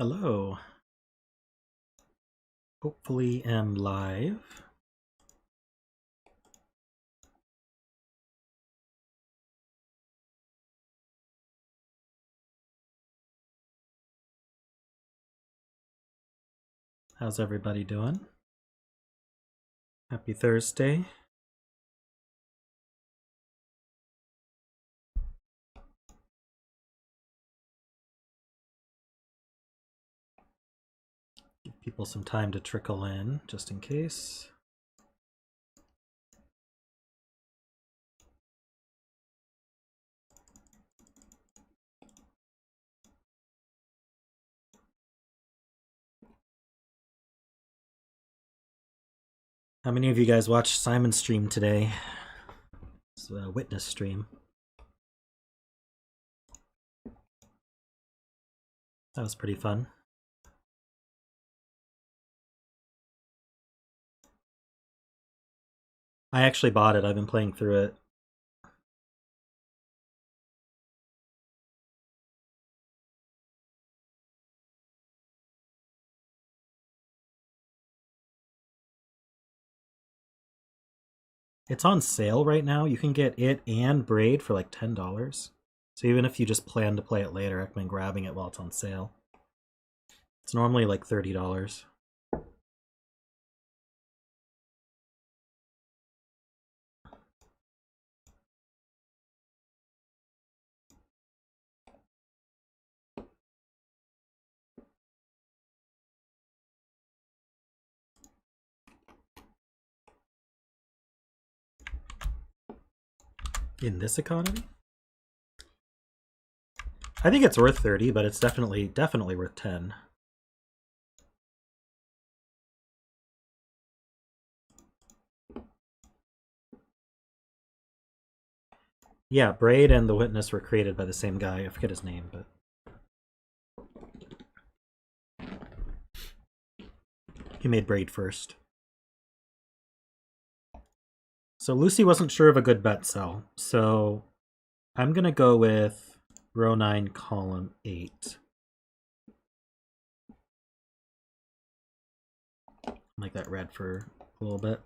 Hello. Hopefully am live. How's everybody doing? Happy Thursday. Give people some time to trickle in, just in case. How many of you guys watched Simon's stream today? It's a witness stream. That was pretty fun. I actually bought it. I've been playing through it. It's on sale right now. You can get it and Braid for like $10. So even if you just plan to play it later, I recommend grabbing it while it's on sale. It's normally like $30. In this economy? I think it's worth 30, but it's definitely worth 10. Yeah, Braid and The Witness were created by the same guy. I forget his name, but he made Braid first. So Lucy wasn't sure of a good bet sell, so I'm gonna go with row 9, column 8. Like that red for a little bit.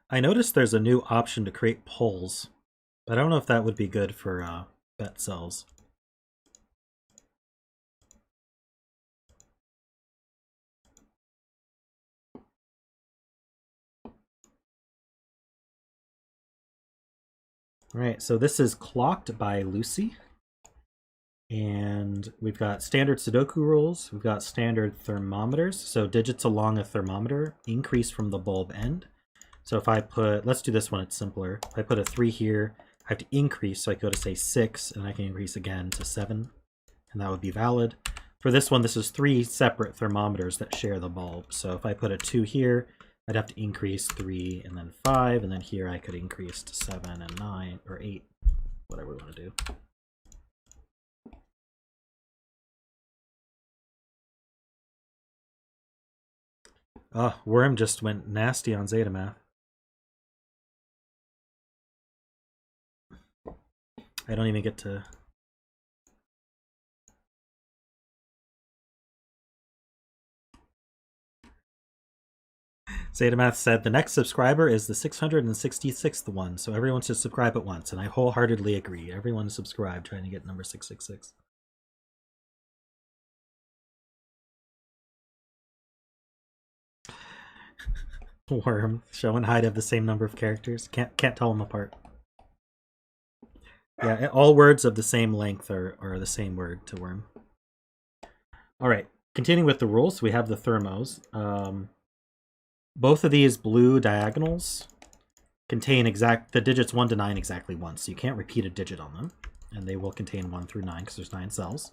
I noticed there's a new option to create polls, but I don't know if that would be good for bet sells. All right, so this is Clocked by Lucy. And we've got standard Sudoku rules. We've got standard thermometers. So digits along a thermometer increase from the bulb end. So if I put, let's do this one, it's simpler. If I put a 3 here, I have to increase. So I go to say 6, and I can increase again to 7. And that would be valid. For this one, this is 3 separate thermometers that share the bulb. So if I put a 2 here, I'd have to increase 3 and then 5. And then here I could increase to 7 and 9 or 8, whatever we want to do. Oh, Worm just went nasty on zetamath. I don't even get to... zetamath said, the next subscriber is the 666th one, so everyone should subscribe at once. And I wholeheartedly agree. Everyone subscribe, trying to get number 666. Worm, show and hide have the same number of characters. Can't tell them apart. Yeah, all words of the same length are the same word to Worm. All right, continuing with the rules, we have the thermos. Both of these blue diagonals contain the digits 1 to 9 exactly once, so you can't repeat a digit on them. And they will contain 1 through 9 because there's 9 cells.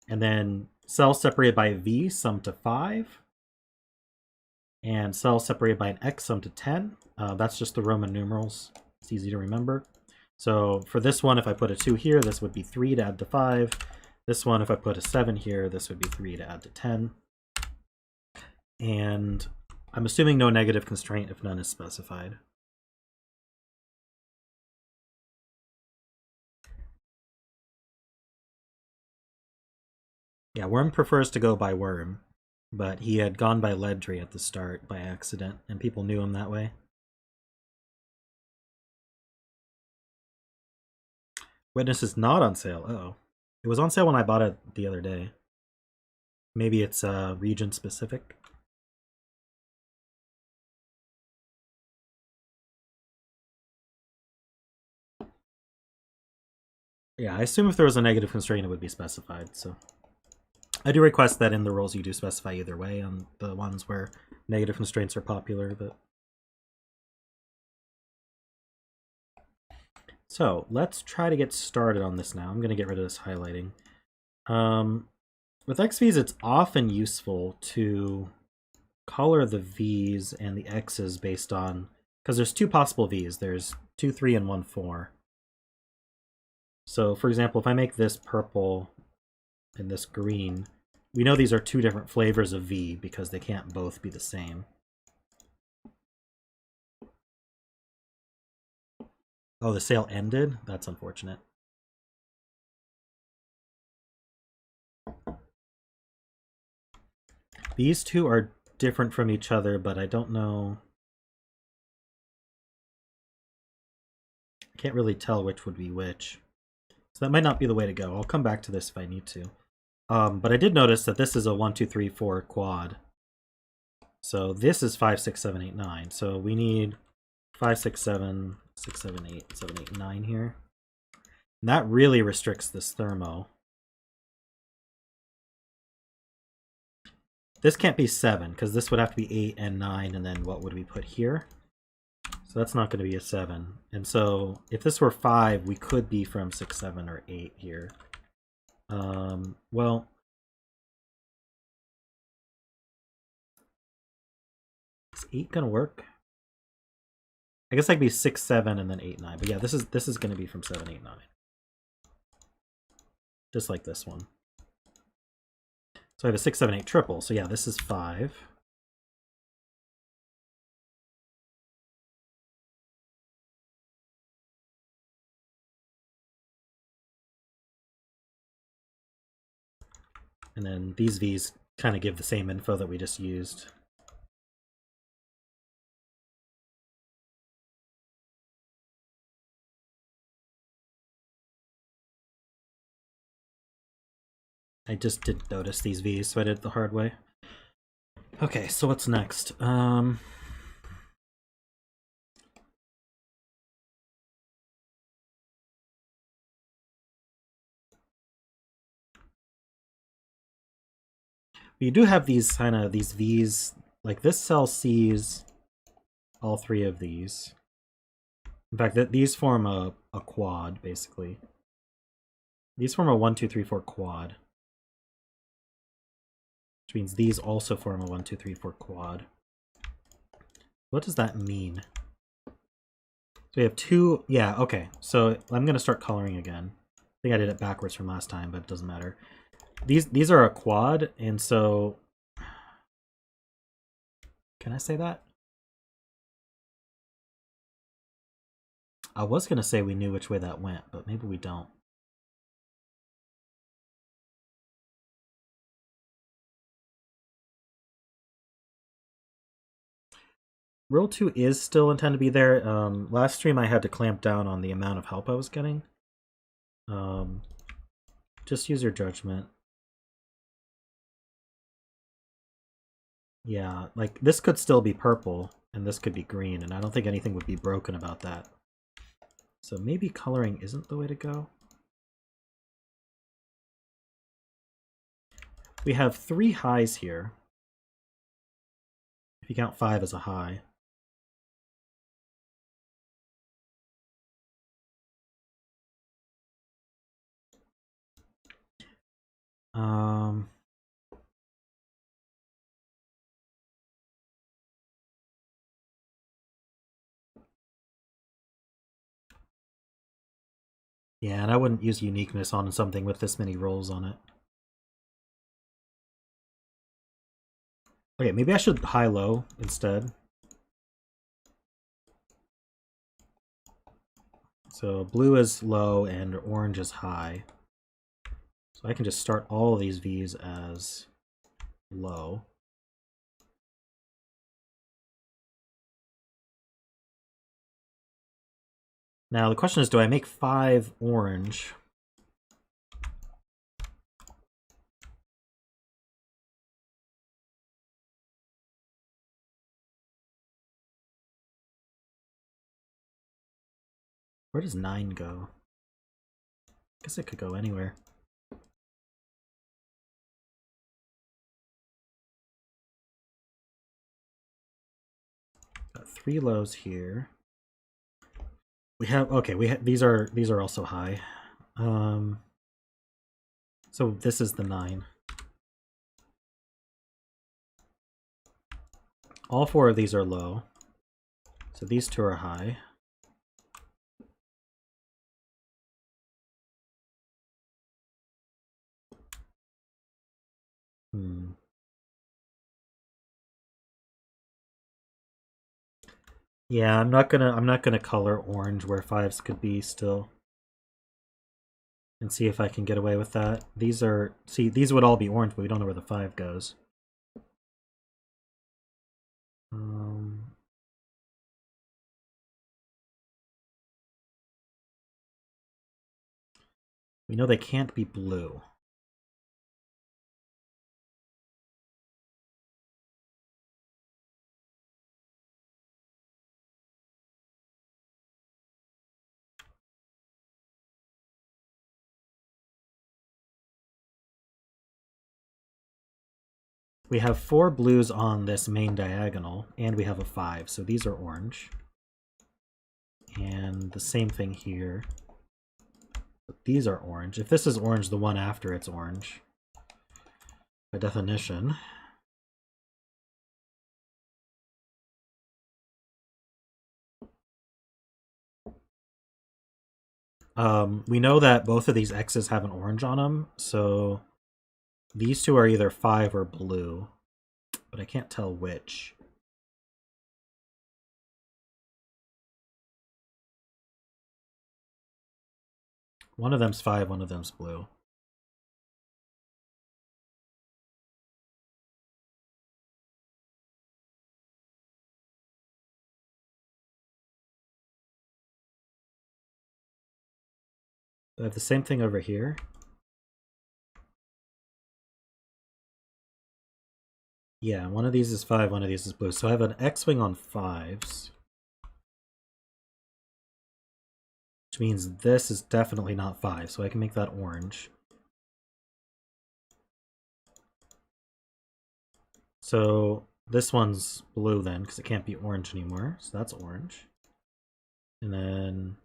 And then cells separated by a V sum to 5. and cells separated by an X sum to 10. That's just the Roman numerals. It's easy to remember. So for this one, if I put a 2 here, this would be 3 to add to 5. This one, if I put a 7 here, this would be 3 to add to 10. And I'm assuming no negative constraint if none is specified. Yeah, Worm prefers to go by Worm, but he had gone by Ledry at the start by accident, and people knew him that way. Witness is not on sale. Uh-oh. It was on sale when I bought it the other day. Maybe it's region specific. Yeah, I assume if there was a negative constraint, it would be specified, so. I do request that in the rules you do specify either way on the ones where negative constraints are popular, but. So, let's try to get started on this now. I'm going to get rid of this highlighting. With XVs, it's often useful to color the V's and the X's based on, because there's two possible V's. There's 2, 3, and 1, 4. So, for example, if I make this purple and this green, we know these are two different flavors of V because they can't both be the same. Oh, the sale ended? That's unfortunate. These two are different from each other, but I don't know. I can't really tell which would be which. So that might not be the way to go. I'll come back to this if I need to. But I did notice that this is a 1, 2, 3, 4 quad. So this is 5, 6, 7, 8, 9. So we need 5, 6, 7, 6, 7, 8, 7, 8, 9 here. And that really restricts this thermo. This can't be 7, because this would have to be 8 and 9, and then what would we put here? So that's not going to be a 7. And so if this were 5, we could be from 6, 7, or 8 here. Well, is 8 going to work? I guess I could be 6, 7, and then 8, 9. But yeah, this is going to be from 7, 8, 9. Just like this one. So I have a 6, 7, 8 triple. So yeah, this is 5. And then these V's kind of give the same info that we just used. I just didn't notice these V's, so I did it the hard way. Okay, so what's next? We do have these these V's, like this cell sees all three of these. In fact, these form a quad, basically. These form a 1, 2, 3, 4 quad. Which means these also form a 1, 2, 3, 4 quad. What does that mean? So we have two, yeah, okay. So I'm gonna start coloring again. I think I did it backwards from last time, but it doesn't matter. These are a quad, and so can I say that? I was gonna say we knew which way that went, but maybe we don't. Rule 2 is still intended to be there. Last stream I had to clamp down on the amount of help I was getting. Just use your judgment. Yeah, like this could still be purple, and this could be green, and I don't think anything would be broken about that. So maybe coloring isn't the way to go. We have 3 highs here. If you count 5 as a high. Yeah, and I wouldn't use uniqueness on something with this many rolls on it. Okay, maybe I should high-low instead. So blue is low and orange is high. So I can just start all of these V's as low. Now the question is, do I make 5 orange? Where does 9 go? I guess it could go anywhere. Got 3 lows here. We have these are also high. So this is the 9. All 4 of these are low. So these 2 are high. Yeah, I'm not gonna color orange where 5s could be still. And see if I can get away with that. These would all be orange, but we don't know where the 5 goes. We know they can't be blue. We have 4 blues on this main diagonal, and we have a 5, so these are orange. And the same thing here. But these are orange. If this is orange, the one after it's orange. By definition. We know that both of these X's have an orange on them, so these 2 are either 5 or blue, but I can't tell which. One of them's 5, one of them's blue. I have the same thing over here. Yeah, one of these is 5, one of these is blue. So I have an X-wing on 5s. Which means this is definitely not 5, so I can make that orange. So this one's blue then, because it can't be orange anymore. So that's orange. And then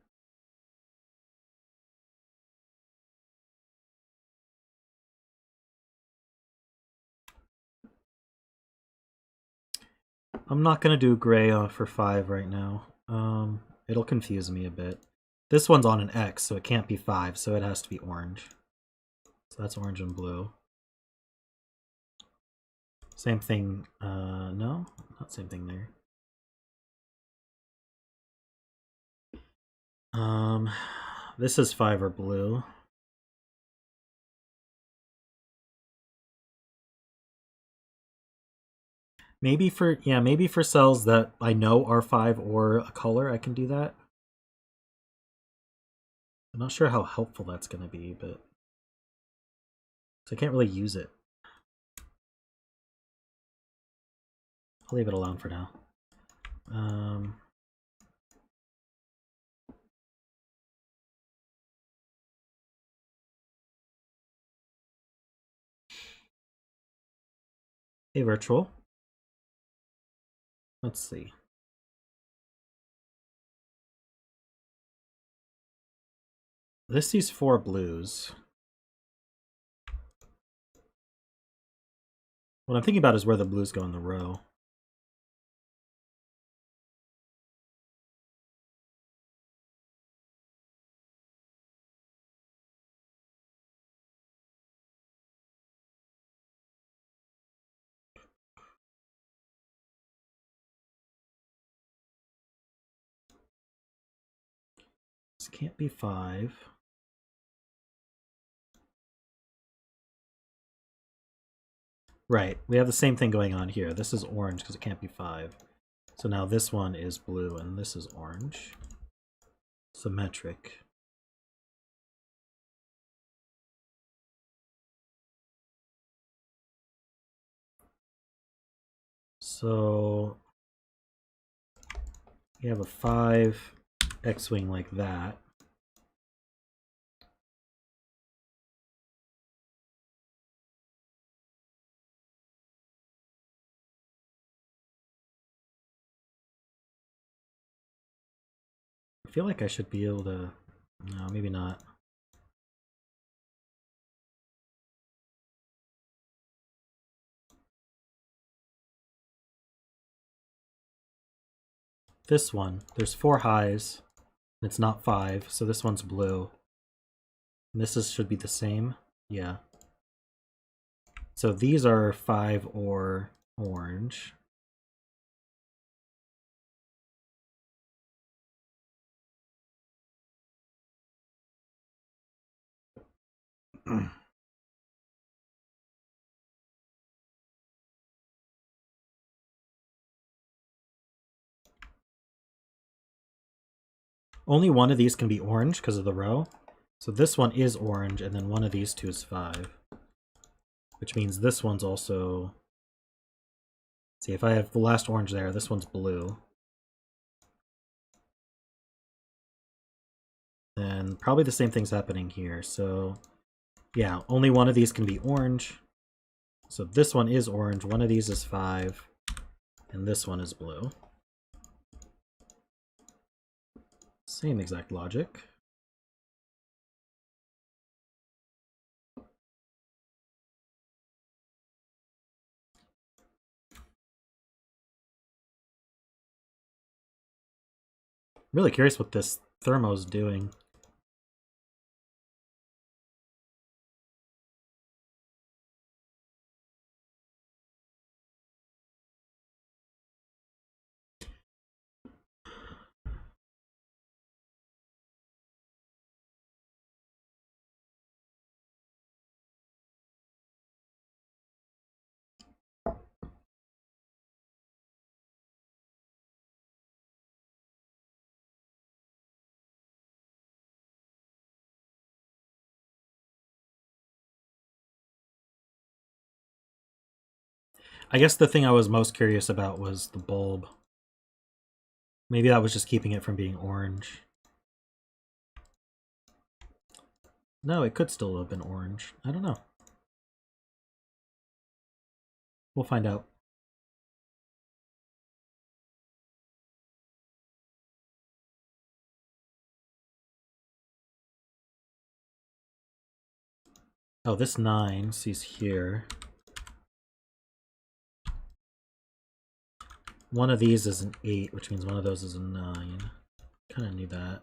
I'm not going to do gray for 5 right now. It'll confuse me a bit. This one's on an X, so it can't be 5, so it has to be orange. So that's orange and blue. Same thing, no, not same thing there. This is 5 or blue. Maybe for cells that I know are 5 or a color, I can do that. I'm not sure how helpful that's going to be, but so I can't really use it. I'll leave it alone for now. Hey, virtual. Let's see. This sees 4 blues. What I'm thinking about is where the blues go in the row. it can't be 5. Right, we have the same thing going on here. This is orange because it can't be 5. So now this one is blue and this is orange. Symmetric. So you have a 5 X-wing like that. I feel like I should be able to... No, maybe not. This one, there's 4 highs, and it's not 5, so this one's blue. And this should be the same. Yeah. So these are 5 or orange. Only one of these can be orange because of the row. So this one is orange, and then one of these two is 5. Which means this one's also... See, if I have the last orange there, this one's blue. Then probably the same thing's happening here. So yeah, only one of these can be orange. So this one is orange, one of these is 5, and this one is blue. Same exact logic. Really curious what this thermo's doing. I guess the thing I was most curious about was the bulb. Maybe that was just keeping it from being orange. No, it could still have been orange. I don't know. We'll find out. Oh, this 9 sees here. One of these is an 8, which means one of those is a 9. Kind of knew that.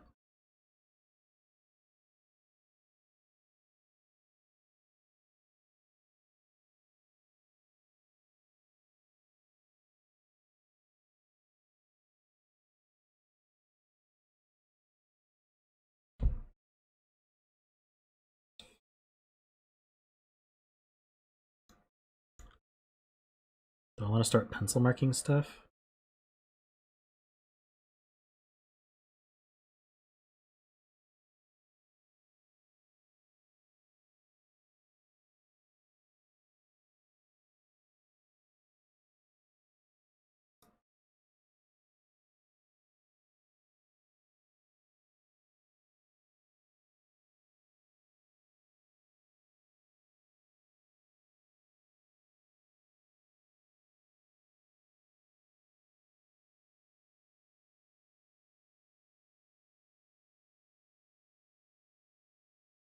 Do I want to start pencil marking stuff?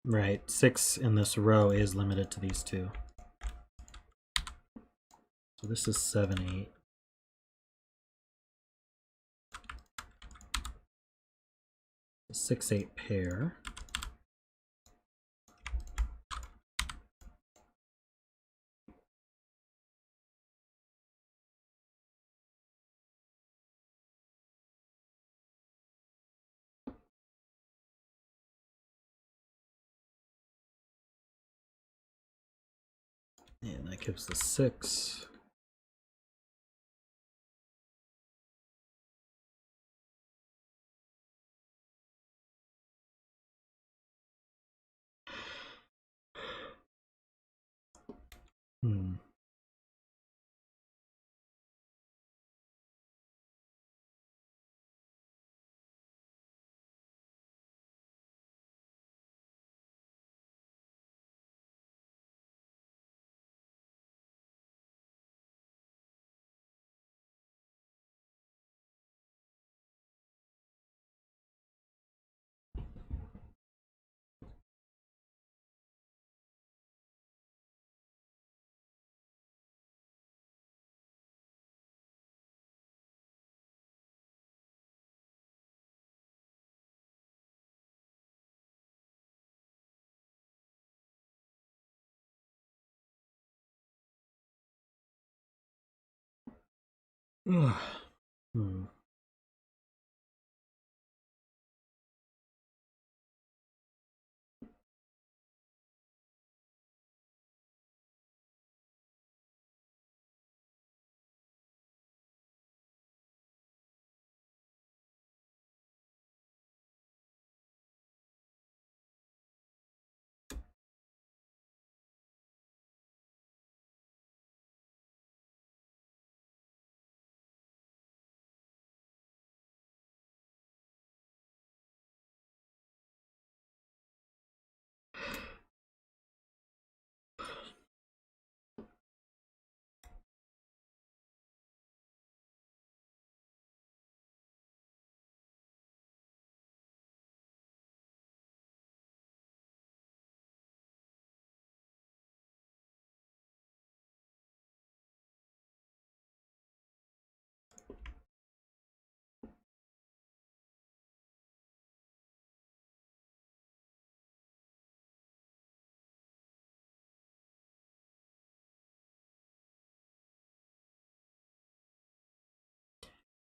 Right, 6 in this row is limited to these two. So this is 7, 8. A 6, 8 pair. And that gives the 6. Hmm. Hmm.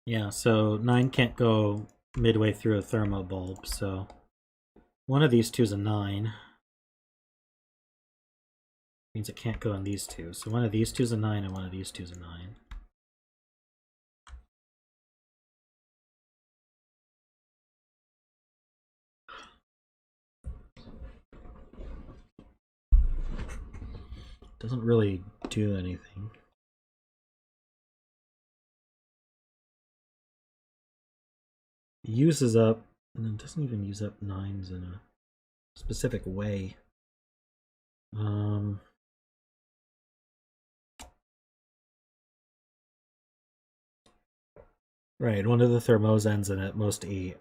Yeah, so 9 can't go midway through a thermo bulb, so one of these two is a 9. Means it can't go in these two. So one of these two is a 9 and one of these two is a 9. Doesn't really do anything. Uses up, and then doesn't even use up 9s in a specific way. Right, one of the thermos ends in at most 8.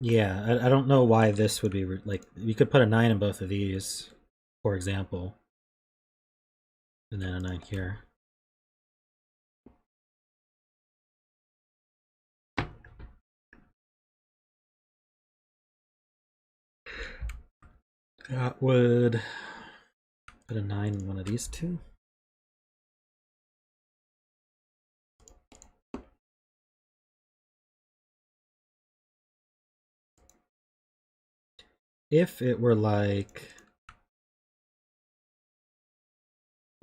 Yeah, I don't know why this would be like, you could put a 9 in both of these, for example, and then a 9 here. That would put a 9 in one of these two. If it were like,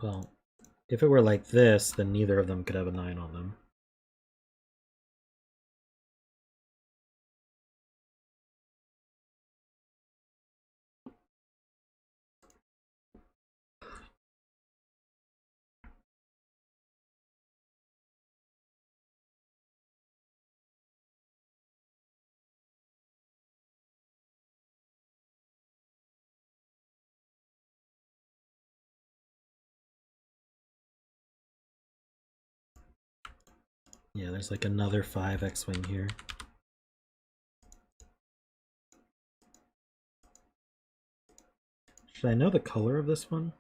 well, if it were like this, then neither of them could have a 9 on them. Yeah, there's like another 5 X-Wing here. Should I know the color of this one?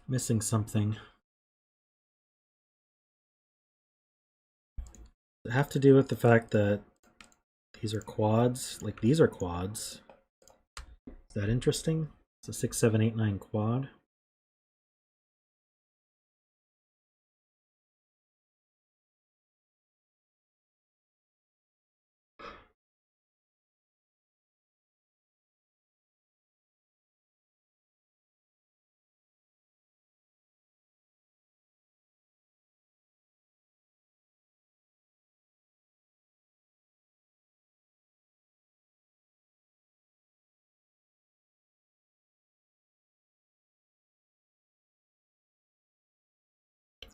Missing something. Does it have to do with the fact that these are quads? Like, these are quads. Is that interesting? It's a 6, 7, 8, 9 quad.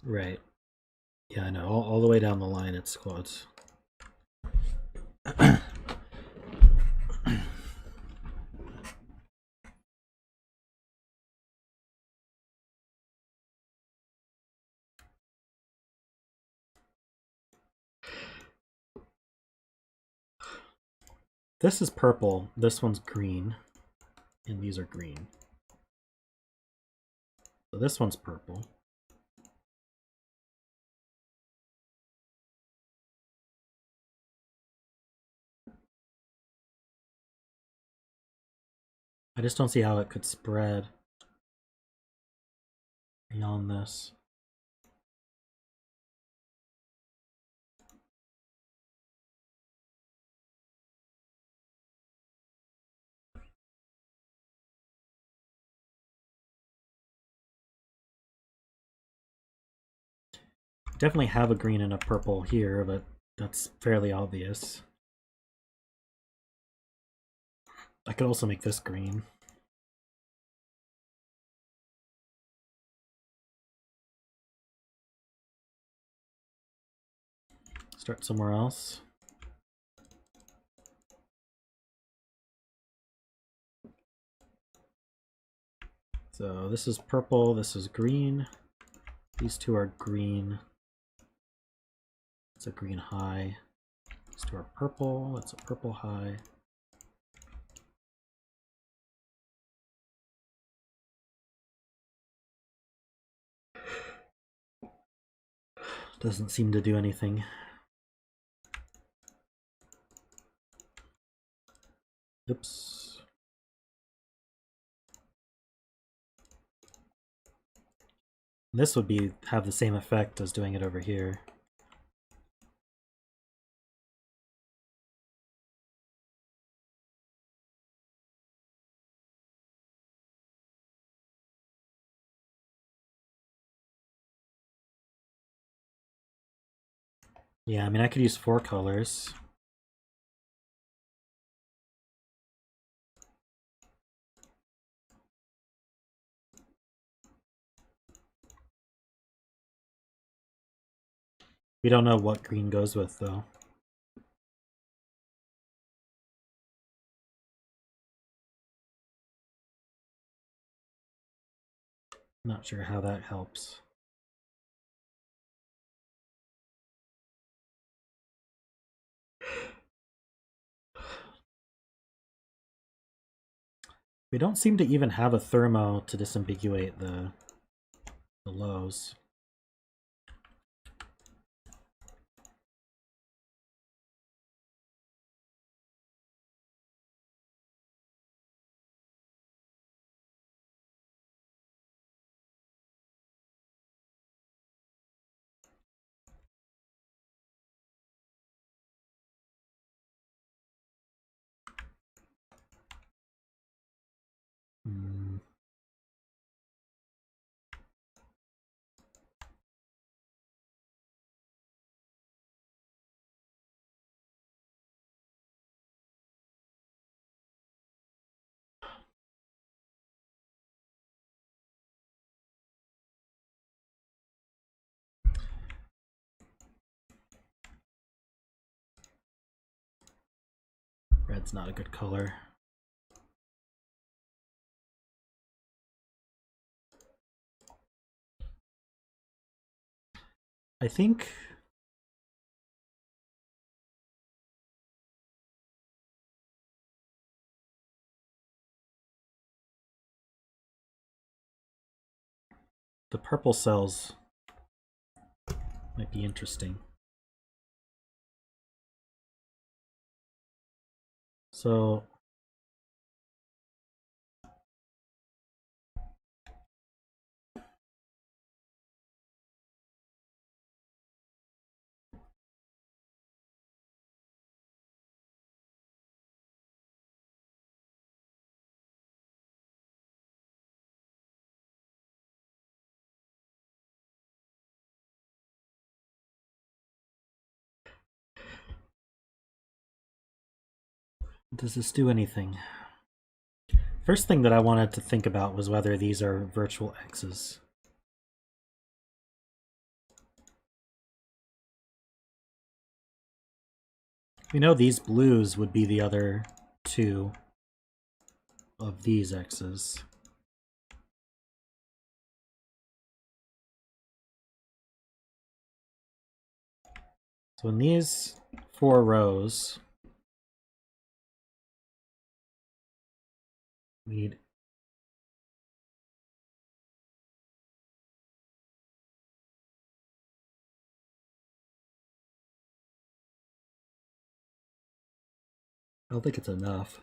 Right. Yeah, I know. All the way down the line, it's quads. This is purple. This one's green. And these are green. So this one's purple. I just don't see how it could spread beyond this. Definitely have a green and a purple here, but that's fairly obvious. I could also make this green. Start somewhere else. So this is purple, this is green. These two are green. It's a green high. These two are purple, that's a purple high. Doesn't seem to do anything. Oops. This would have the same effect as doing it over here. Yeah, I mean, I could use 4 colors. We don't know what green goes with, though. Not sure how that helps. We don't seem to even have a thermo to disambiguate the lows. Hmm. Red's not a good color. I think the purple cells might be interesting. So does this do anything? First thing that I wanted to think about was whether these are virtual X's. We know these blues would be the other two of these X's. So in these 4 rows, we need I don't think it's enough.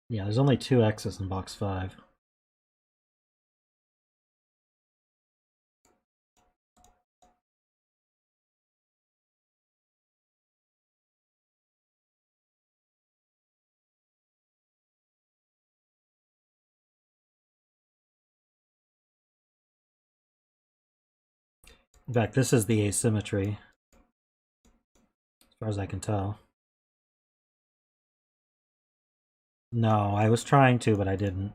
Yeah, there's only 2 X's in box 5. In fact, this is the asymmetry, as far as I can tell. No, I was trying to, but I didn't.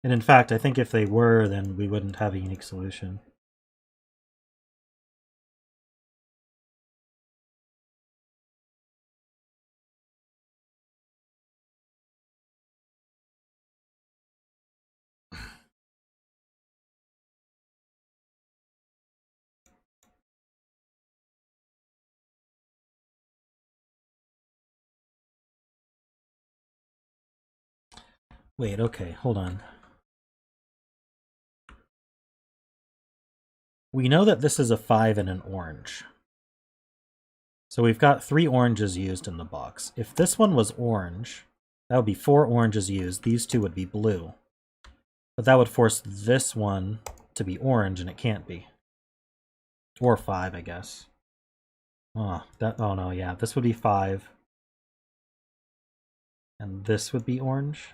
And in fact, I think if they were, then we wouldn't have a unique solution. Wait, okay, hold on. We know that this is a 5 and an orange. So we've got 3 oranges used in the box. If this one was orange, that would be 4 oranges used. These 2 would be blue. But that would force this one to be orange, and it can't be. Or 5, I guess. Oh no, yeah, this would be 5. And this would be orange.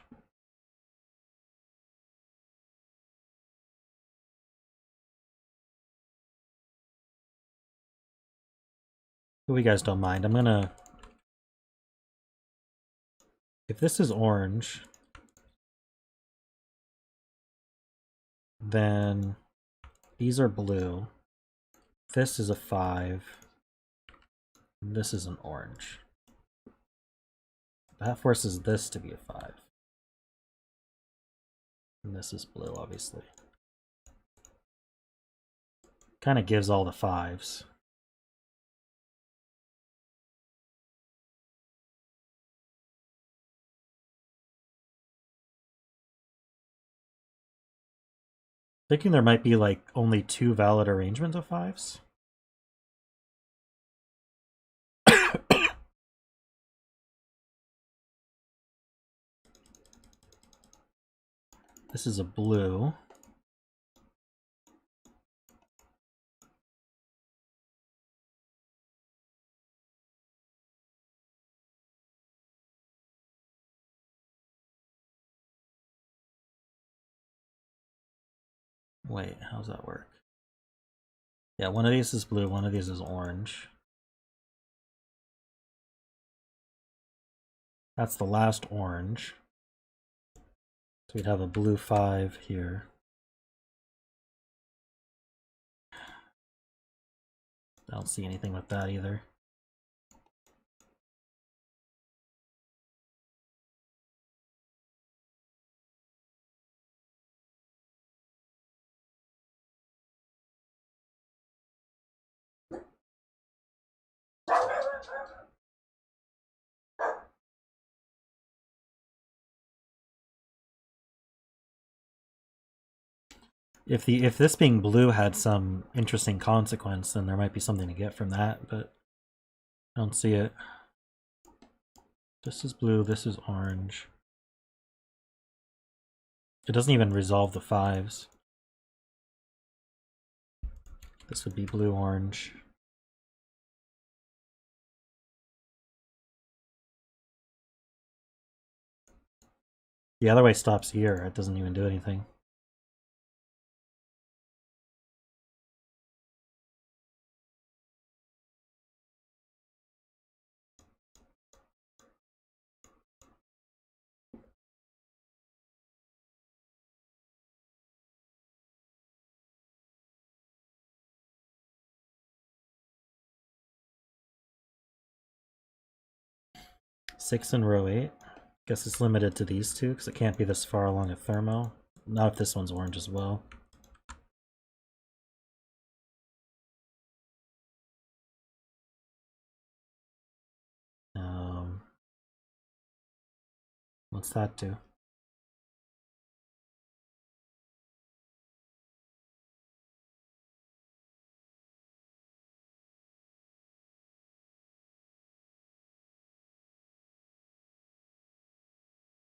But you guys don't mind. I'm gonna... If this is orange, then these are blue. This is a 5. And this is an orange. That forces this to be a 5. And this is blue, obviously. Kind of gives all the 5s. Thinking there might be like only 2 valid arrangements of 5s. This is a blue. Wait, how does that work? Yeah, one of these is blue, one of these is orange. That's the last orange. So we'd have a blue 5 here. I don't see anything with that either. If this being blue had some interesting consequence, then there might be something to get from that, but I don't see it. This is blue, this is orange. It doesn't even resolve the 5s. This would be blue, orange. The other way stops here, it doesn't even do anything. Six in row 8. Guess it's limited to these two because it can't be this far along a thermo. Not if this one's orange as well. What's that do?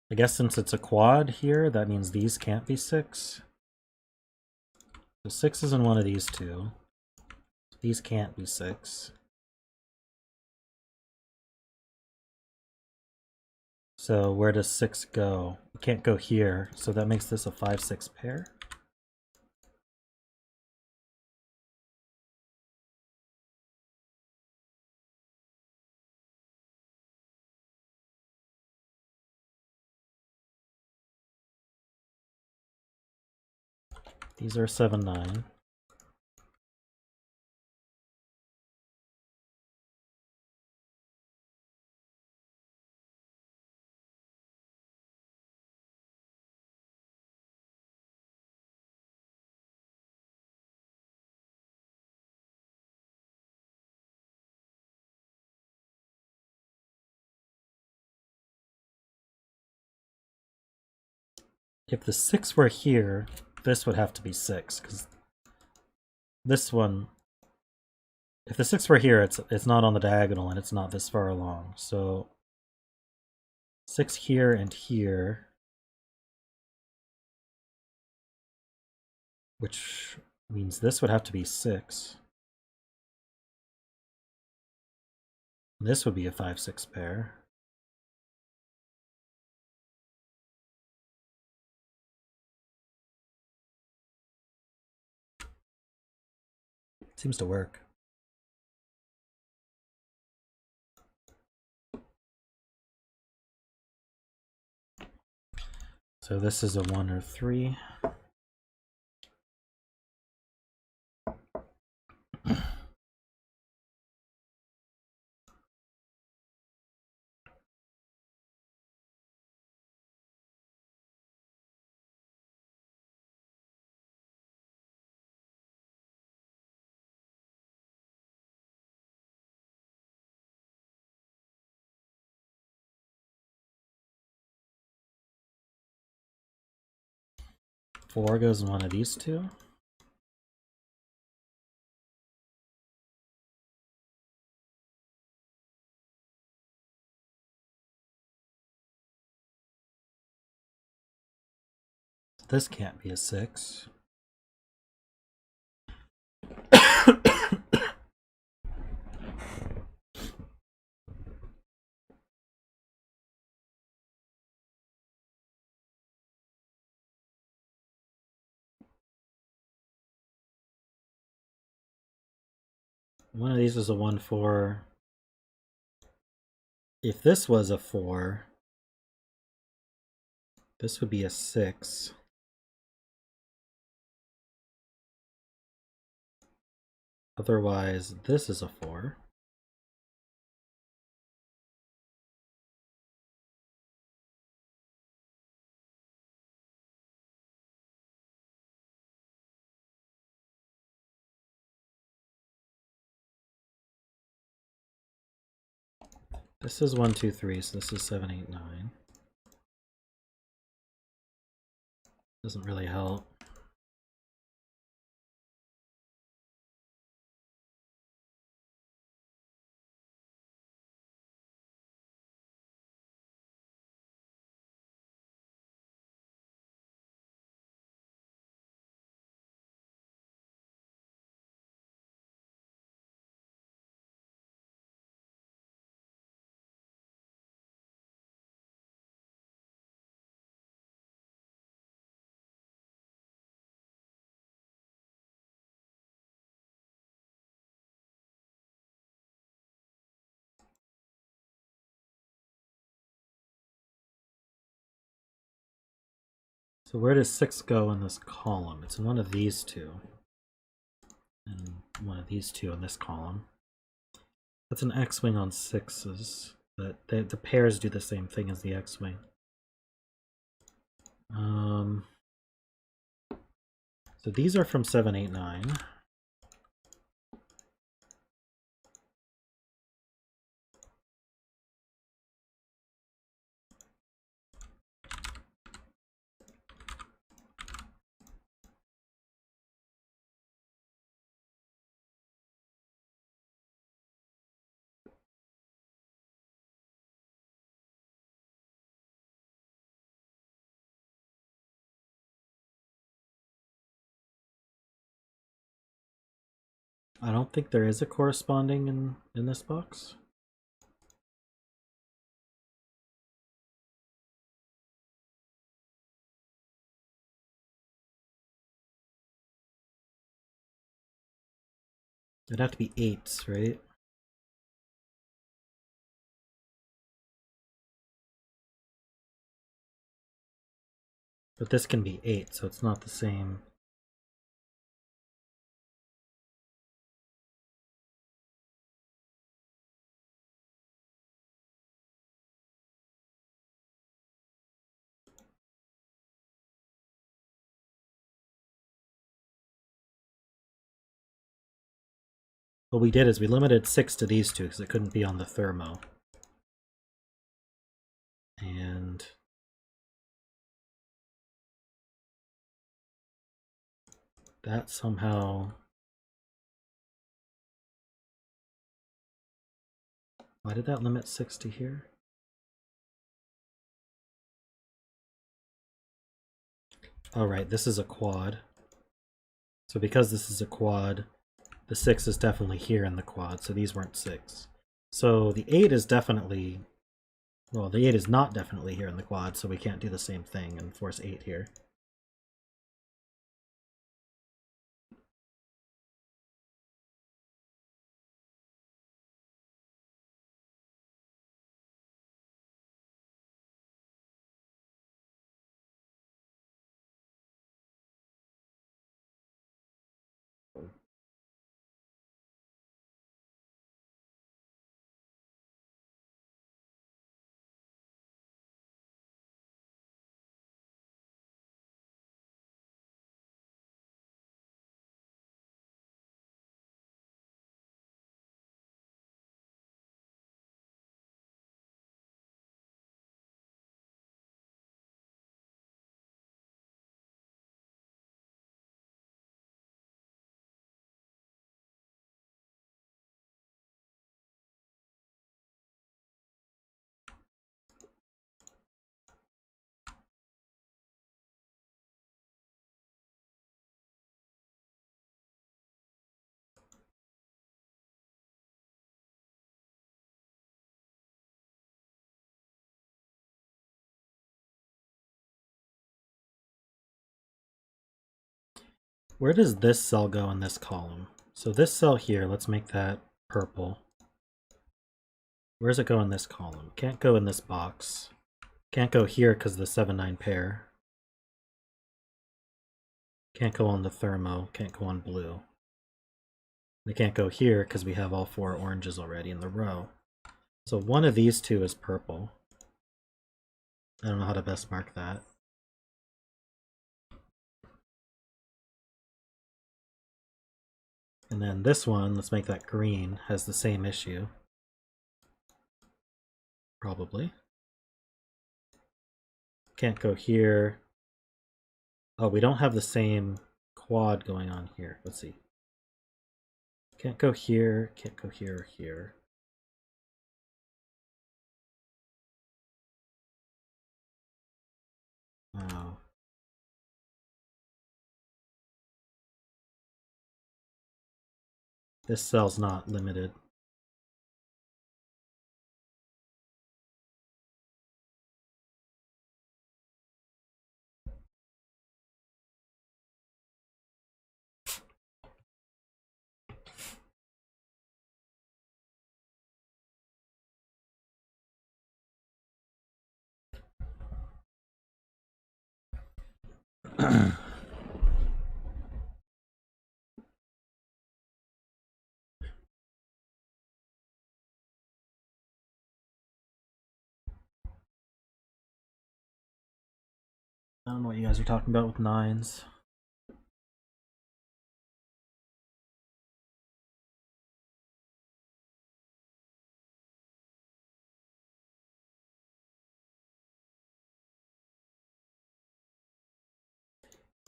I guess since it's a quad here, that means these can't be 6. So 6 is in one of these two. These can't be 6. So where does 6 go? It can't go here, so that makes this a 5-6 pair. These are 7-9. If the 6 were here, this would have to be 6, because this one, if the 6 were here, it's not on the diagonal and it's not this far along. So 6 here and here, which means this would have to be 6. This would be a 5-6 pair. Seems to work. So this is a 1 or 3. Four goes in one of these two. This can't be a 6. One of these is a 1, 4. If this was a 4, this would be a 6. Otherwise, this is a 4. This is 1, 2, 3, so this is 7, 8, 9. Doesn't really help. So where does 6 go in this column? It's in one of these two. And one of these two in this column. That's an X-wing on 6s. But the pairs do the same thing as the X-wing. So these are from 7, 8, 9. I don't think there is a corresponding in this box. It'd have to be 8s, right? But this can be 8, so it's not the same. What we did is we limited 6 to these two because it couldn't be on the thermo. And that somehow... Why did that limit 6 to here? Oh right, this is a quad. So because this is a quad, the 6 is definitely here in the quad, so these weren't 6. So the 8 is definitely... Well, the 8 is not definitely here in the quad, so we can't do the same thing and force 8 here. Where does this cell go in this column? So this cell here, let's make that purple. Where does it go in this column? Can't go in this box. Can't go here because of the 7-9 pair. Can't go on the thermo, can't go on blue. They can't go here because we have all 4 oranges already in the row. So one of these two is purple. I don't know how to best mark that. And then this one, let's make that green, has the same issue. Probably. Can't go here. Oh, we don't have the same quad going on here. Let's see. Can't go here, can't go here or here. Oh. This cell's not limited. I don't know what you guys are talking about with 9s.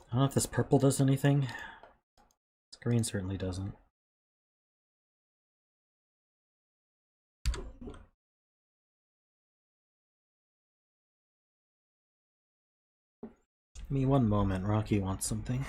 I don't know if this purple does anything. This green certainly doesn't. Give me one moment, Rocky wants something.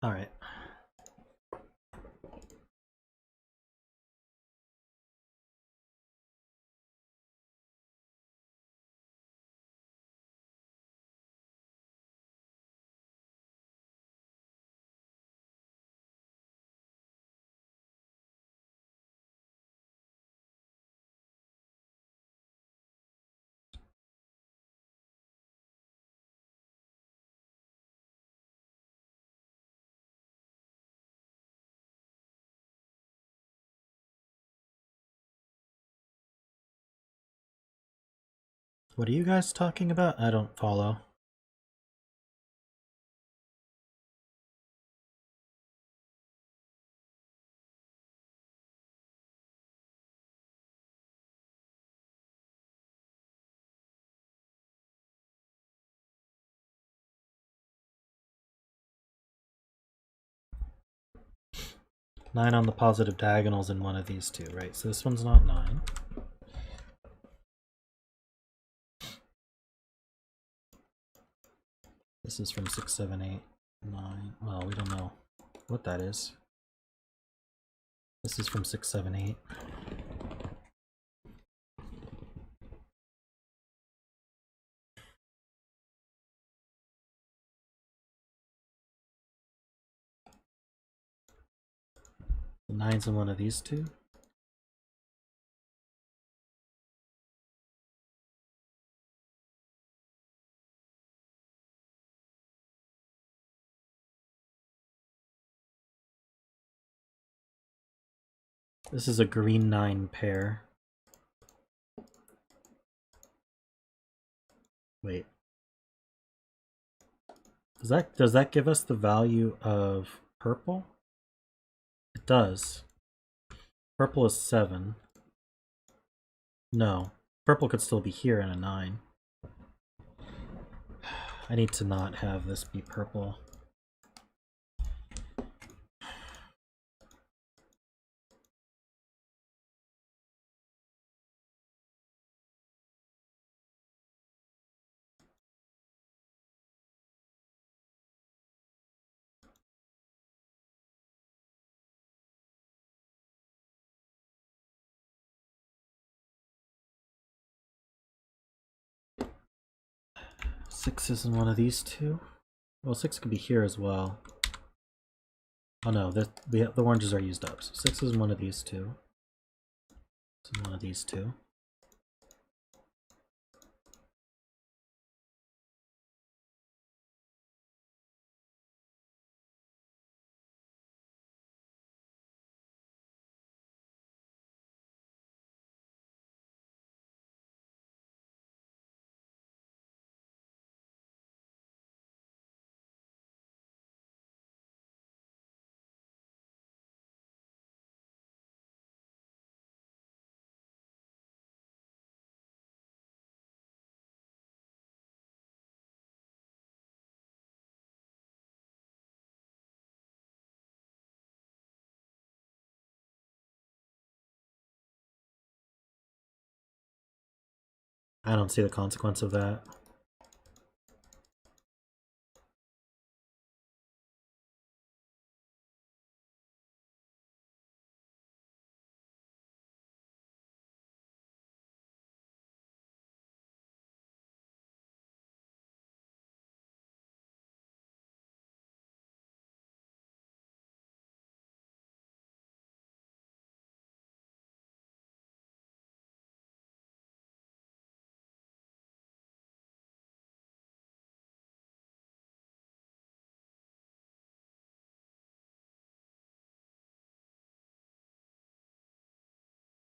All right. What are you guys talking about? I don't follow. Nine on the positive diagonals in one of these two, right? So this one's not 9. This is from 6, 7, 8, 9. Well, we don't know what that is. This is from 6, 7, 8. The 9's in one of these two. This is a green 9 pair. Wait. Does that give us the value of purple? It does. Purple is 7. No. purple could still be here in a 9. I need to not have this be purple. Six is in one of these two. Well, 6 could be here as well. Oh no, the oranges are used up. So 6 is in one of these two. It's in one of these two. I don't see the consequence of that.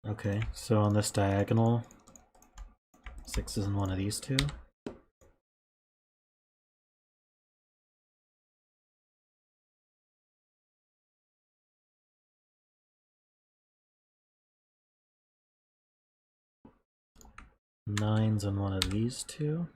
Okay, so on this diagonal, 6 is in one of these two. Nine's in one of these two.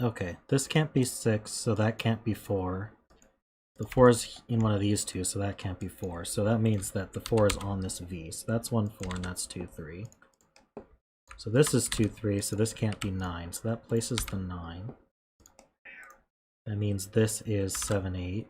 Okay, this can't be 6, so that can't be 4. The 4 is in one of these two, so that can't be 4. So that means that the 4 is on this V. So that's 1, 4, and that's 2, 3. So this is 2, 3, so this can't be 9. So that places the 9. That means this is 7, 8.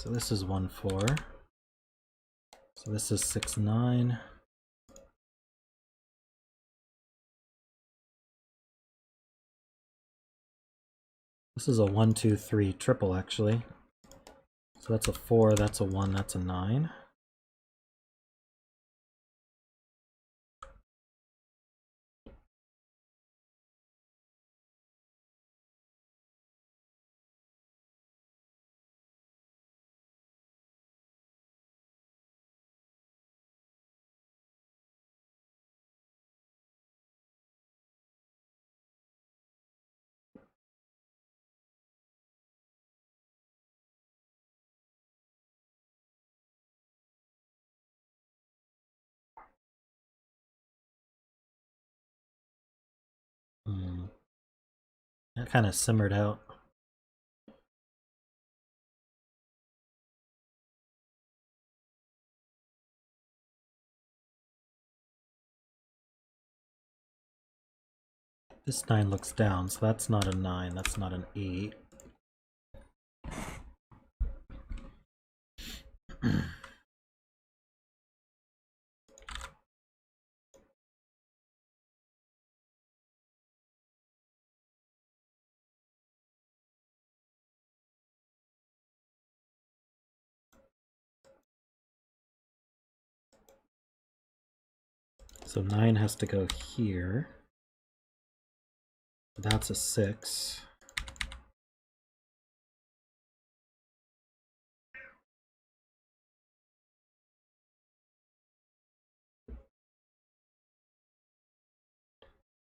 So this is 1, 4. So this is 6, 9. This is a 1, 2, 3 triple actually. So that's a 4, that's a 1, that's a 9. That kind of simmered out. This 9 looks down, so that's not a 9, that's not an 8. So 9 has to go here. That's a 6.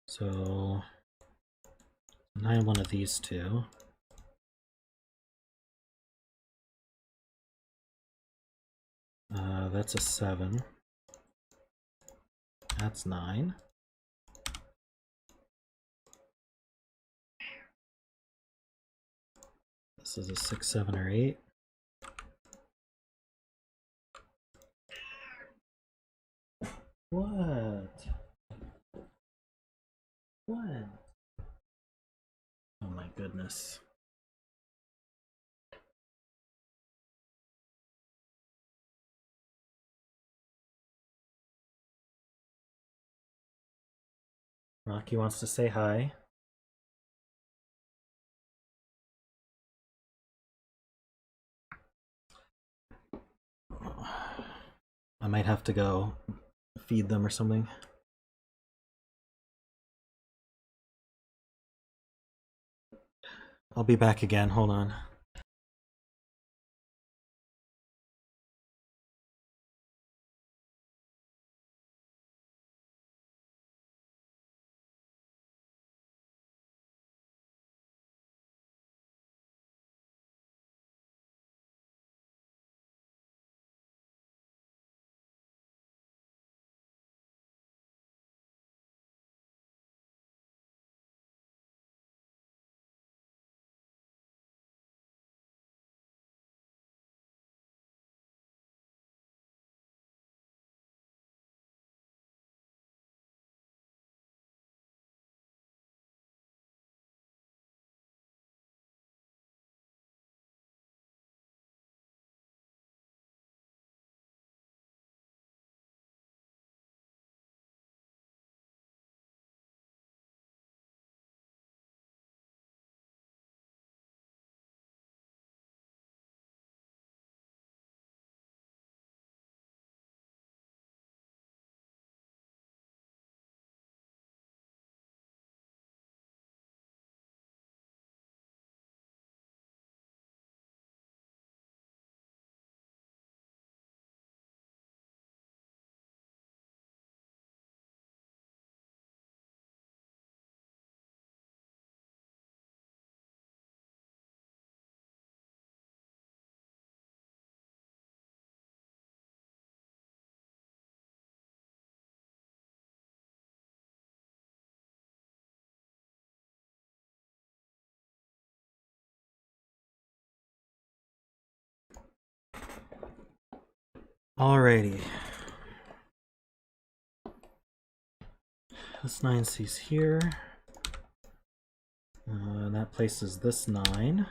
So 9, one of these two. That's a 7. That's 9. This is a 6, 7, or 8. What? What? Oh my goodness. Rocky wants to say hi. I might have to go feed them or something. I'll be back again, hold on. Alrighty. This 9 stays here. That places this 9.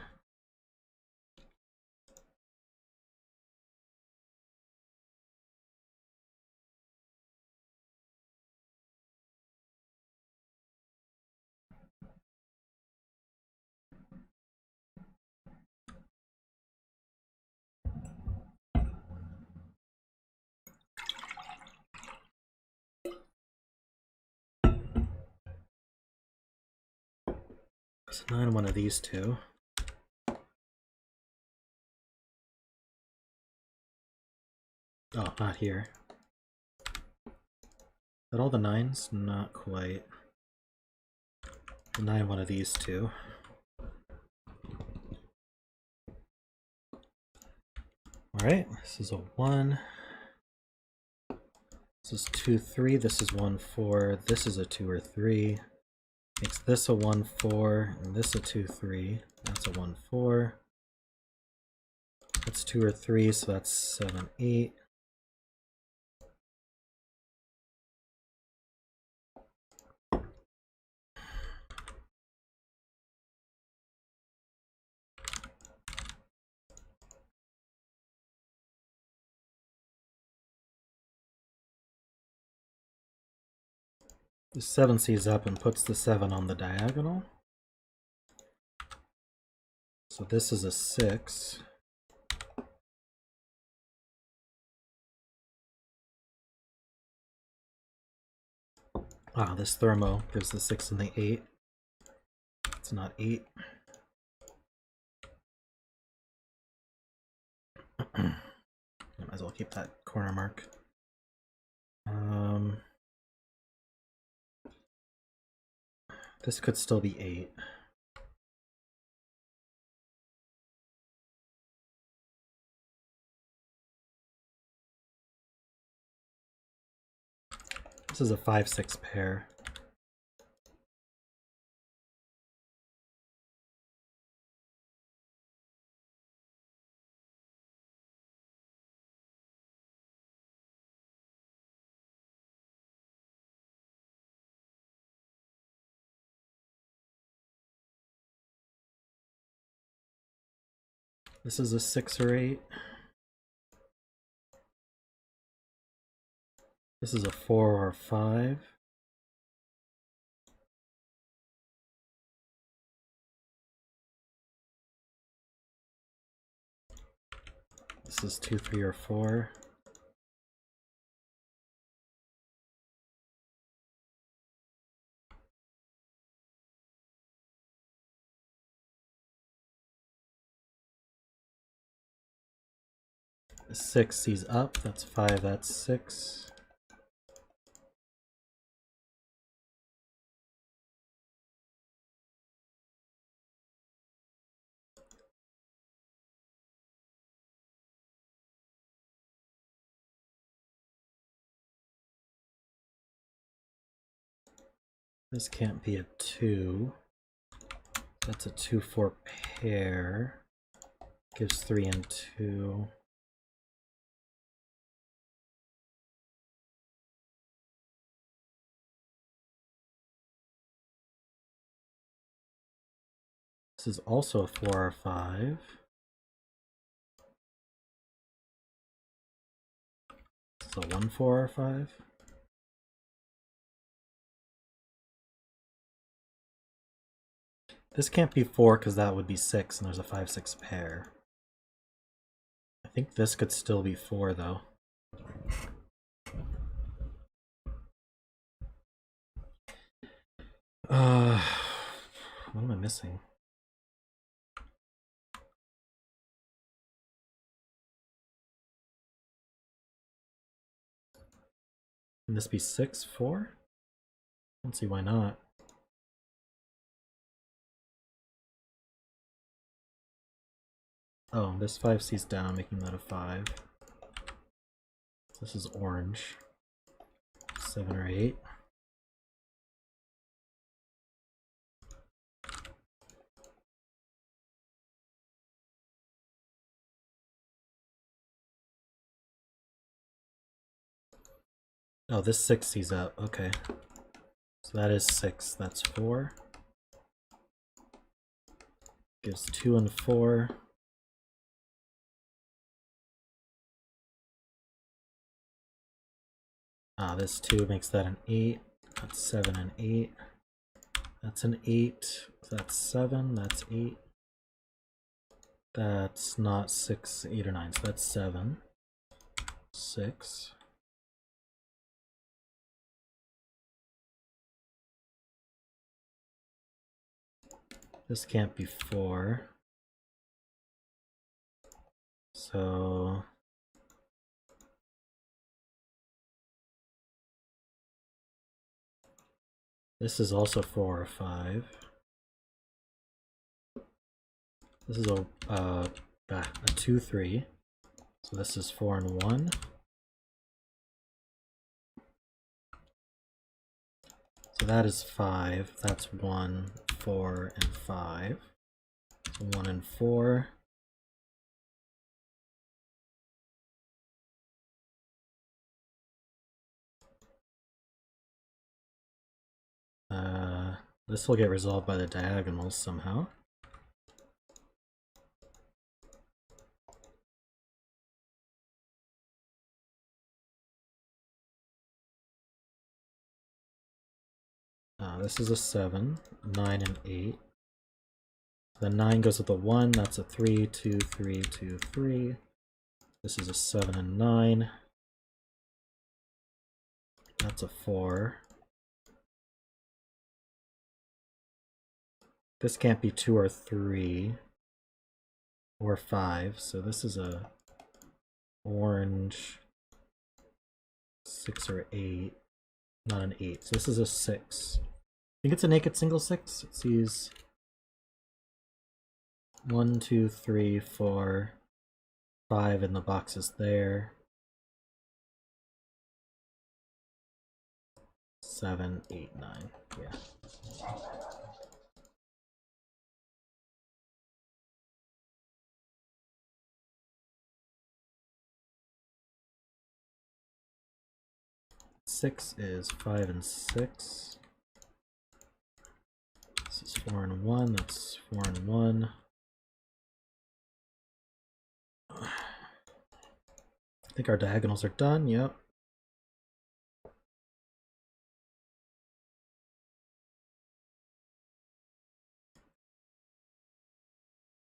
So 9, one of these two. Oh, not here. But all the 9s? Not quite. 9, one of these two. Alright, this is a 1. This is 2, 3. This is 1, 4. This is a 2 or 3. Makes this a 1, 4. And this a 2, 3. That's a 1, 4. That's 2 or 3, so that's 7, 8. The 7 sees up and puts the 7 on the diagonal. So this is a 6. Ah, this thermo gives the 6 and the 8. It's not 8. Might as well keep that corner mark. This could still be 8. This is a 5, 6 pair. This is a 6 or 8. This is a 4 or 5. This is 2, 3, or 4. The 6 sees up, that's 5, that's 6. This can't be a 2. That's a 2, 4 pair. Gives 3 and 2. This is also a 4 or 5. This is a 1, 4 or 5. This can't be 4 because that would be 6 and there's a 5, 6 pair. I think this could still be 4 though. What am I missing? Can this be 6, 4? I don't see why not. Oh, this 5 sees down, making that a 5. This is orange. 7 or 8. Oh, this 6 sees up. Okay. So that is 6. That's 4. Gives 2 and 4. Ah, this 2 makes that an 8. That's 7 and 8. That's an 8. That's 7. That's 8. That's not 6, 8, or 9. So that's 7. 6. This can't be 4. So this is also 4 or 5. This is a 2, 3. So this is 4 and 1. So that is 5. That's 1, 4, and 5. So 1 and 4. This will get resolved by the diagonals somehow. This is a 7, 9, and 8. The 9 goes with a 1, that's a 3, 2, 3, 2, 3. This is a 7 and 9. That's a 4. This can't be 2 or 3 or 5, so this is a orange 6 or 8, not an 8. So this is a 6. I think it's a naked single 6. It sees 1, 2, 3, 4, 5 in the boxes there. 7, 8, 9. Yeah. Six is 5 and 6. This is 4 and 1. That's 4 and 1. I think our diagonals are done. Yep.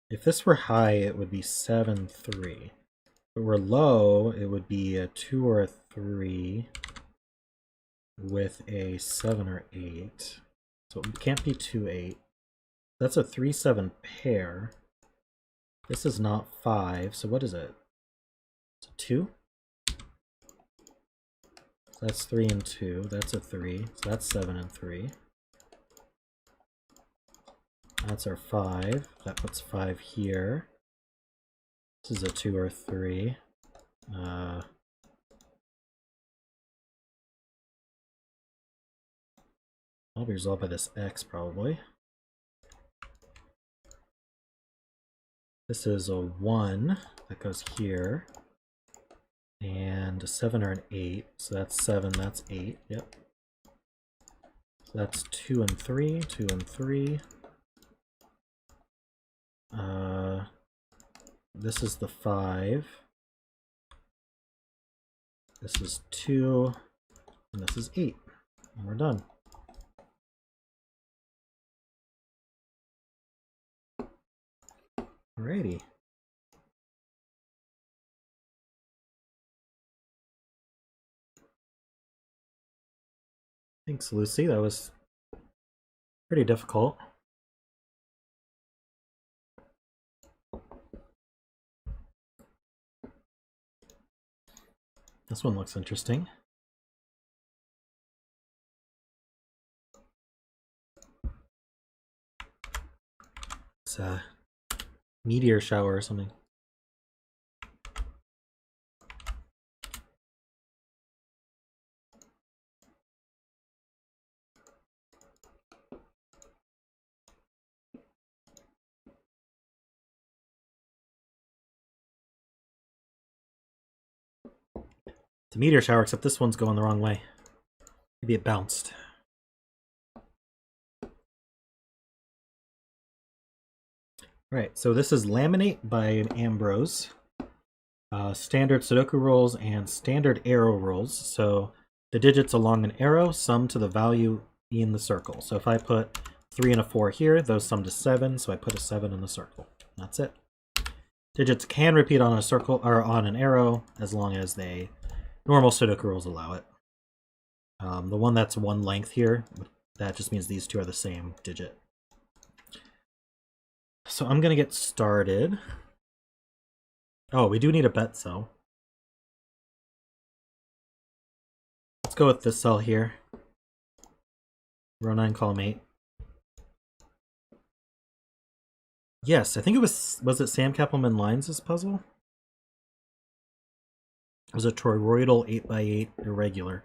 If this were high, it would be 7, 3. If it were low, it would be a 2 or a 3 with a 7 or 8. So it can't be 2, 8. That's a 3, 7 pair. This is not 5, so what is it? It's a 2? So that's 3 and 2. That's a 3. So that's 7 and 3. That's our 5. That puts 5 here. This is a 2 or 3. I'll be resolved by this X probably. This is a 1 that goes here. And a 7 or an 8. So that's 7, that's 8. Yep. So that's 2 and 3, 2 and 3. This is the 5. This is 2. And this is 8. And we're done. Alrighty. Thanks, Lucy. That was pretty difficult. This one looks interesting. It's a meteor shower or something. It's a meteor shower, except this one's going the wrong way. Maybe it bounced. Right, so this is Laminate by Ambrose. Standard Sudoku rules and standard arrow rules. So the digits along an arrow sum to the value in the circle. So if I put 3 and a 4 here, those sum to 7, so I put a 7 in the circle. That's it. Digits can repeat on a circle or on an arrow as long as they normal Sudoku rules allow it. The one that's one length here, that just means these two are the same digit. So I'm gonna get started. Oh, we do need a bet cell. Let's go with this cell here. Row 9, column 8. Yes, I think it was it Sam Kappelman Lines' puzzle? It was a toroidal 8x8 irregular.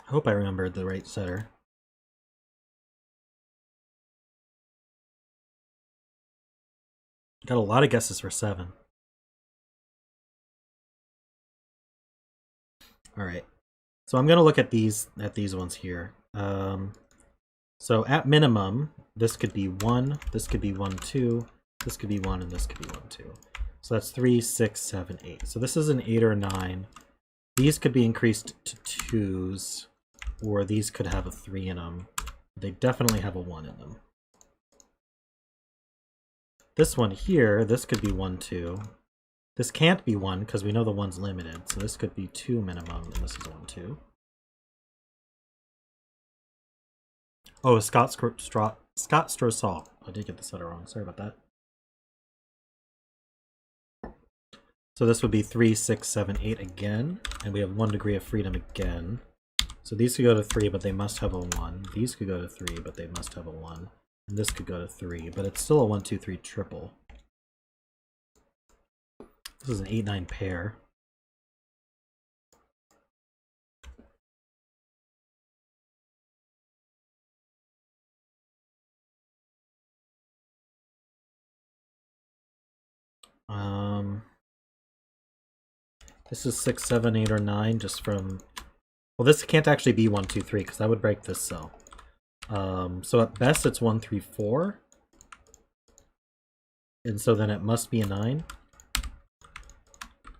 I hope I remembered the right setter. Got a lot of guesses for 7. Alright. So I'm gonna look at these ones here. So at minimum, this could be 1, this could be 1, 2, this could be 1, and this could be 1, 2. So that's 3, 6, 7, 8. So this is an 8 or a 9. These could be increased to 2s, or these could have a 3 in them. They definitely have a 1 in them. This one here, this could be 1, 2. This can't be 1 because we know the 1's limited, so this could be 2 minimum, and this is 1, 2. Oh, Scott Strosaw. I did get the setter wrong. Sorry about that. So this would be 3, 6, 7, 8 again, and we have 1 degree of freedom again. So these could go to 3, but they must have a 1. These could go to 3, but they must have a 1. And this could go to 3, but it's still a 1, 2, 3 triple. This is an 8, 9 pair. This is 6, 7, 8, or 9 just from... Well, this can't actually be 1, 2, 3 because that would break this cell. So at best it's 1, 3, 4. And so then it must be a 9.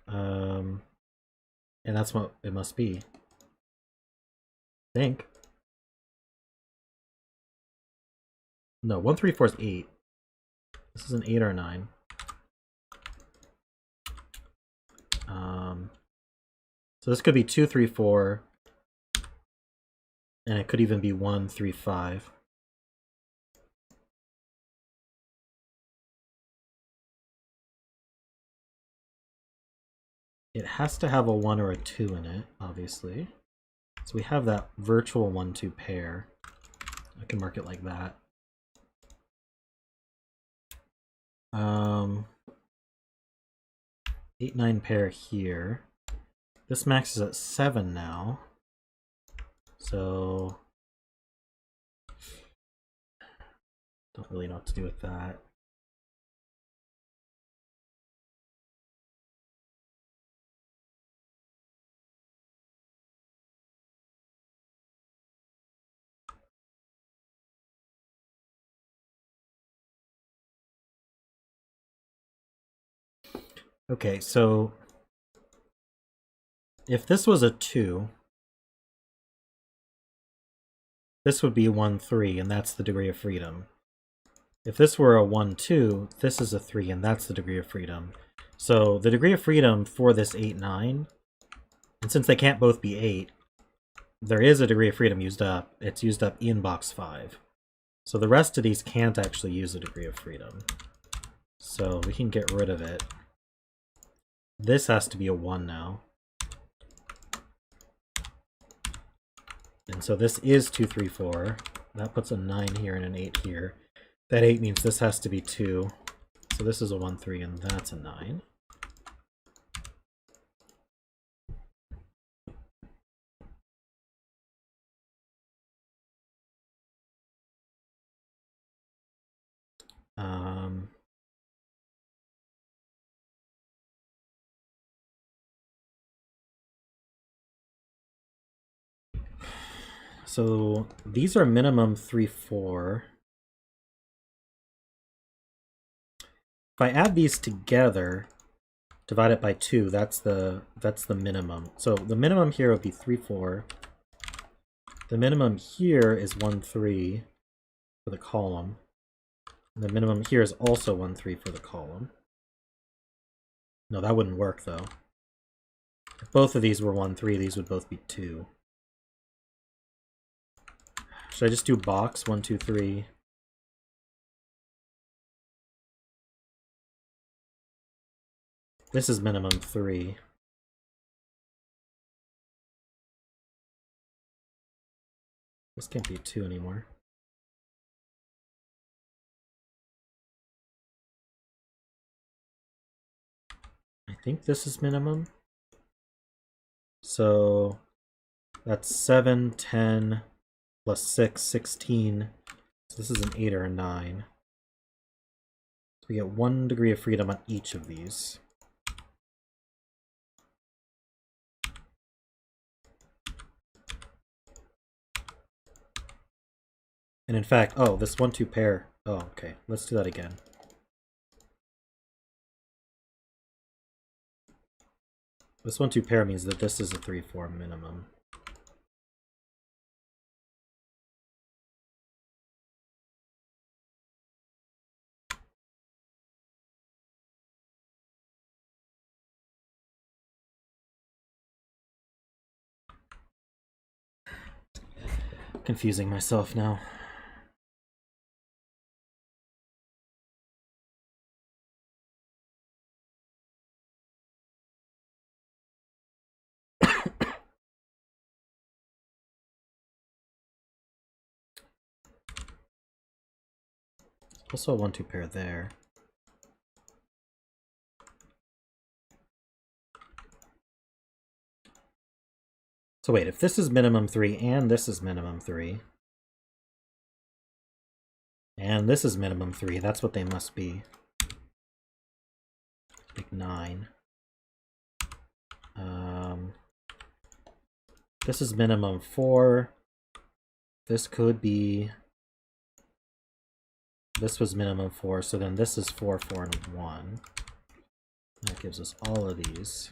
And that's what it must be. I think. No, 1, 3, 4 is 8. This is an 8 or a 9. So this could be 2, 3, 4. And it could even be 1, 3, 5. It has to have a 1 or a 2 in it, obviously. So we have that virtual 1, 2 pair. I can mark it like that. 8, 9 pair here. This maxes at 7 now. So don't really know what to do with that. Okay, so if this was a 2, this would be 1, 3, and that's the degree of freedom. If this were a 1, 2, this is a 3, and that's the degree of freedom. So the degree of freedom for this 8, 9, and since they can't both be 8, there is a degree of freedom used up. It's used up in box 5. So the rest of these can't actually use a degree of freedom. So we can get rid of it. This has to be a 1 now. And so this is 2, 3, 4. That puts a 9 here and an 8 here. That 8 means this has to be 2. So this is a 1, 3, and that's a 9. So these are minimum 3, 4. If I add these together, divide it by 2, that's the minimum. So the minimum here would be 3, 4. The minimum here is 1, 3 for the column. And the minimum here is also 1, 3 for the column. No, that wouldn't work though. If both of these were 1, 3, these would both be 2. Should I just do box 1, 2, 3? This is minimum 3. This can't be 2 anymore. I think this is minimum. So that's 7, 10, plus 6, 16. So this is an 8 or a 9. So we get 1 degree of freedom on each of these. And in fact, oh, this 1, 2 pair. Oh, okay. Let's do that again. This 1, 2 pair means that this is a 3, 4 minimum. Confusing myself now. Also a 1, 2 pair there. So wait, if this is minimum 3 and this is minimum 3, and this is minimum 3, that's what they must be. Like 9. This is minimum 4. This could be... This was minimum 4, so then this is 4, 4, and 1. That gives us all of these.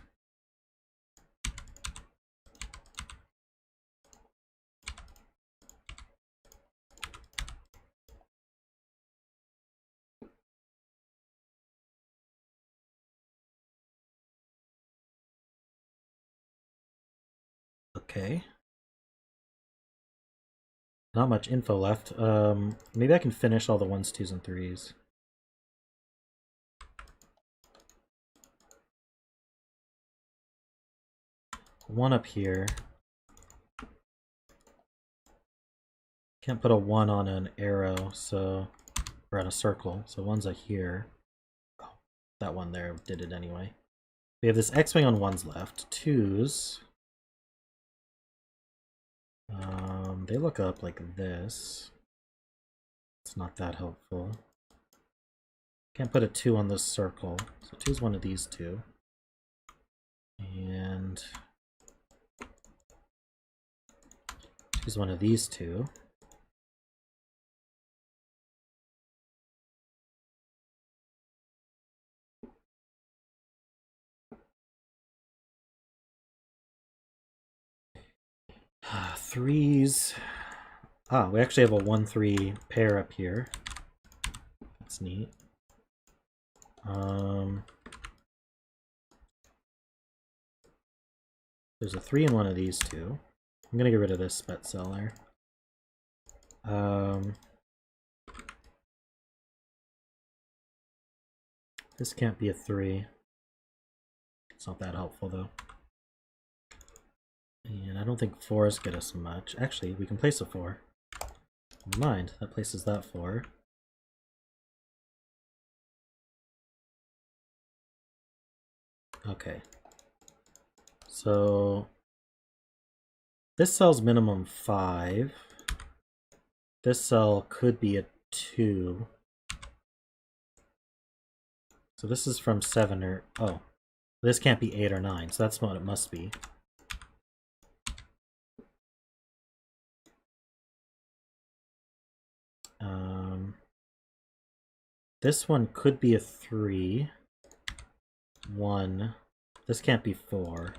Okay. Not much info left. Maybe I can finish all the 1s, 2s, and 3s. One up here. Can't put a 1 on an arrow, so... or on a circle, so 1's a here. Oh, that one there did it anyway. We have this X-wing on 1s left. 2s... they look up like this. It's not that helpful. Can't put a 2 on this circle, so 2 is one of these two. And 2 is one of these two. Threes. Ah, we actually have a 1-3 pair up here. That's neat. There's a 3 in one of these two. I'm gonna get rid of this spet seller. This can't be a 3. It's not that helpful though. And I don't think 4s get us much. Actually, we can place a 4. Never mind, that places that 4. Okay. So this cell's minimum 5. This cell could be a 2. So this is from 7 or... oh. This can't be 8 or 9, so that's what it must be. This one could be a 3. 1. This can't be 4.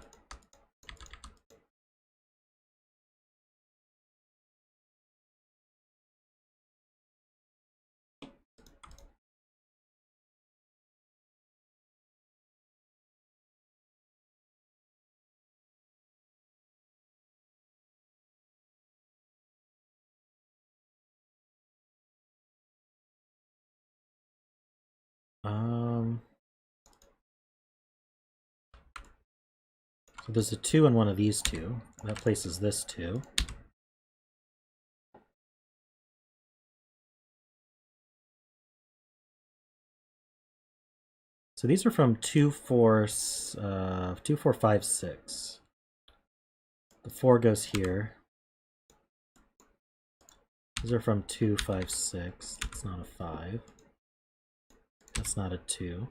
So there's a 2 in one of these two. That places this 2. So these are from 2, 4, 2, 4, 5, 6. The 4 goes here. These are from 2, 5, 6. That's not a 5. That's not a 2.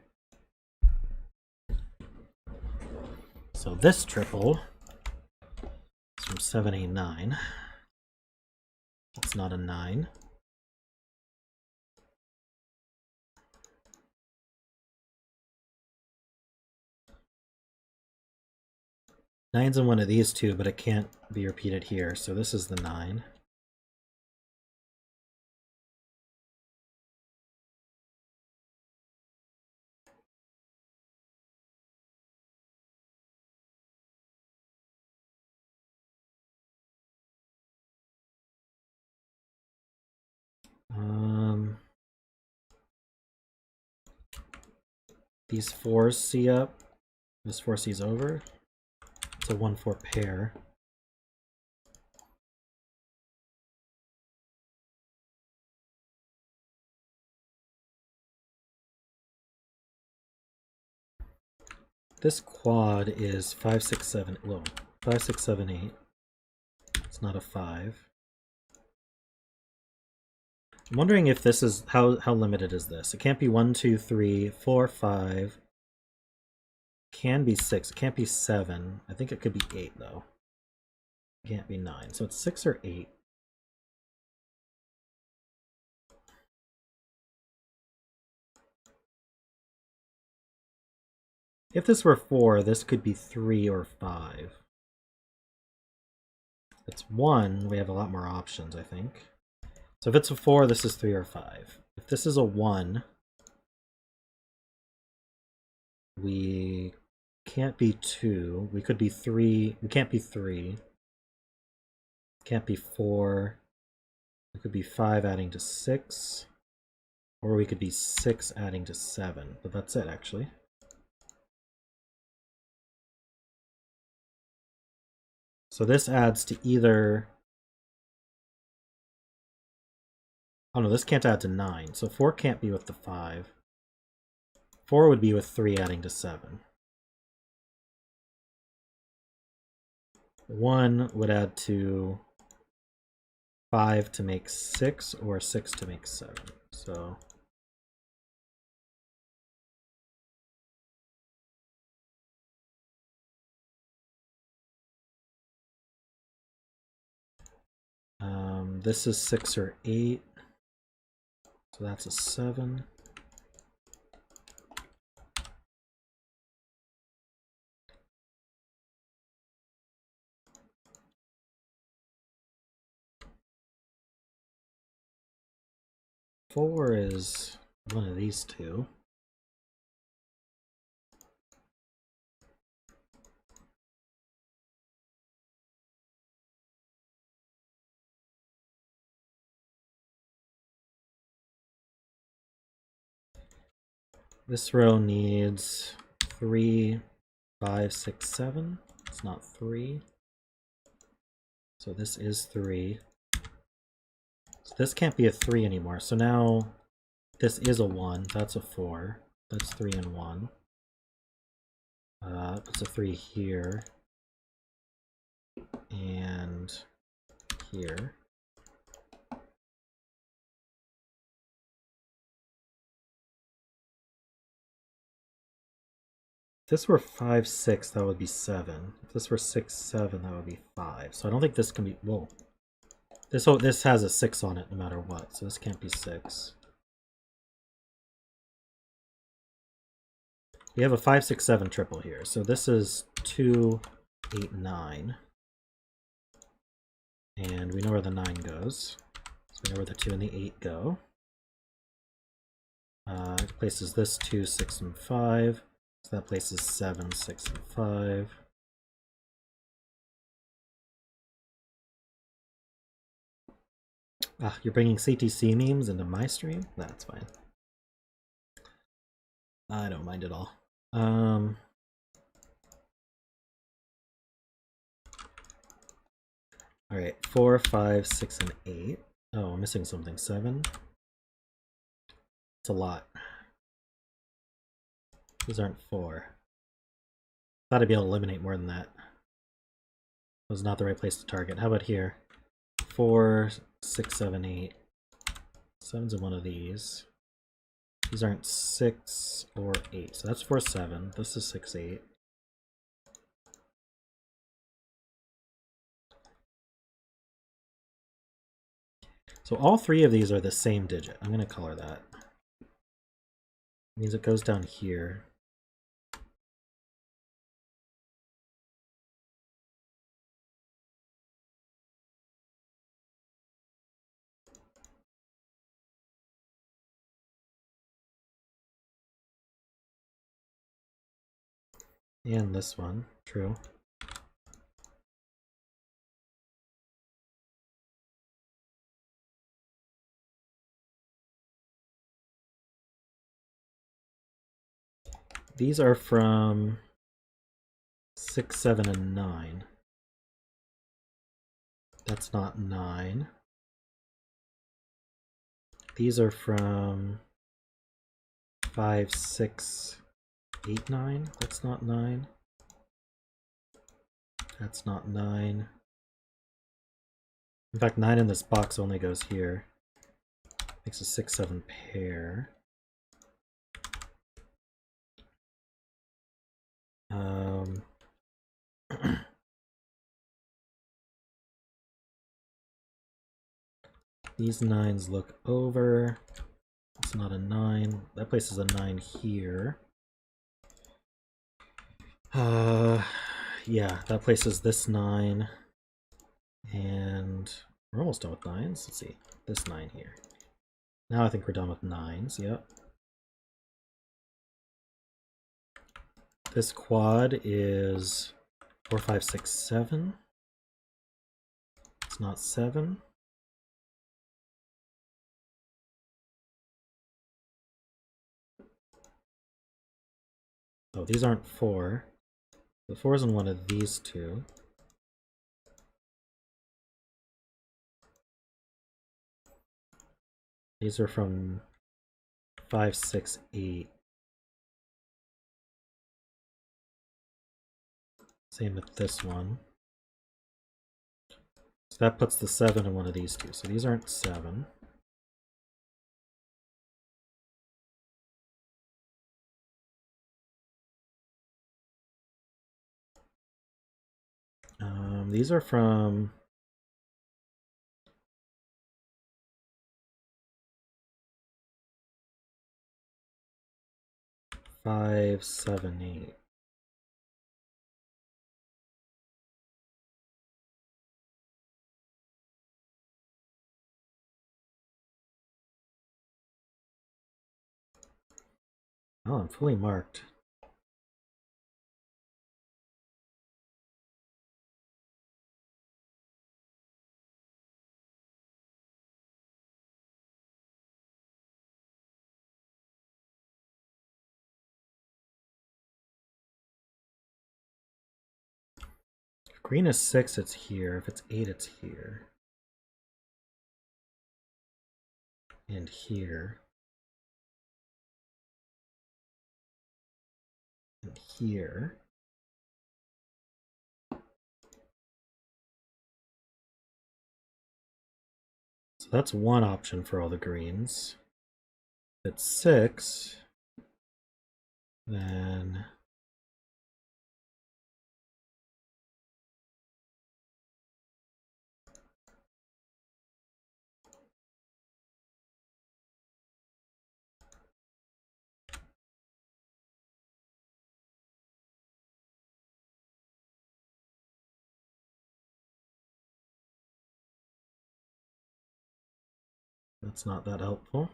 So this triple is from 7, 8, 9. That's not a 9. Nine's in one of these two, but it can't be repeated here, so this is the 9. These 4s C up. This 4 C's over. It's a 1-4 pair. This quad is 5, 6, 7. Whoa, 5, 6, 7, 8. It's not a 5. I'm wondering if this is how limited is this? It can't be 1, 2, 3, 4, 5. Can be 6. It can't be 7. I think it could be 8 though. It can't be 9. So it's 6 or 8. If this were 4, this could be 3 or 5. If it's 1, we have a lot more options, I think. So if it's a 4, this is 3 or 5. If this is a 1, we can't be 2. We could be 3. We can't be 3. Can't be 4. It could be 5 adding to 6. Or we could be 6 adding to 7. But that's it, actually. So this adds to either... Oh no, this can't add to 9. So 4 can't be with the 5. 4 would be with 3 adding to 7. 1 would add to 5 to make 6, or 6 to make 7. So... this is 6 or 8. So that's a 7. Four is one of these two. This row needs 3, 5, 6, 7. It's not 3. So this is 3. So this can't be a 3 anymore. So now this is a 1. That's a 4. That's 3 and 1. Puts a 3 here. And here. If this were 5, 6, that would be 7. If this were 6, 7, that would be 5. So I don't think this can be... Whoa. This has a 6 on it no matter what, so this can't be 6. We have a 5, 6, 7 triple here. So this is 2, 8, 9. And we know where the 9 goes. So we know where the 2 and the 8 go. It places this 2, 6, and 5. So that places 7, 6, and 5. Ah, you're bringing CTC memes into my stream? That's fine. I don't mind at all. All right, 4, 5, 6, and 8. Oh, I'm missing something. 7. It's a lot. These aren't 4. Thought I'd be able to eliminate more than that. Was not the right place to target. How about here? 4, 6, 7, 8. 7's in one of these. These aren't 6 or 8. So that's 4, 7. This is 6, 8. So all 3 of these are the same digit. I'm going to color that. It means it goes down here. And this one, true. These are from 6, 7, and 9. That's not 9. These are from 5, 6, 8, 9. That's not 9. That's not 9. In fact, 9 in this box only goes here. Makes a 6, 7 pair. These 9s look over. It's not a 9. That places a 9 here. Yeah, that places this 9. And we're almost done with 9s. Let's see. This 9 here. Now I think we're done with 9s. Yep. This quad is 4, 5, 6, 7. It's not 7. Oh, these aren't 4. The 4 is in one of these 2. These are from 5, 6, 8. Same with this one. So that puts the 7 in one of these 2. So these aren't 7. These are from 5, 7, 8. Oh, I'm fully marked. If green is 6, it's here. If it's 8, it's here. And here. And here. So that's one option for all the greens. If it's 6, then that's not that helpful.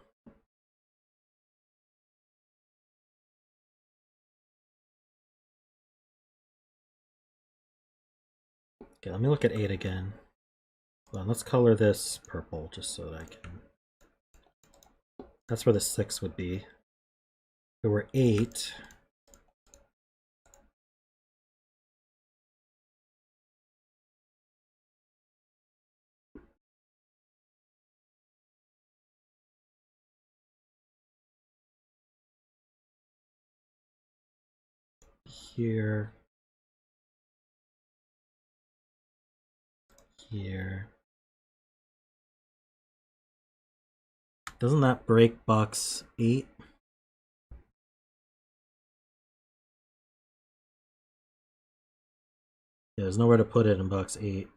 Okay, let me look at 8 again. Well, let's color this purple just so that I can... That's where the 6 would be. If it were 8... here, here. Doesn't that break box 8? Yeah, there's nowhere to put it in box 8.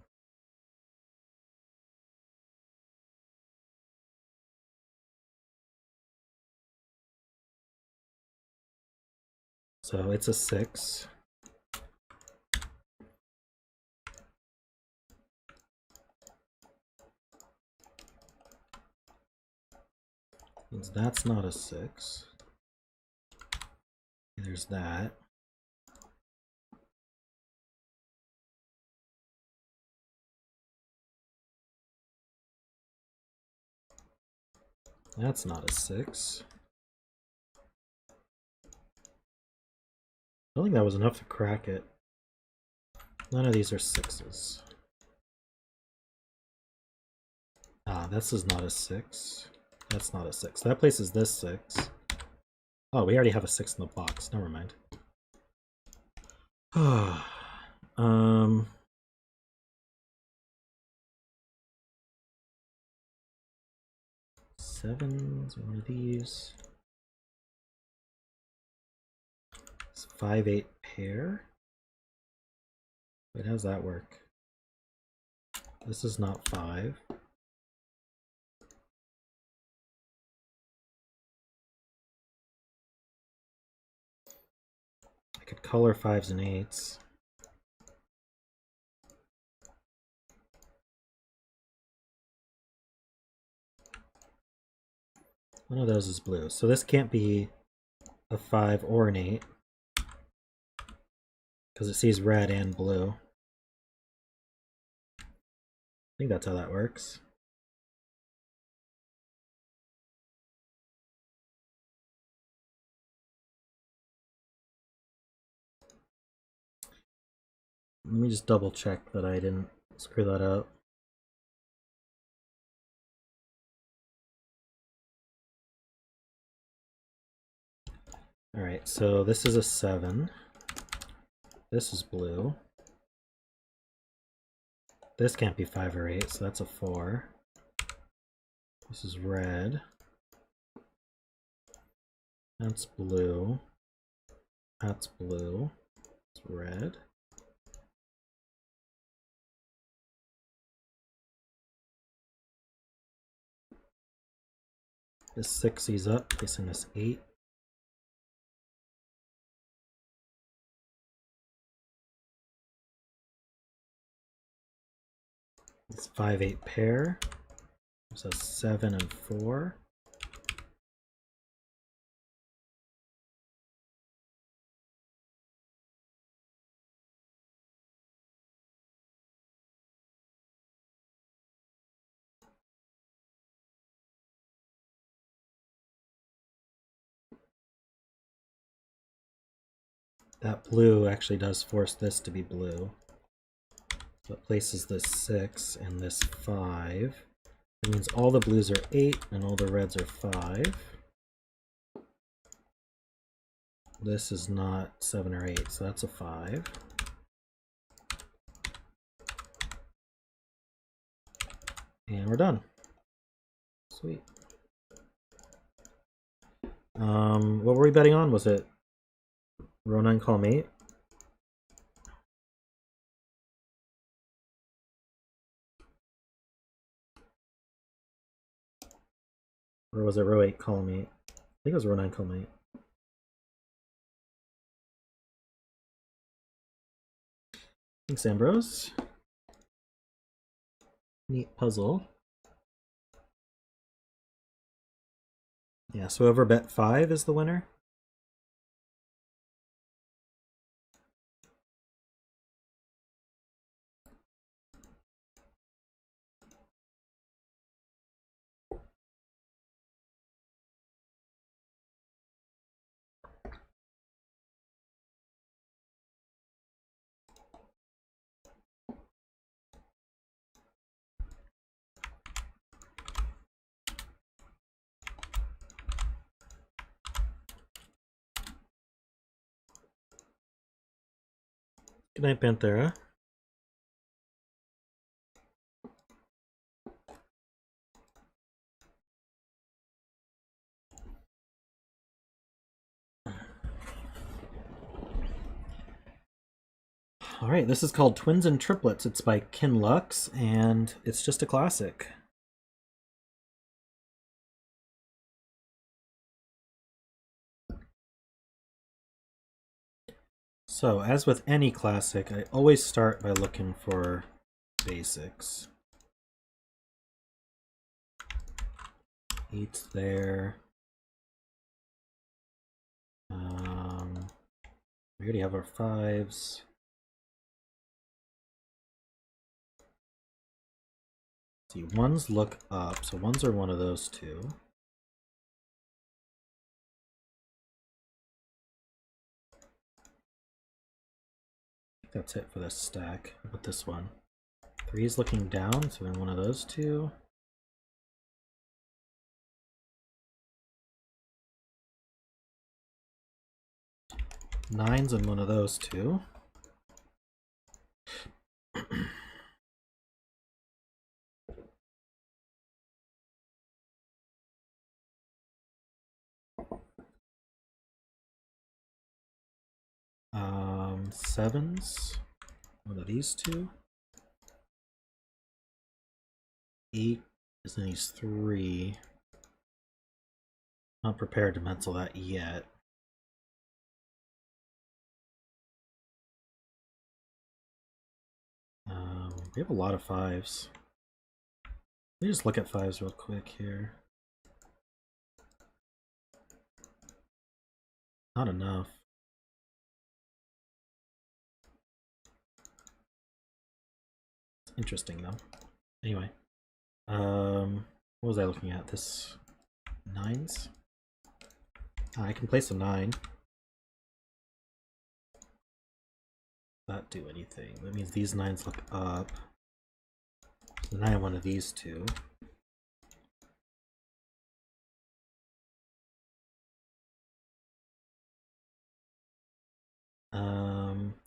So it's a 6. Means that's not a 6. There's that. That's not a 6. I don't think that was enough to crack it. None of these are 6s. Ah, this is not a 6. That's not a 6. That places this 6. Oh, we already have a 6 in the box. Never mind. Sevens, one of these. It's 5-8 pair. Wait, how's that work? This is not 5. I could color 5s and 8s. One of those is blue. So this can't be a 5 or an 8. Because it sees red and blue. I think that's how that works. Let me just double check that I didn't screw that up. Alright, so this is a 7. This is blue. This can't be 5 or 8, so that's a 4. This is red. That's blue. That's blue. It's red. This 6 is up, placing this 8. It's 5-8 pair. There's a 7 and 4. That blue actually does force this to be blue. So it places this 6 and this 5. That means all the blues are 8 and all the reds are 5. This is not 7 or 8, so that's a 5. And we're done. Sweet. What were we betting on? Was it row 9, column 8? Or was it row 8, column 8? I think it was row 9, column 8. Thanks, Ambrose. Neat puzzle. Yeah, so whoever bet 5 is the winner. Good night, Panthera. Alright, this is called Twins and Triplets. It's by Qinlux, and it's just a classic. So, as with any classic, I always start by looking for basics. 8's there. We already have our 5's. See, 1's look up, so 1's are one of those two. I think that's it for this stack. How about this one? 3's looking down, so they're one of those two. Nine's in one of those two. Sevens, one of these two. 8 is in these three. Not prepared to pencil that yet. We have a lot of 5's. Let me just look at 5's real quick here. Not enough. It's interesting though. Anyway, what was I looking at? This 9's. I can place a 9. Not do anything. That means these 9's look up. So now I have one of these two.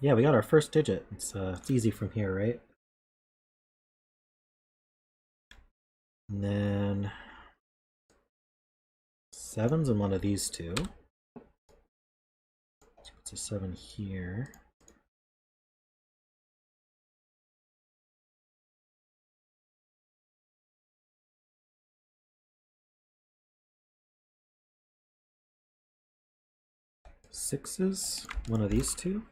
Yeah, we got our first digit. It's easy from here, right? And then 7's in one of these two. So it's a 7 here. Sixes, one of these two.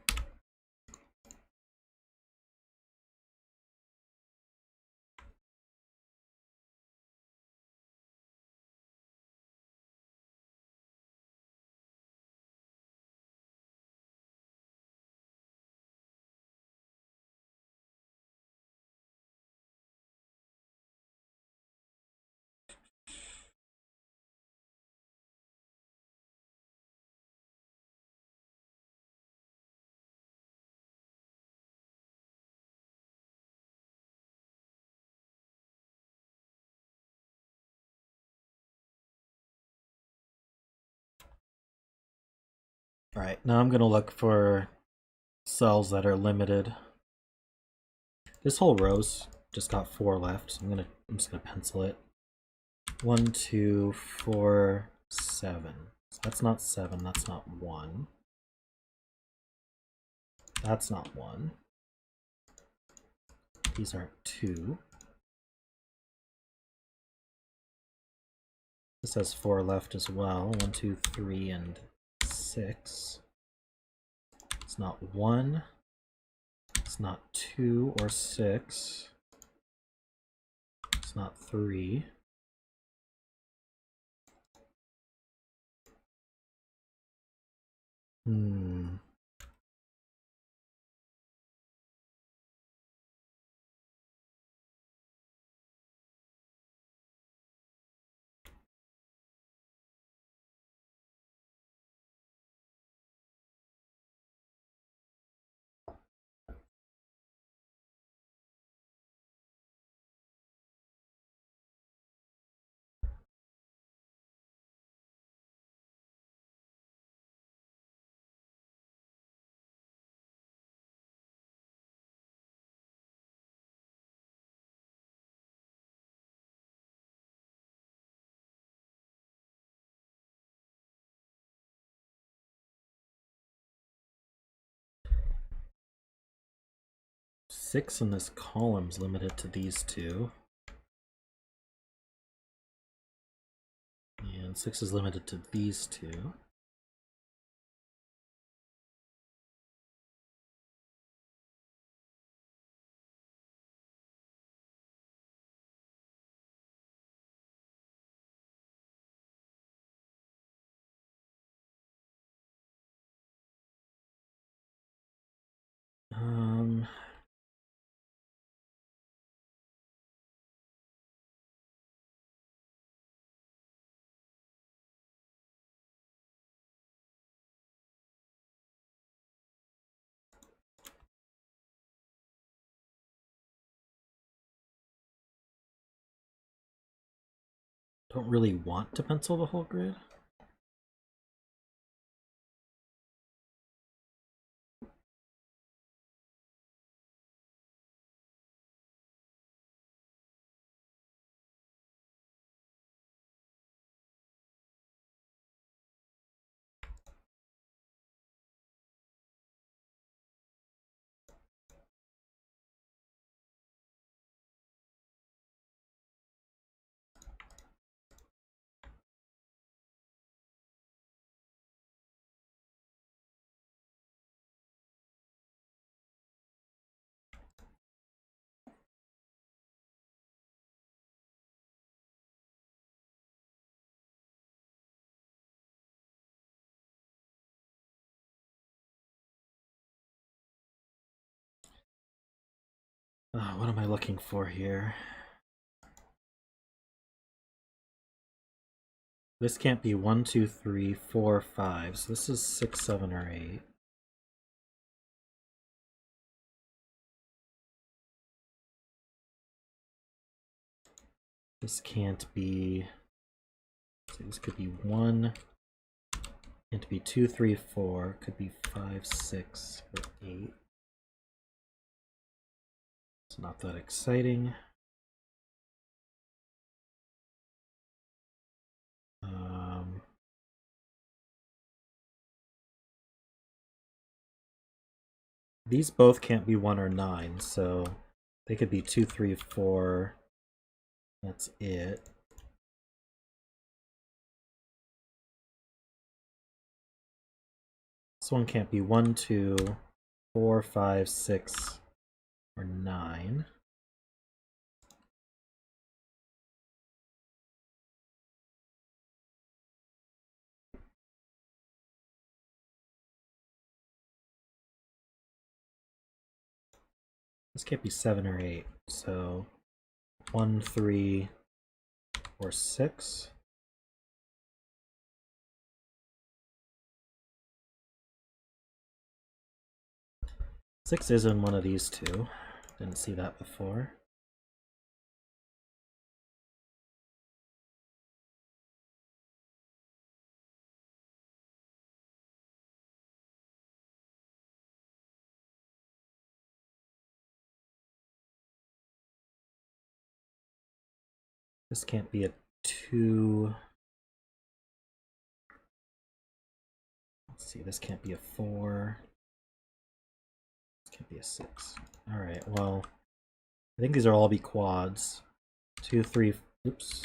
Alright, now I'm gonna look for cells that are limited. This whole row's just got 4 left, so I'm just gonna pencil it. 1, 2, 4, 7. So that's not 7, that's not 1. That's not 1. These aren't 2. This has 4 left as well. 1, 2, 3, and 6. It's not 1. It's not 2 or 6. It's not 3. 6 in this column's limited to these two. And 6 is limited to these two. Don't really want to pencil the whole grid. What am I looking for here? This can't be 1, 2, 3, 4, 5. So this is 6, 7, or 8. This can't be. So this could be 1. Can't be 2, 3, 4. Could be 5, 6, or 8. It's not that exciting. These both can't be 1 or 9, so they could be 2, 3, 4. That's it. This one can't be 1, 2, 4, 5, 6, or 9. This can't be 7 or 8, so 1, 3, or 6. Six is in one of these two. Didn't see that before. This can't be a 2. Let's see, this can't be a 4. This can't be a 6. Alright, well, I think these are all be quads. 2, 3, oops.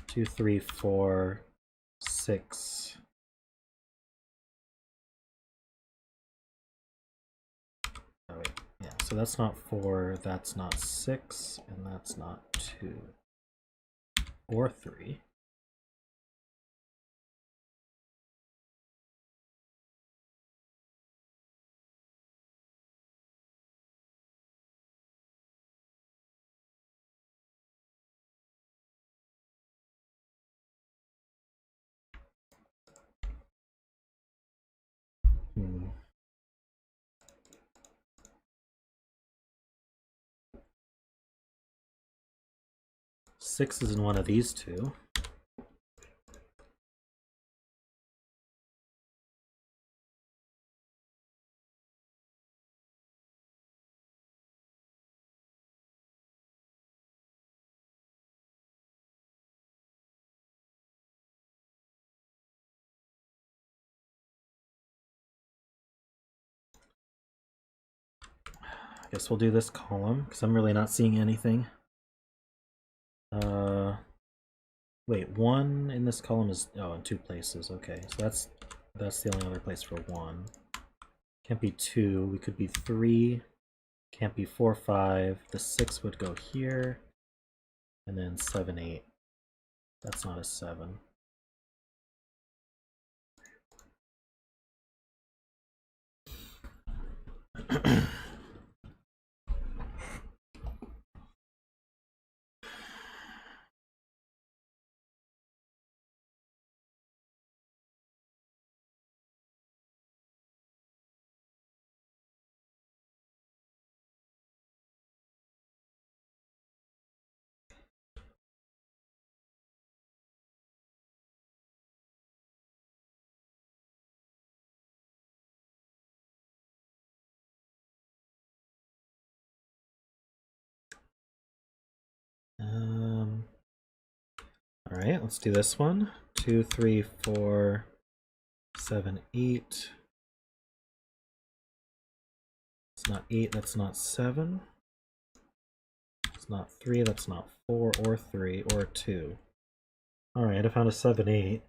2, 3, 4, 6. Oh wait, yeah, so that's not 4, that's not 6, and that's not 2. Or 3. Hmm. Six is in one of these two. I guess we'll do this column because I'm really not seeing anything. Wait, 1 in this column is in 2 places. Okay, so that's the only other place for 1. Can't be 2. We could be 3. Can't be 4, 5. The 6 would go here, and then 7, 8. That's not a 7. All right, let's do this one. 2, 3, 4, 7, 8. It's not 8, that's not 7. It's not 3, that's not 4 or 3 or 2. All right, I found a 7, 8.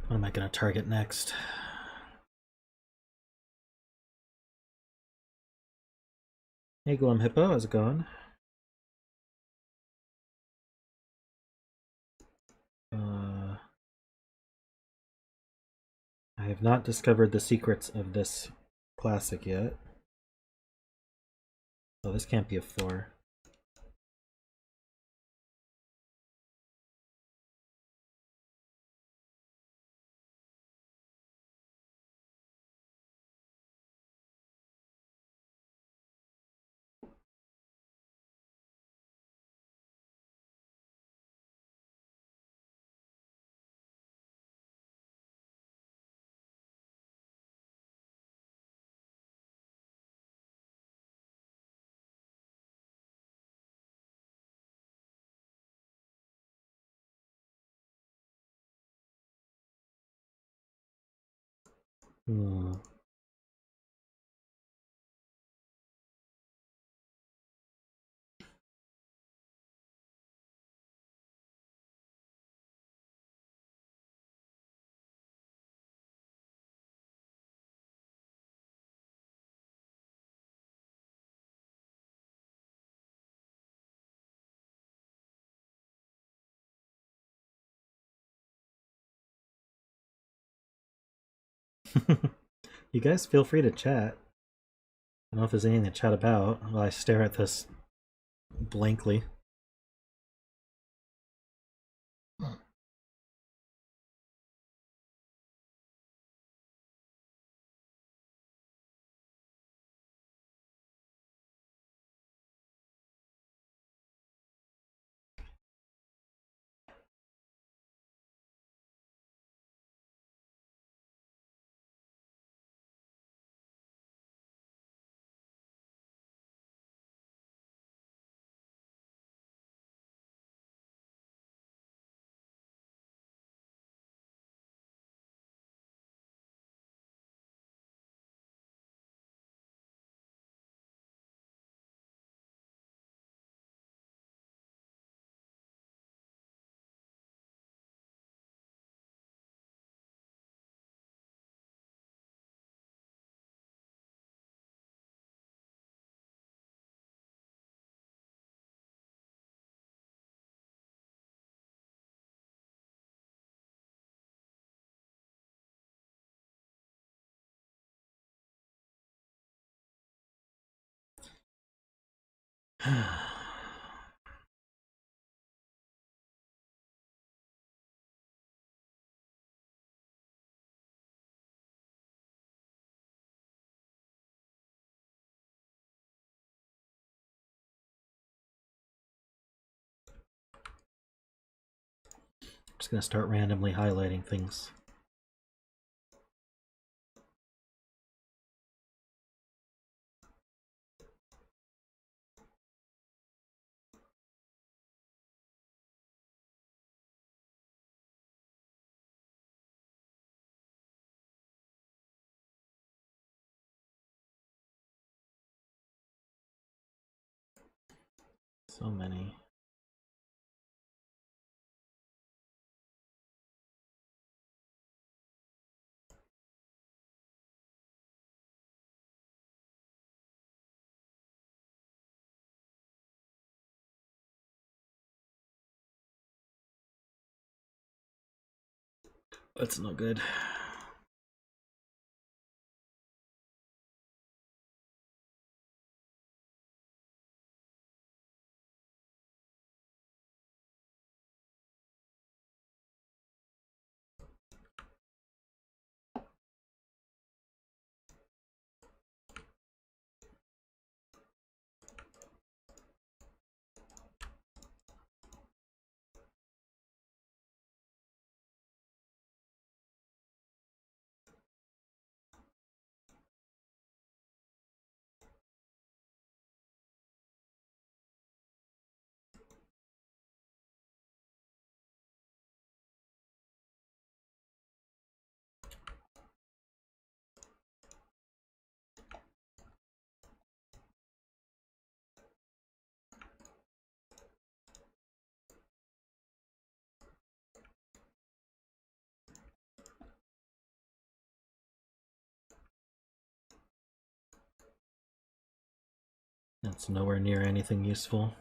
What am I going to target next? Hey, Glum Hippo, how's it going? I have not discovered the secrets of this classic yet. Oh, this can't be a 4. Hmm. You guys feel free to chat. I don't know if there's anything to chat about while I stare at this blankly. Just gonna start randomly highlighting things. So many. That's no good. That's nowhere near anything useful.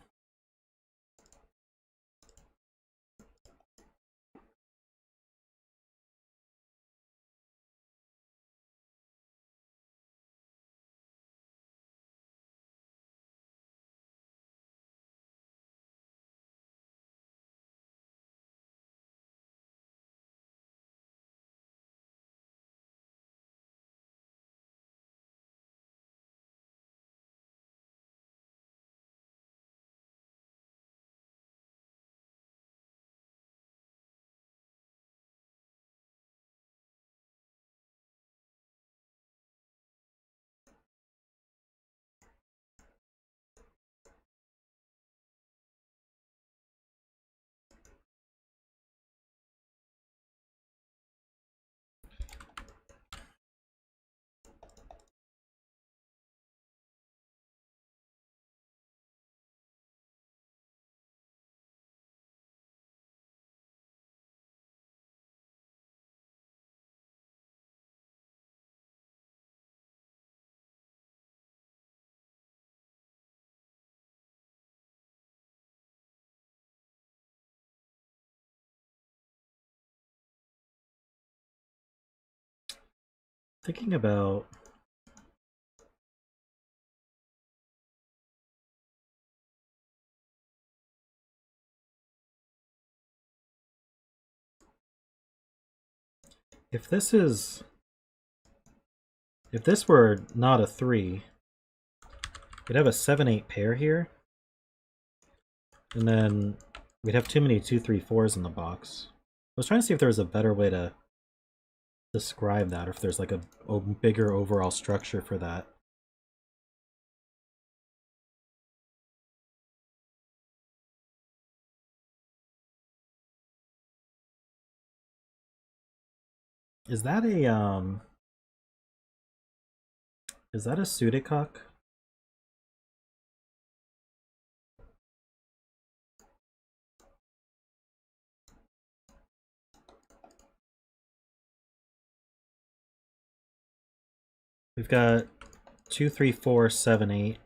Thinking about if this were not a 3, we'd have a 7-8 pair here. And then we'd have too many 2-3-4s in the box. I was trying to see if there was a better way to describe that, or if there's like a bigger overall structure for that. Is that a Sudoku? We've got 2-3-4-7-8.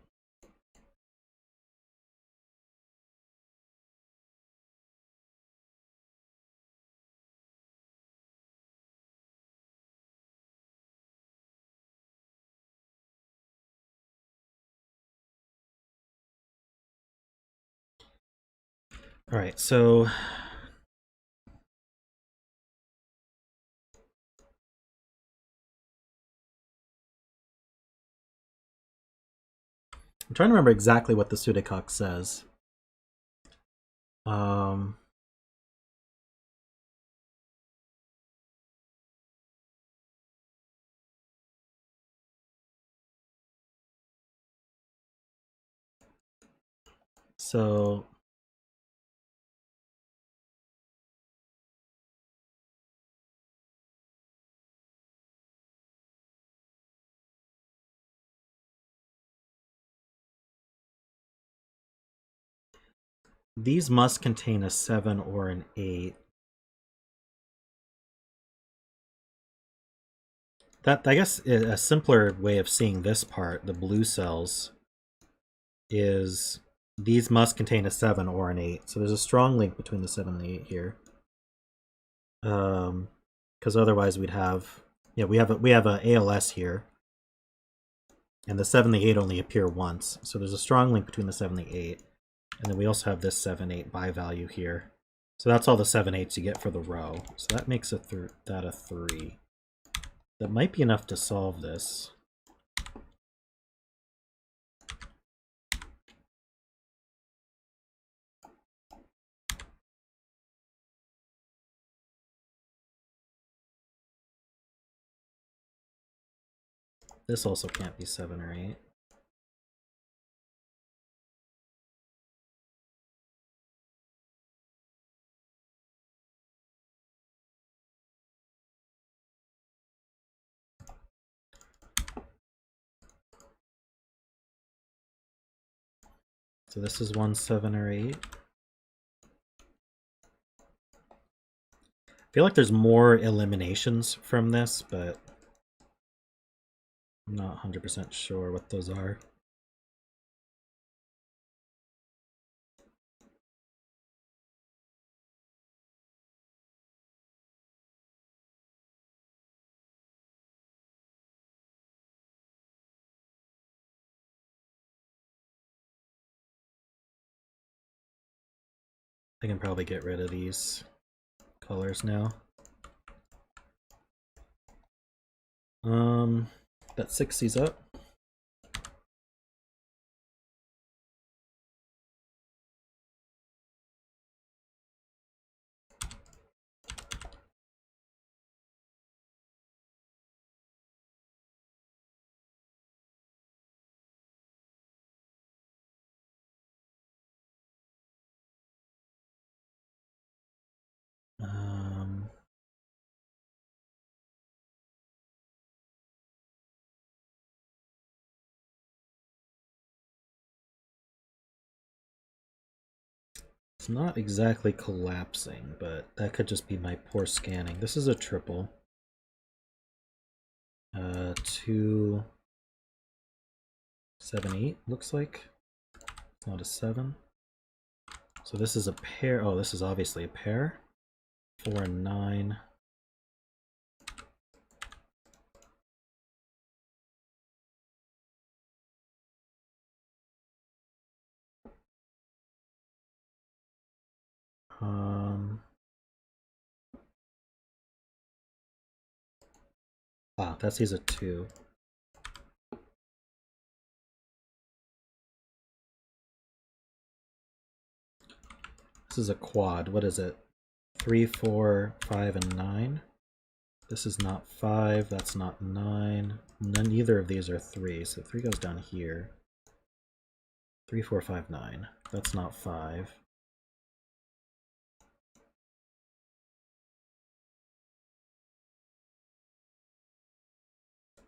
All right, so I'm trying to remember exactly what the Sudoku says. So these must contain a 7 or an 8. That, I guess, a simpler way of seeing this part, the blue cells, is these must contain a 7 or an 8. So there's a strong link between the 7 and the 8 here. Because otherwise we'd have, yeah, we have a ALS here, and the 7 and the 8 only appear once. So there's a strong link between the 7 and the 8. And then we also have this 7-8 by value here. So that's all the 7-8s you get for the row. So that makes that a 3. That might be enough to solve this. This also can't be 7 or 8. So this is 1, 7, or 8. I feel like there's more eliminations from this, but I'm not 100% sure what those are. I can probably get rid of these colors now. That 60's up. It's not exactly collapsing, but that could just be my poor scanning. This is a triple. 2, 7, 8 looks like. It's not a 7. So this is a pair. Oh, this is obviously a pair. 4 and 9. That sees a 2. This is a quad. What is it? 3, 4, 5, and 9. This is not 5. That's not 9. Neither of these are 3. So 3 goes down here. 3, 4, 5, 9. That's not 5.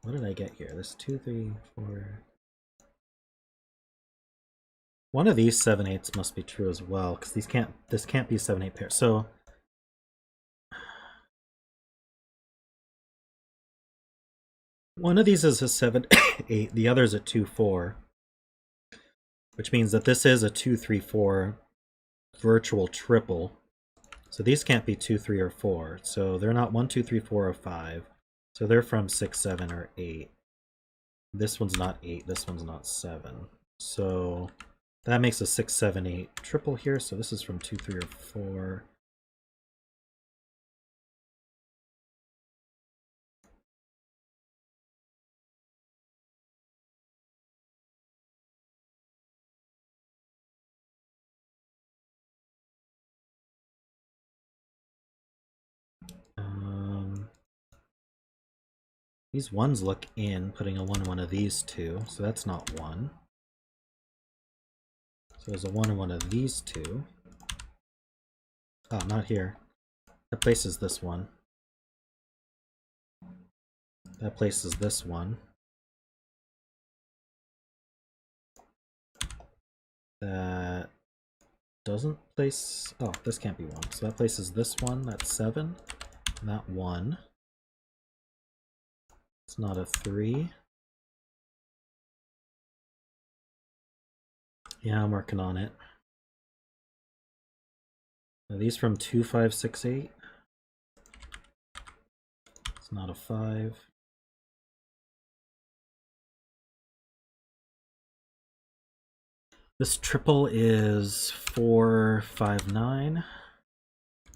What did I get here? This 2, 3, 4. One of these 7/8s must be true as well, because this can't be 7/8 pairs. So one of these is a 7/8, the other is a 2, 4, which means that this is a 2, 3, 4 virtual triple. So these can't be 2, 3, or 4. So they're not 1, 2, 3, 4, or 5. So they're from 6, 7, or 8. This one's not 8. This one's not 7. So That makes a 6, 7, 8 triple here, so this is from 2, 3, or 4. These ones look in, putting a 1 in one of these two, so that's not 1. So there's a 1 in one of these two. Oh, not here. That places this one. That places this one. That doesn't place... Oh, this can't be 1. So that places this one, that's 7. And that 1. It's not a 3. Yeah, I'm working on it. Are these from 2, 5, 6, 8? It's not a 5. This triple is 4, 5, 9.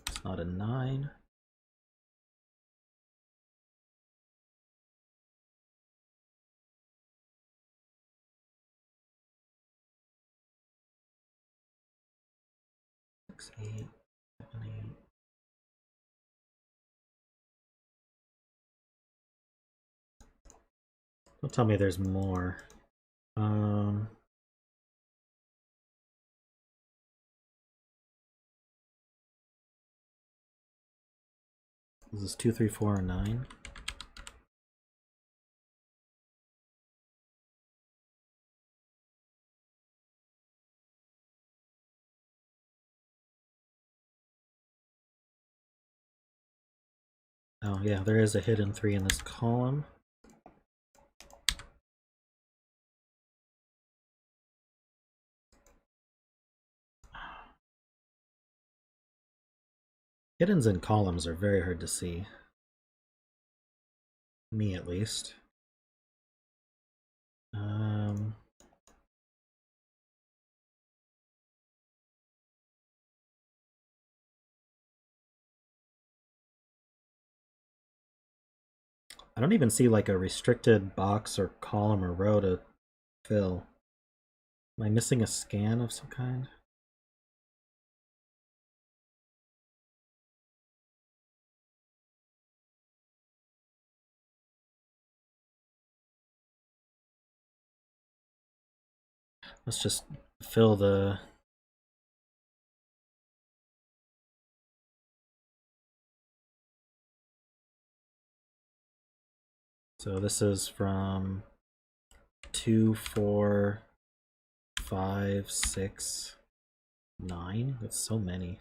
It's not a 9. Six, 8, 7, 8. Don't tell me there's more. This is 2, 3, 4, and 9. Oh yeah, there is a hidden 3 in this column. Hiddens in columns are very hard to see. Me, at least. I don't even see like a restricted box or column or row to fill. Am I missing a scan of some kind? Let's just fill the... So this is from 2, 4, 5, 6, 9. That's so many.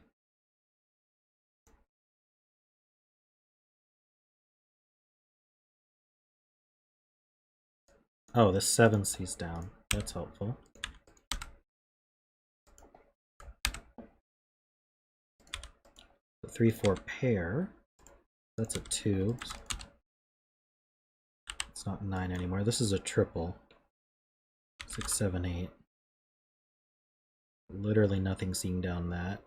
Oh, the 7 sees down. That's helpful. The 3, 4 pair. That's a 2. It's not 9 anymore. This is a triple. 6, 7, 8. Literally nothing seeing down that.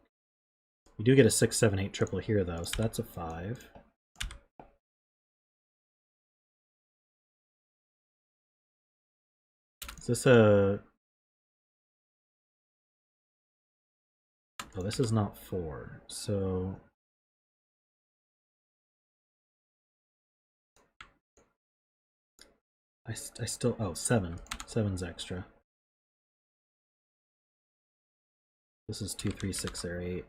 We do get a 6, 7, 8 triple here though, so that's a 5. Is this a... Oh, this is not 4, so... I still... Oh, 7. 7's extra. This is 2, 3, 6, or 8.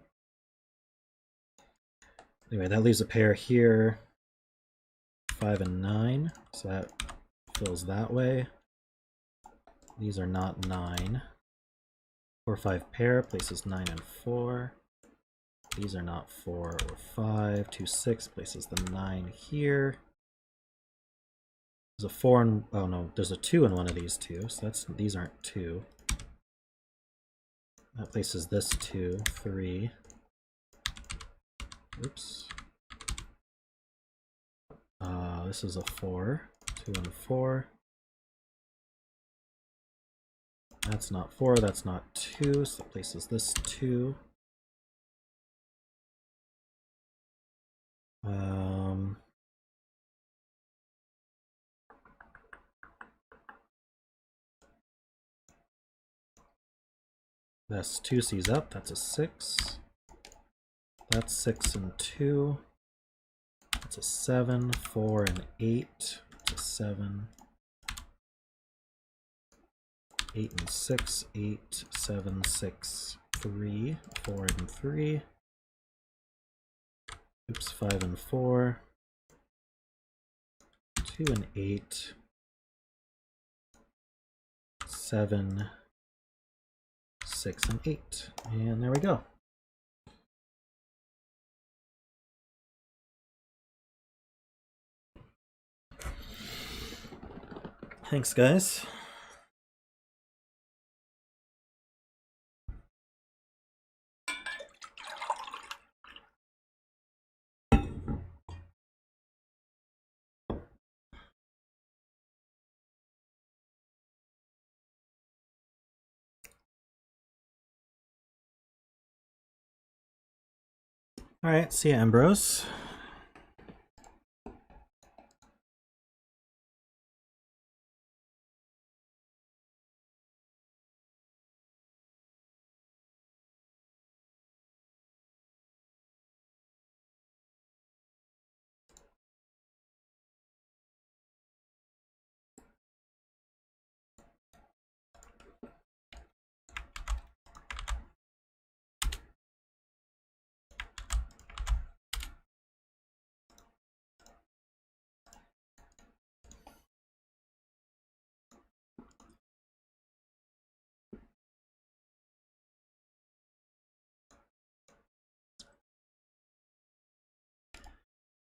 Anyway, that leaves a pair here. 5 and 9, so that fills that way. These are not 9. 4, 5 pair places 9 and 4. These are not 4 or 5. 2, 6 places the 9 here. There's a 4 and... Oh no, there's a 2 in one of these two, so these aren't 2. That places this 2, 3. Oops. This is a 4. 2 and 4. That's not 4, that's not 2, so that places this 2. That's 2 C's up, that's a 6. That's 6 and 2. That's a 7, 4 and 8. That's a 7. 8 and 6, 8, 7, 6, 3, 4 and 3. Oops, 5 and 4. 2 and 8. 7, 6 and 8. And there we go. Thanks, guys. All right, see you, Ambrose.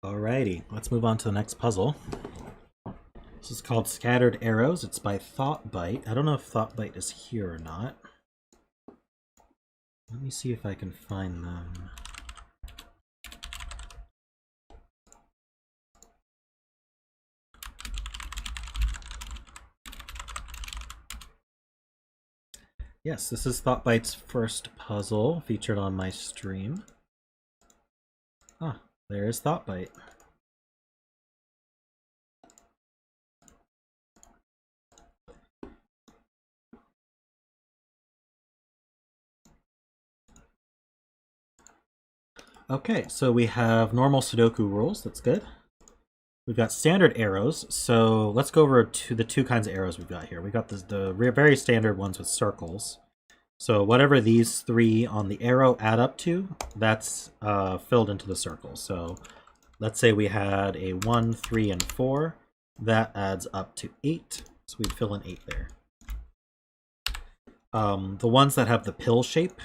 Alrighty, let's move on to the next puzzle. This is called Scattered Arrows. It's by Thoughtbyte. I don't know if Thoughtbyte is here or not. Let me see if I can find them. Yes, this is Thoughtbyte's first puzzle featured on my stream. Ah, there is Thoughtbyte. Okay, so we have normal Sudoku rules. That's good. We've got standard arrows. So let's go over to the two kinds of arrows we've got here. We've got the very standard ones with circles. So whatever these 3 on the arrow add up to, that's filled into the circle. So let's say we had a 1, 3, and 4. That adds up to 8. So we'd fill in 8 there. The ones that have the pill shape,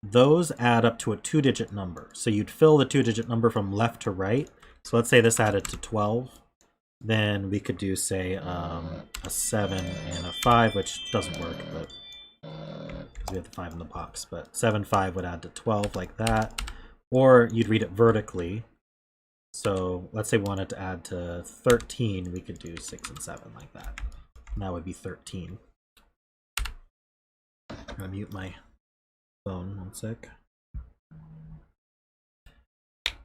those add up to a 2-digit number. So you'd fill the 2-digit number from left to right. So let's say this added to 12. Then we could do, say, a 7 and a 5, which doesn't work, but because we have the 5 in the box. But 7, 5 would add to 12 like that. Or you'd read it vertically. So let's say we wanted to add to 13. We could do 6 and 7 like that. And that would be 13. I'm going to mute my phone 1 sec.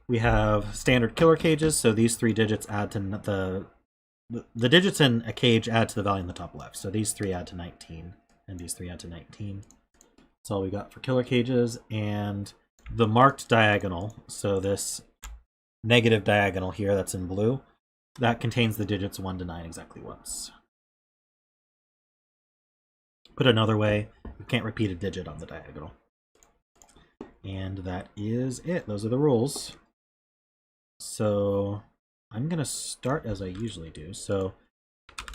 We have standard killer cages, so these 3 digits add to the digits in a cage add to the value in the top left. So these 3 add to 19, and these 3 add to 19. That's all we got for killer cages. And the marked diagonal, so this negative diagonal here that's in blue, that contains the digits 1 to 9 exactly once. Put another way, you can't repeat a digit on the diagonal. And that is it. Those are the rules. So I'm going to start as I usually do. So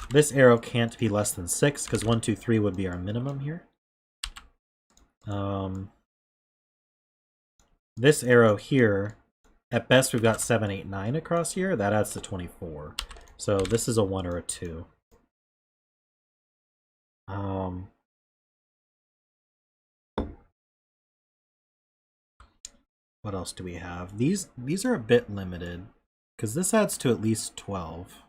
this arrow can't be less than 6 because 1, 2, 3 would be our minimum here. This arrow here, at best we've got 7, 8, 9 across here. That adds to 24. So this is a 1 or a 2. What else do we have? These are a bit limited because this adds to at least 12.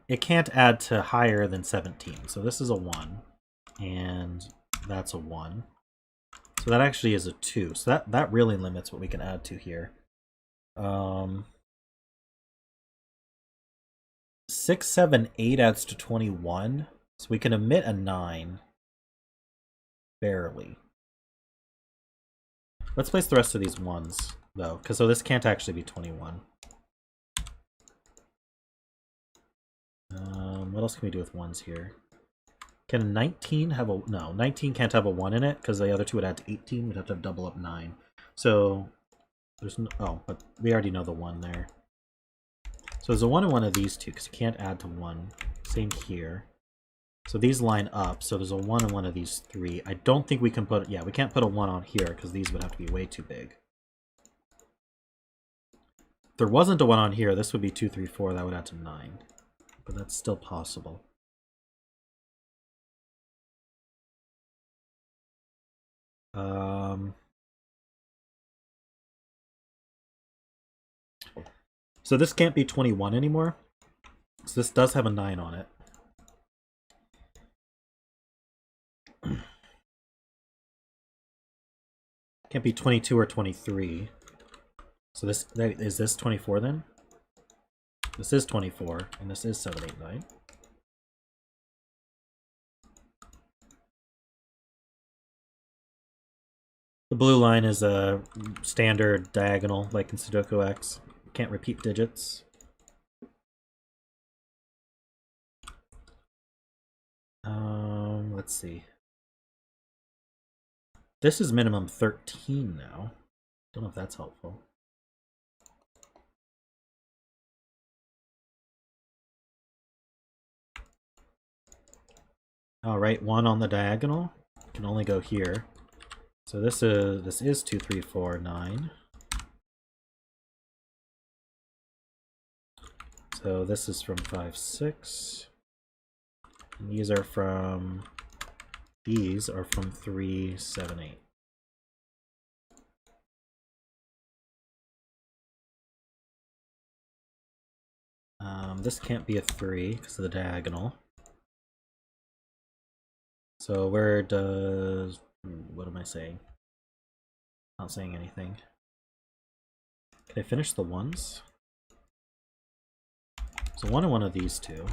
it can't add to higher than 17. So this is a 1, and that's a 1. So that actually is a 2. So that really limits what we can add to here. 6, 7, 8 adds to 21. So we can omit a 9. Barely. Let's place the rest of these 1s, though, because so this can't actually be 21. What else can we do with 1s here? Can a 19 have a... No, 19 can't have a 1 in it, because the other two would add to 18. We'd have to double up 9. So, there's no... Oh, but we already know the 1 there. So there's a 1 in one of these two, because you can't add to 1. Same here. So these line up, so there's a 1 in one of these 3. I don't think we can put... Yeah, we can't put a 1 on here, because these would have to be way too big. If there wasn't a 1 on here, this would be 2, 3, 4. That would add to 9. But that's still possible. So this can't be 21 anymore. So this does have a 9 on it. Can't be 22 or 23. So this is this 24 then? This is 24, and this is 7, 8, 9. The blue line is a standard diagonal, like in Sudoku X. Can't repeat digits. Let's see. This is minimum 13 now. Don't know if that's helpful. All right, 1 on the diagonal. Can only go here. So this is 2, 3, 4, 9. So this is from 5, 6. And these are from 3, 7, 8. This can't be a 3 because of the diagonal. So where does... What am I saying? Not saying anything. Can I finish the 1s? So 1 and 1 of these two.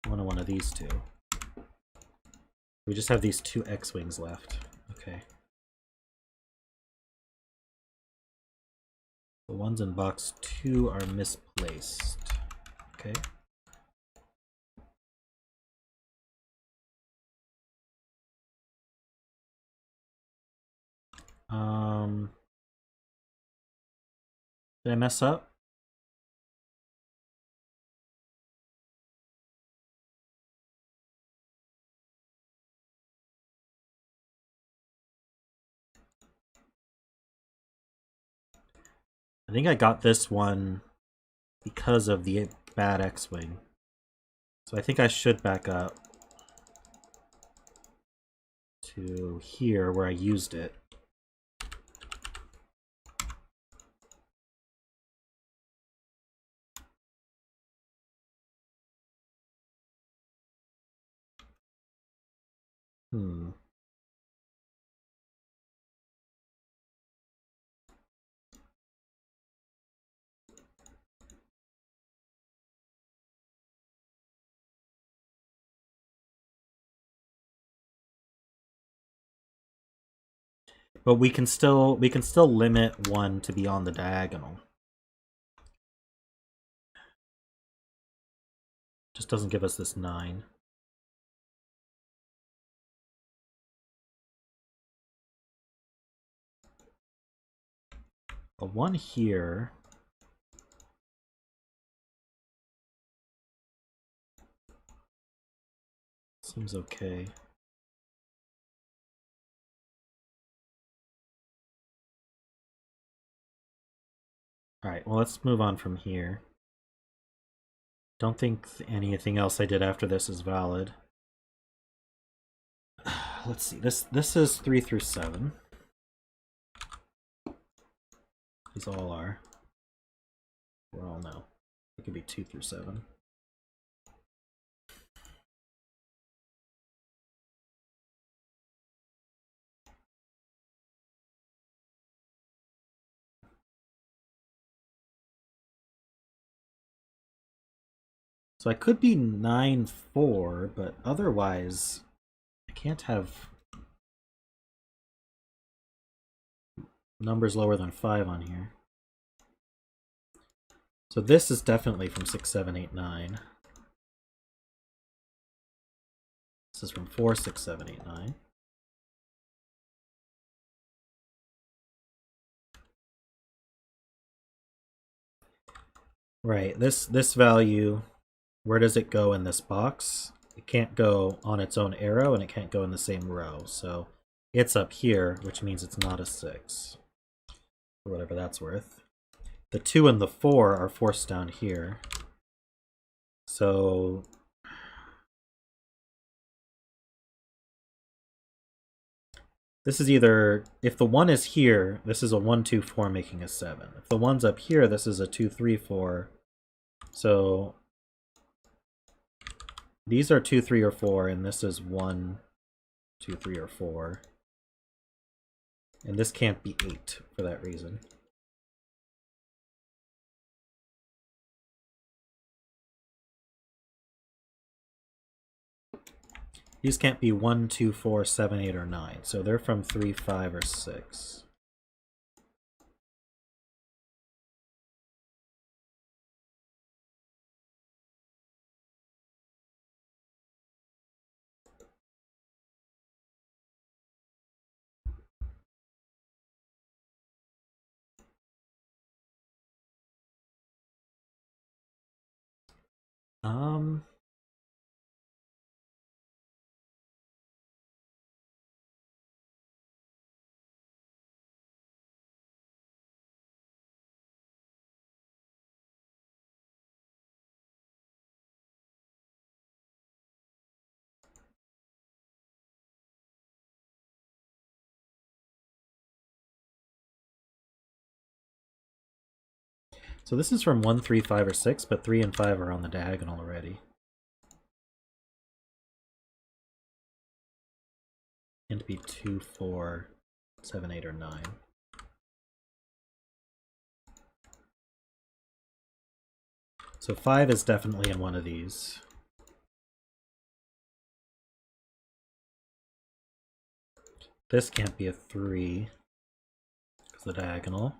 1 and 1 of these two. We just have these 2 X-wings left. Okay. The ones in box 2 are misplaced. Okay. Did I mess up? I think I got this one because of the bad X-wing. So I think I should back up to here where I used it. But we can still limit 1 to be on the diagonal. Just doesn't give us this 9. A 1 here. Seems okay. Alright, well let's move on from here. Don't think anything else I did after this is valid. Let's see, this is 3 through 7. These all are. Well, no. It could be 2 through 7. So I could be 9, 4, but otherwise I can't have numbers lower than 5 on here. So this is definitely from 6, 7, 8, 9. This is from 4, 6, 7, 8, 9. Right, this value, where does it go in this box? It can't go on its own arrow, and it can't go in the same row. So it's up here, which means it's not a 6, or whatever that's worth. The 2 and the 4 are forced down here. So this is either, if the 1 is here, this is a 1, 2, 4 making a 7. If the 1's up here, this is a 2, 3, 4. So these are 2, 3, or 4, and this is 1, 2, 3, or 4. And this can't be 8 for that reason. These can't be 1, 2, 4, 7, 8, or 9. So they're from 3, 5, or 6. So this is from 1, 3, 5, or 6, but 3 and 5 are on the diagonal already. Can't be 2, 4, 7, 8, or 9. So 5 is definitely in one of these. This can't be a 3, because the diagonal.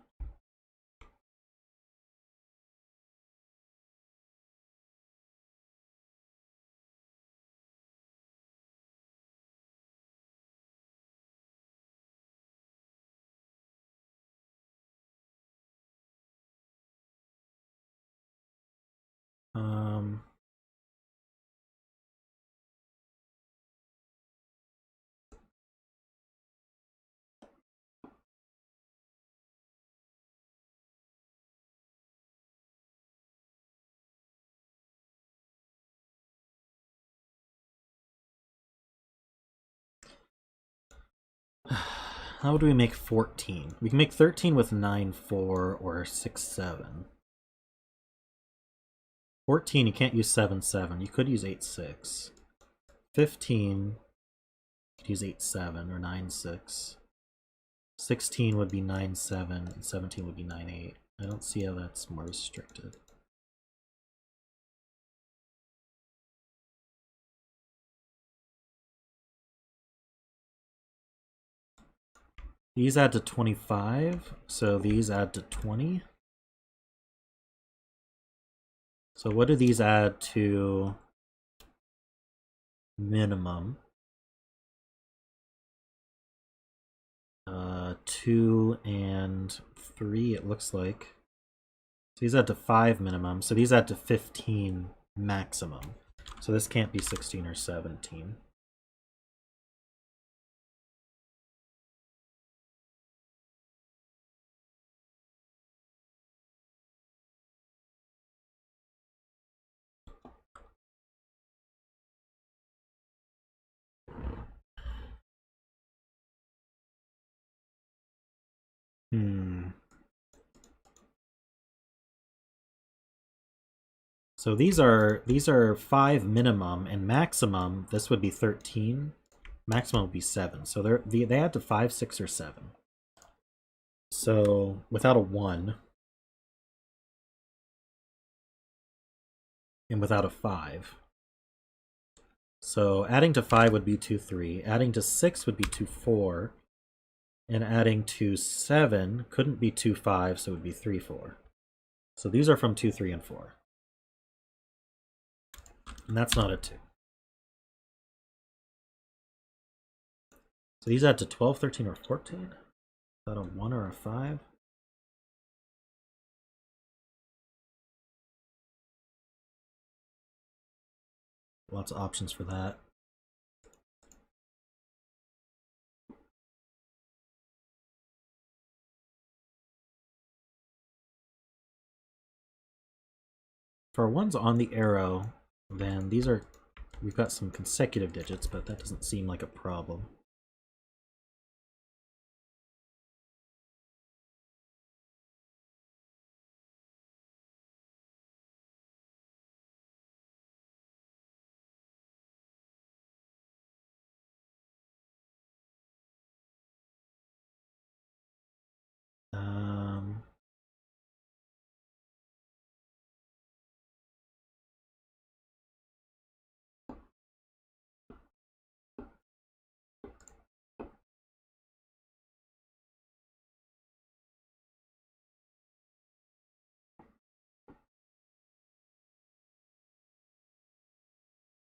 How would we make 14? We can make 13 with 9, 4, or 6, 7. 14, you can't use 7, 7. You could use 8, 6. 15, you could use 8, 7, or 9, 6. 16 would be 9, 7, and 17 would be 9, 8. I don't see how that's more restricted. These add to 25, so these add to 20. So what do these add to minimum? 2 and 3, it looks like. So these add to 5 minimum, so these add to 15 maximum. So this can't be 16 or 17. So these are 5 minimum, and maximum, this would be 13. Maximum would be 7. So they add to 5, 6, or 7. So without a 1, and without a 5. So adding to 5 would be 2, 3. Adding to 6 would be 2, 4. And adding to 7 couldn't be 2, 5, so it would be 3, 4. So these are from 2, 3, and 4. And that's not a 2. So these add to 12, 13, or 14? Is that a 1 or a 5? Lots of options for that. For ones on the arrow, then we've got some consecutive digits, but that doesn't seem like a problem. Um,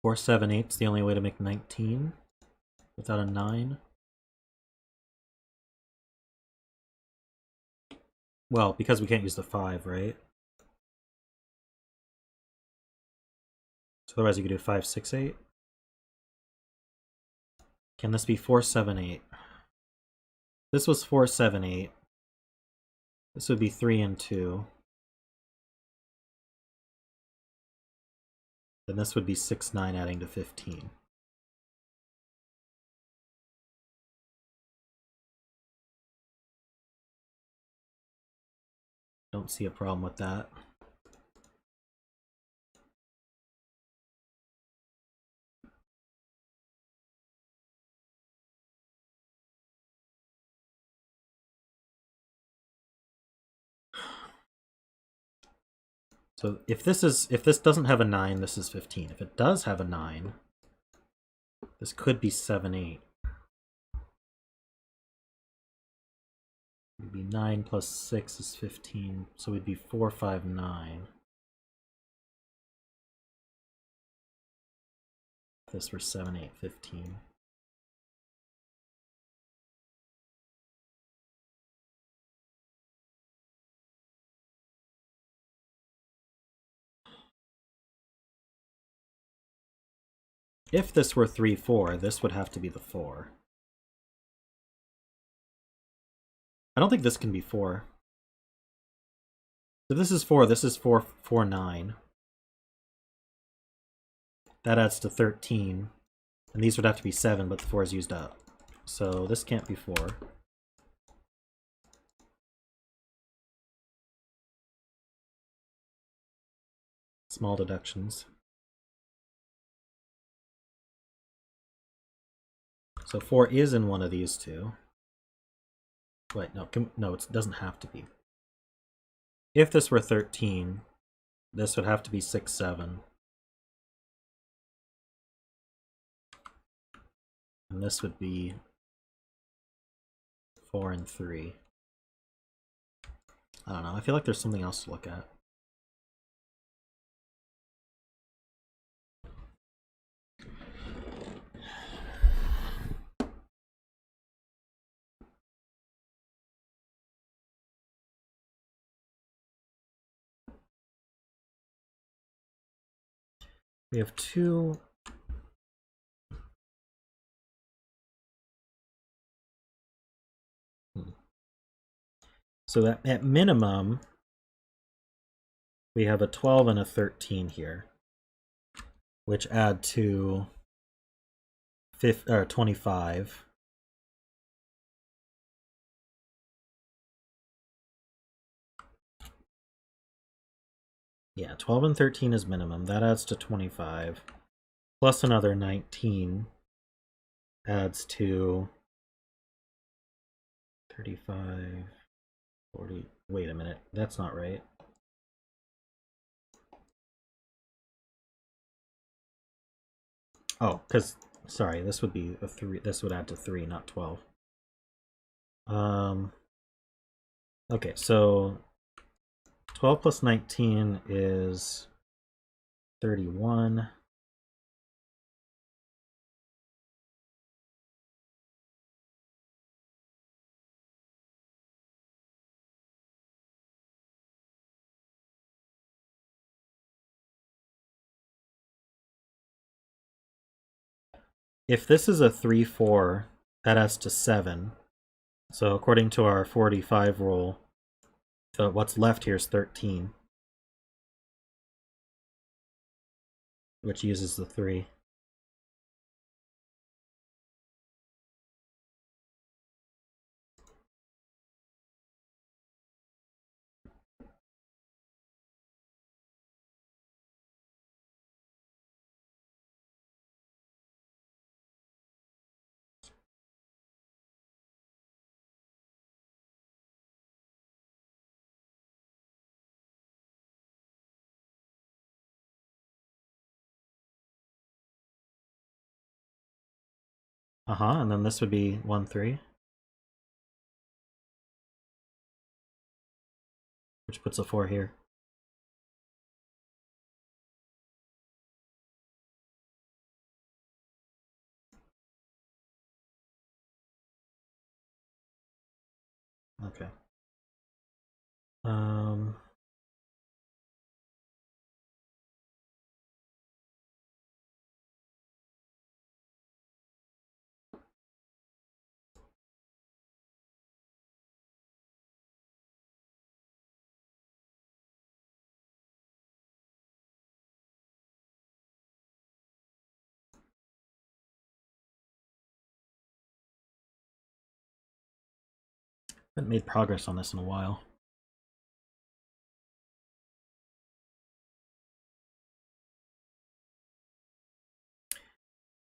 4, 7, 8 is the only way to make 19 without a 9. Well, because we can't use the 5, right? So otherwise you could do 5, 6, 8. Can this be 4, 7, 8? This was 4, 7, 8. This would be 3 and 2. Then this would be 6, 9 adding to 15. Don't see a problem with that. So if this doesn't have a 9, this is 15. If it does have a 9, this could be 7, 8. It would be 9 plus 6 is 15, so we'd be 4, 5, 9. If this were 7, 8, 15. If this were 3, 4, this would have to be the 4. I don't think this can be 4. If this is 4, this is 4, 4, 9. That adds to 13. And these would have to be 7, but the 4 is used up. So this can't be 4. Small deductions. So 4 is in one of these two. Wait, no, it doesn't have to be. If this were 13, this would have to be 6, 7. And this would be 4 and 3. I don't know, I feel like there's something else to look at. We have 2. So at minimum, we have a 12 and a 13 here, which add to 25. Yeah, 12 and 13 is minimum. That adds to 25. Plus another 19 adds to 35, 40. Wait a minute. That's not right. Oh, because, sorry, this would be a 3. This would add to 3, not 12. Okay, so 12 plus 19 is 31. If this is a 3-4, that adds to 7. So according to our 45 rule, what's left here is 13, which uses the 3. And then this would be 1, 3, which puts a 4 here. Okay. Haven't made progress on this in a while.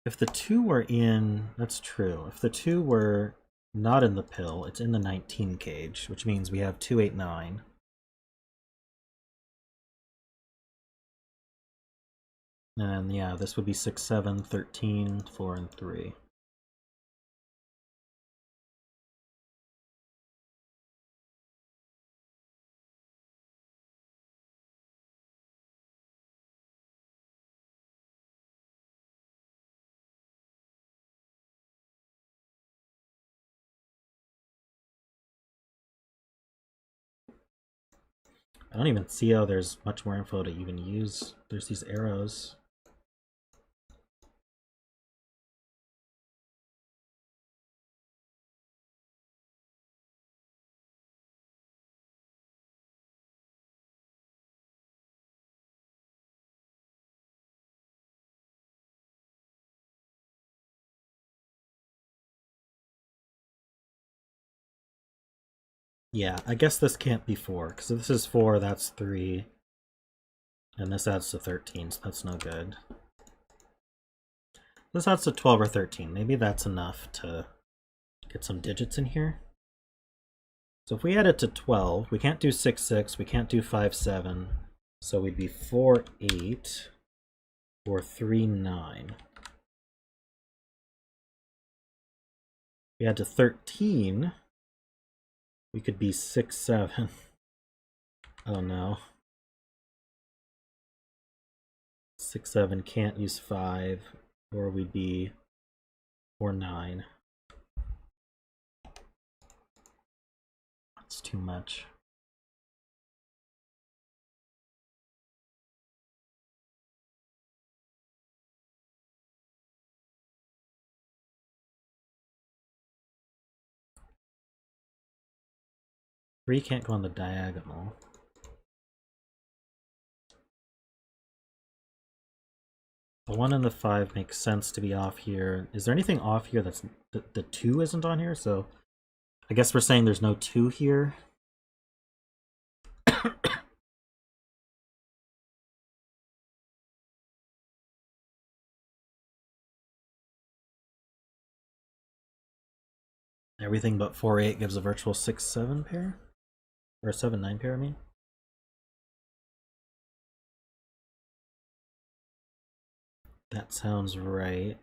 If the 2 were in, that's true. If the 2 were not in the pill, it's in the 19 cage, which means we have 2, 8, 9. And yeah, this would be 6, 7, 13, 4, and 3. I don't even see how there's much more info to even use. There's these arrows. Yeah, I guess this can't be 4, because if this is 4, that's 3. And this adds to 13, so that's no good. This adds to 12 or 13. Maybe that's enough to get some digits in here. So if we add it to 12, we can't do 6, 6, we can't do 5, 7. So we'd be 4, 8, or 3, 9. We add to 13, we could be 6, 7. Oh no. 6, 7 can't use 5, or we'd be 4, 9. That's too much. Three can't go on the diagonal. The 1 and the 5 makes sense to be off here. Is there anything off here that's the 2 isn't on here? So I guess we're saying there's no 2 here. Everything but 4-8 gives a virtual 6-7 pair? Or a 7-9 pair, I mean? That sounds right.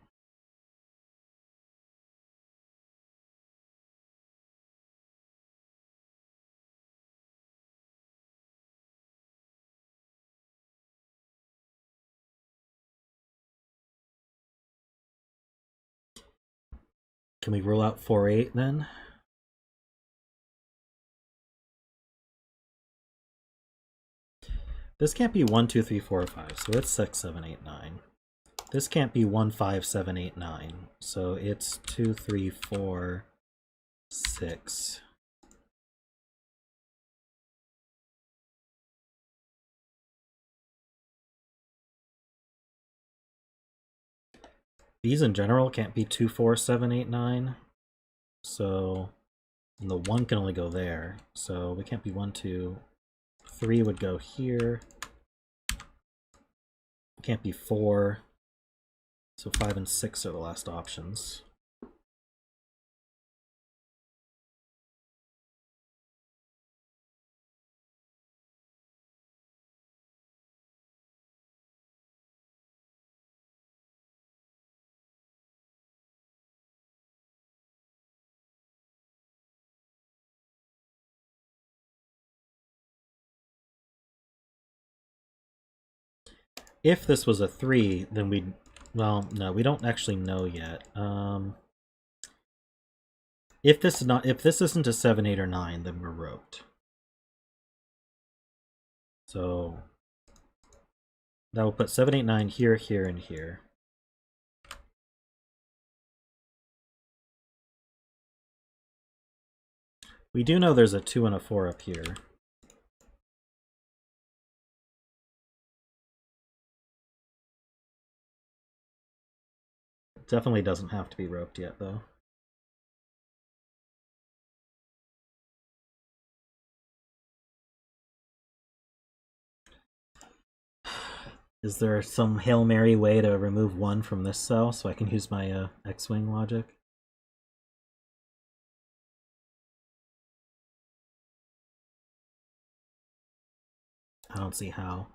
Can we rule out 4-8 then? This can't be 1, 2, 3, 4, 5, so it's 6, 7, 8, 9. This can't be 1, 5, 7, 8, 9, so it's 2, 3, 4, 6. These in general can't be 2, 4, 7, 8, 9. So and the 1 can only go there. So we can't be 1, 2, 3 would go here. It can't be 4. So 5 and 6 are the last options. If this was a 3, then we'd... Well, no, we don't actually know yet. If this isn't a 7, 8, or 9, then we're roped. So that will put 7, 8, 9 here, here, and here. We do know there's a 2 and a 4 up here. It definitely doesn't have to be roped yet, though. Is there some Hail Mary way to remove 1 from this cell so I can use my X-Wing logic? I don't see how.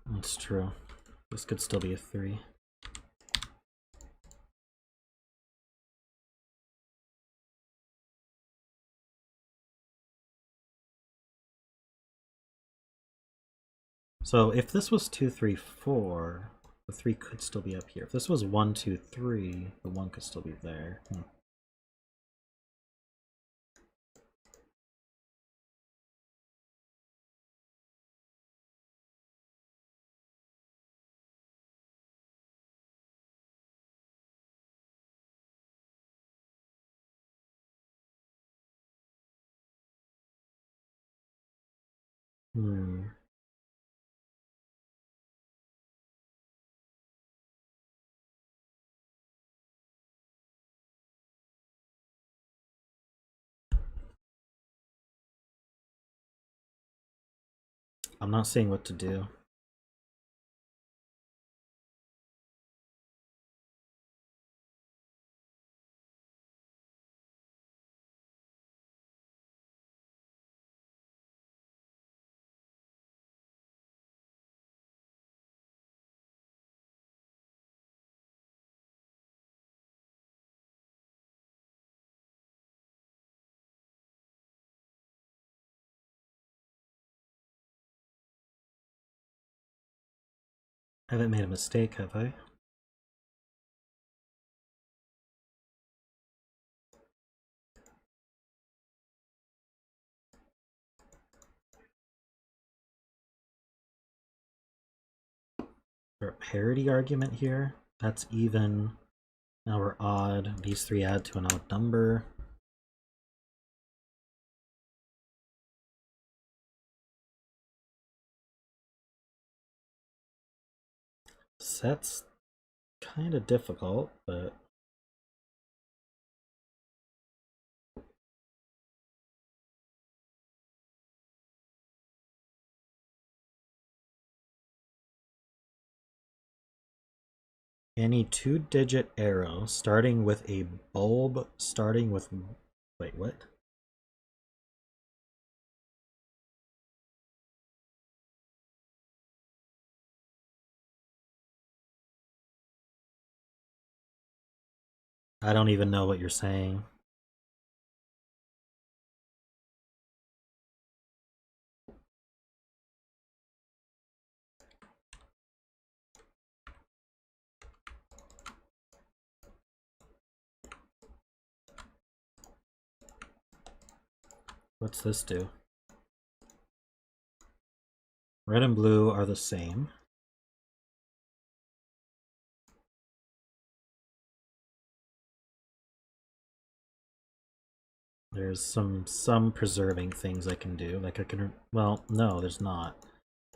That's true. This could still be a 3. So if this was 2, 3, 4, the 3 could still be up here. If this was 1, 2, 3, the 1 could still be there. Hmm. I'm not seeing what to do. I haven't made a mistake, have I? Is there a parity argument here? That's even. Now we're odd. These 3 add to an odd number. Set's kind of difficult, but Any 2-digit arrow starting with a bulb starting with... Wait, what? I don't even know what you're saying. What's this do? Red and blue are the same. There's some preserving things I can do. Like I can... Well, no, there's not.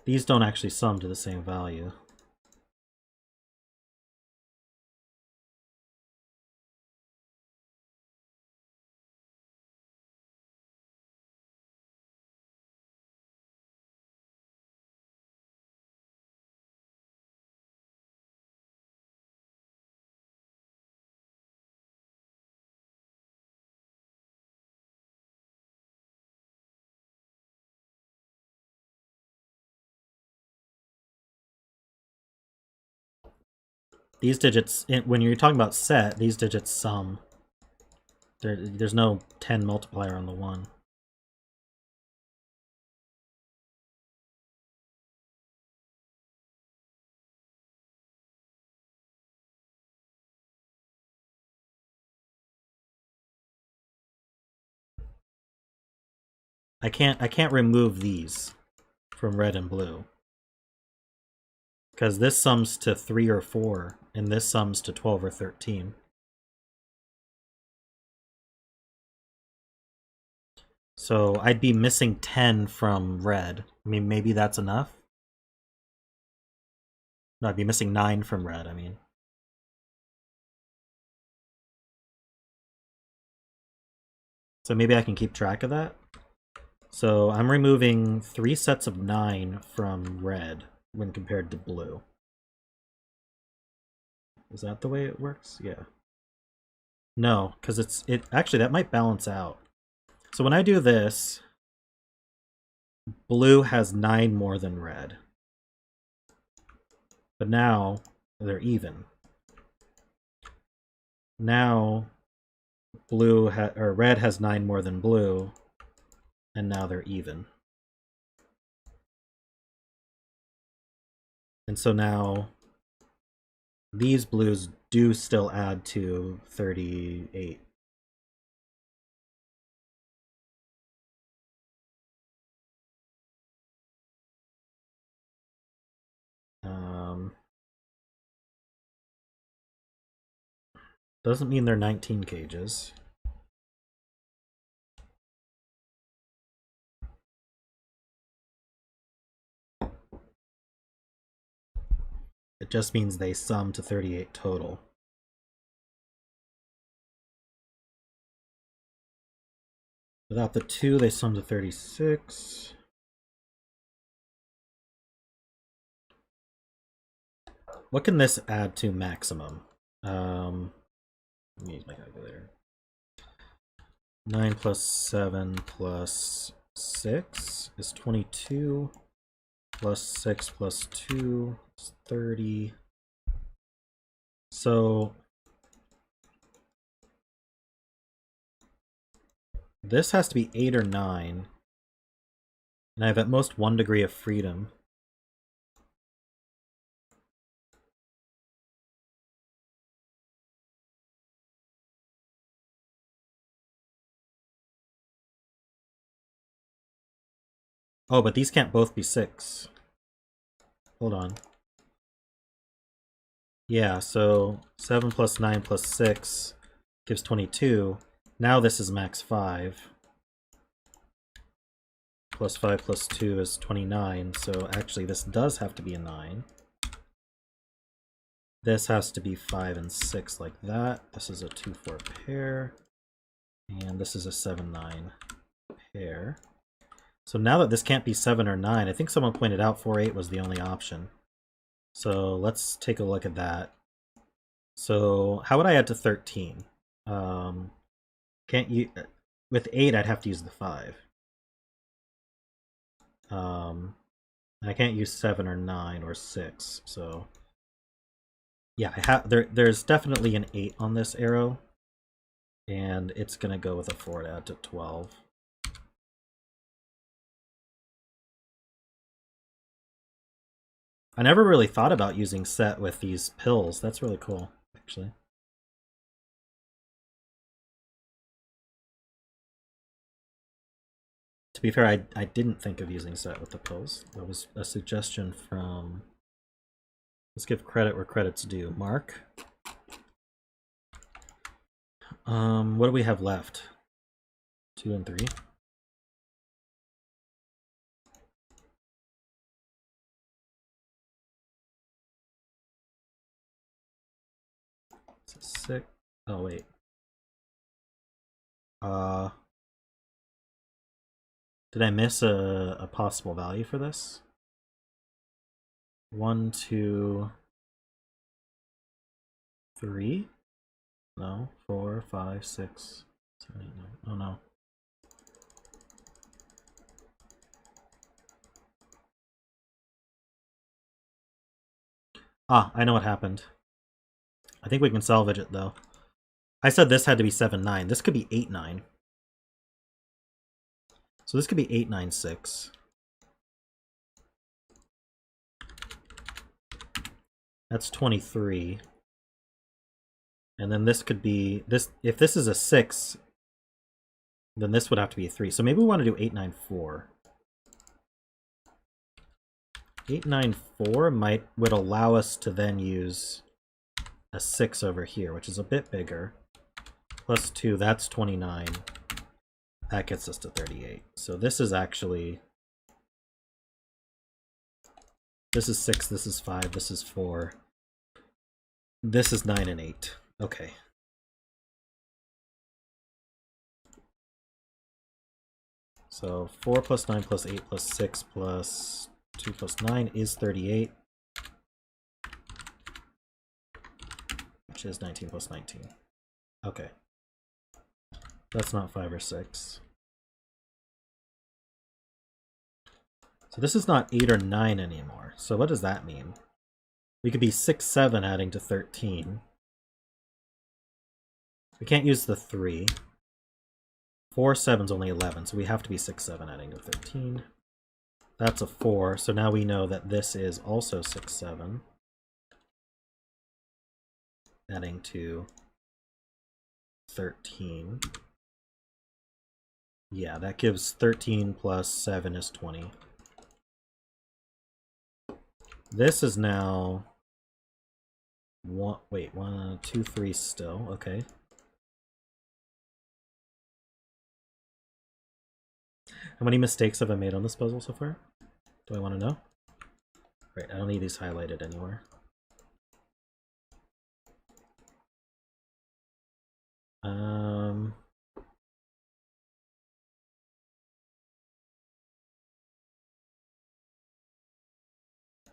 These don't actually sum to the same value. These digits, when you're talking about set, these digits sum. There's no 10 multiplier on the 1. I can't remove these from red and blue. Because this sums to 3 or 4, and this sums to 12 or 13. So I'd be missing 10 from red. I mean, maybe that's enough? No, I'd be missing 9 from red, I mean. So maybe I can keep track of that? So I'm removing 3 sets of 9 from red when compared to blue. Is that the way it works? Yeah. No, because it actually that might balance out. So when I do this, blue has 9 more than red. But now they're even. Now red has 9 more than blue, and now they're even. And so now these blues do still add to 38. Doesn't mean they're 19 cages. It just means they sum to 38 total. Without the 2, they sum to 36. What can this add to maximum? Let me use my calculator. 9 plus 7 plus 6 is 22. Plus 6 plus 2 is 30. So this has to be 8 or 9. And I have at most 1 degree of freedom. Oh, but these can't both be 6. Hold on. Yeah, so 7 plus 9 plus 6 gives 22. Now this is max 5. Plus 5 plus 2 is 29, so actually this does have to be a 9. This has to be 5 and 6 like that. This is a 2-4 pair. And this is a 7-9 pair. So now that this can't be 7 or 9, I think someone pointed out 4-8 was the only option. So let's take a look at that. So how would I add to 13? Can't you... With 8, I'd have to use the 5. I can't use 7 or 9 or 6, so... Yeah, there's definitely an 8 on this arrow, and it's going to go with a 4 to add to 12. I never really thought about using set with these pills. That's really cool, actually. To be fair, I didn't think of using set with the pills. That was a suggestion from... Let's give credit where credit's due. Mark. What do we have left? 2 and 3. It's a 6. Oh wait. Did I miss a possible value for this? 1, 2, 3? No. 4, 5, 6, 7, 8, 9. Oh no. Ah, I know what happened. I think we can salvage it though. I said this had to be 7, 9. This could be 8, 9. So this could be 8, 9, 6. That's 23. And then this could be this. If this is a 6, then this would have to be a 3. So maybe we want to do 8, 9, 4. 8, 9, 4 would allow us to then use a 6 over here, which is a bit bigger. Plus 2, that's 29. That gets us to 38. So this is actually... This is 6, this is 5, this is 4. This is 9 and 8. Okay. So 4 plus 9 plus 8 plus 6 plus 2 plus 9 is 38. Which is 19 plus 19. Okay. That's not 5 or 6. So this is not 8 or 9 anymore. So what does that mean? We could be 6, 7 adding to 13. We can't use the 3. 4, 7's only 11, so we have to be 6, 7 adding to 13. That's a 4, so now we know that this is also 6, 7. Adding to 13. Yeah, that gives 13 plus 7 is 20. This is now... Wait, 1, 2, 3 still. Okay. How many mistakes have I made on this puzzle so far? Do I want to know? Right, I don't need these highlighted anywhere.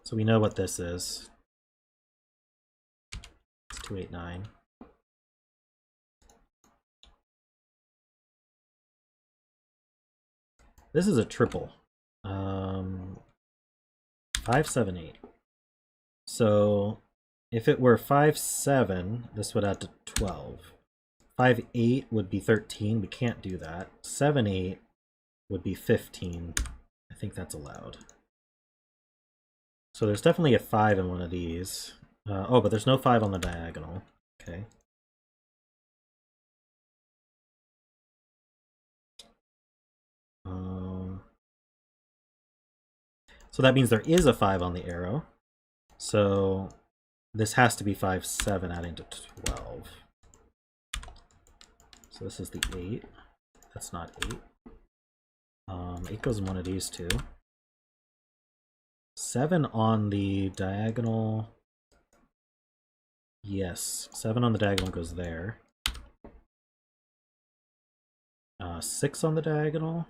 So we know what this is. It's 289. This is a triple. 5, 7, 8. So if it were 5, 7, this would add to 12. 5, 8 would be 13. We can't do that. 7, 8 would be 15. I think that's allowed. So there's definitely a 5 in one of these. Oh, but there's no 5 on the diagonal. Okay. So that means there is a 5 on the arrow. So this has to be 5, 7 adding to 12. So this is the 8. That's not 8. 8 goes in one of these two. 7 on the diagonal. Yes, 7 on the diagonal goes there. 6 on the diagonal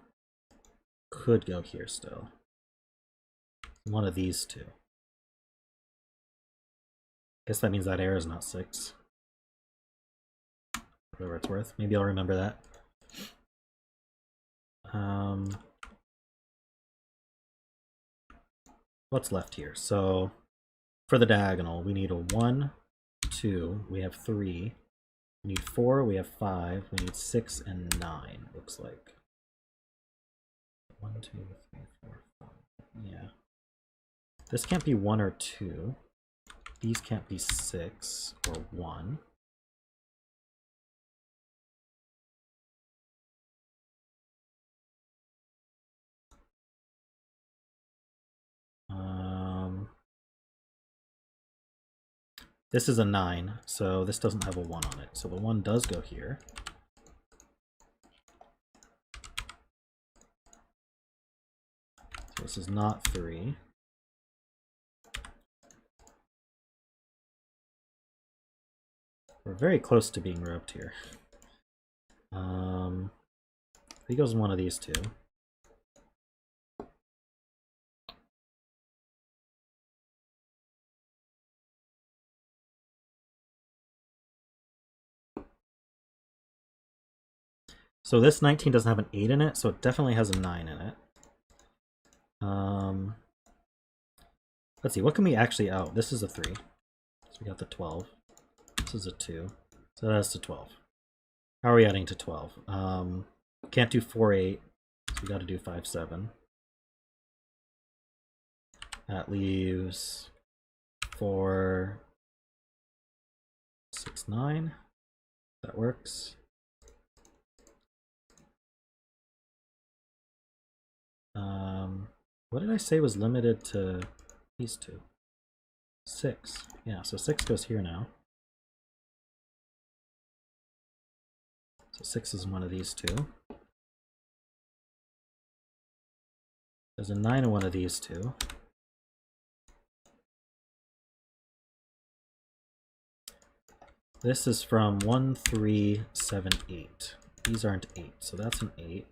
could go here still. One of these two. Guess that means that arrow is not 6. whatever it's worth. Maybe I'll remember that. What's left here? So for the diagonal, we need a 1, 2, we have 3, we need 4, we have 5, we need 6 and 9, looks like. 1, 2, 3, 4, 5. Yeah. This can't be 1 or 2. These can't be 6 or 1. This is a 9, so this doesn't have a 1 on it. So the 1 does go here. So this is not 3. We're very close to being roped here. He goes in one of these two. So this 19 doesn't have an 8 in it, so it definitely has a 9 in it. Let's see, what can we actually out? This is a 3. So we got the 12. This is a 2. So that's to 12. How are we adding to 12? Can't do 4, 8. So we got to do 5, 7. That leaves 4, 6, 9. That works. What did I say was limited to these two? 6. Yeah, so 6 goes here now. So 6 is one of these two. There's a 9 in one of these two. This is from 1, 3, 7, 8. These aren't 8, so that's an 8.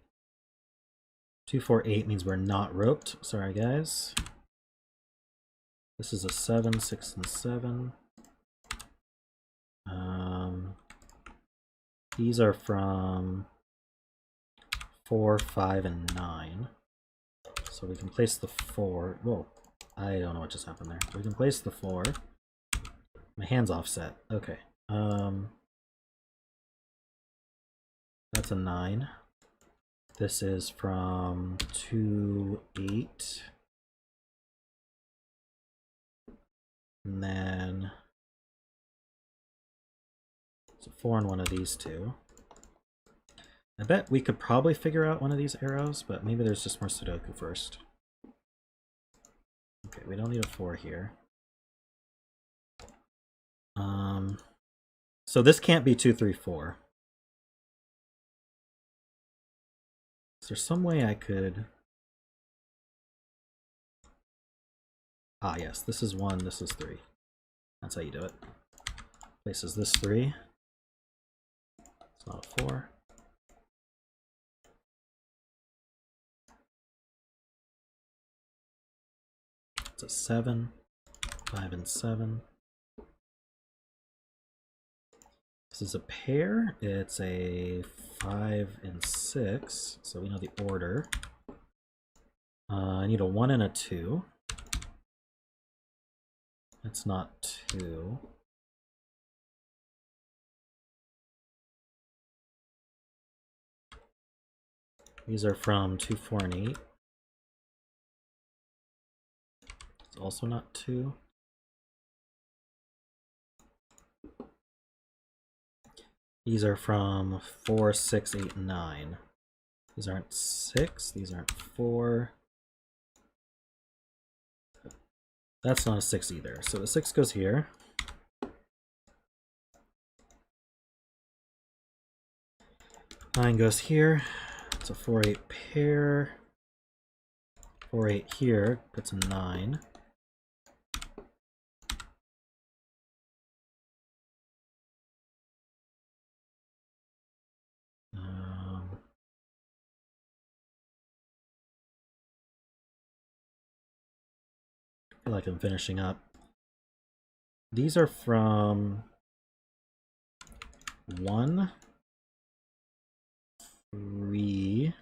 2, 4, 8 means we're not roped. Sorry, guys. This is a 7, 6, and 7. These are from 4, 5, and 9. So we can place the 4. Whoa, I don't know what just happened there. We can place the 4. My hand's offset. Okay. That's a 9. This is from 2, 8. And then it's a 4 in one of these two. I bet we could probably figure out one of these arrows, but maybe there's just more Sudoku first. Okay, we don't need a 4 here. So this can't be 2, 3, 4. Is there some way I could... Ah, yes, this is 1, this is 3. That's how you do it. Places this 3. It's not a 4. It's a 7. 5 and 7. This is a pair. It's a 5 and 6, so we know the order. I need a 1 and a 2. It's not 2. These are from 2, 4, and 8. It's also not 2. These are from 4, 6, 8, 9. These aren't 6. These aren't 4. That's not a 6 either. So the 6 goes here. Nine goes here. It's a 4, 8 pair. 4, 8 here. Puts a 9. I feel like I'm finishing up. These are from 1, 3.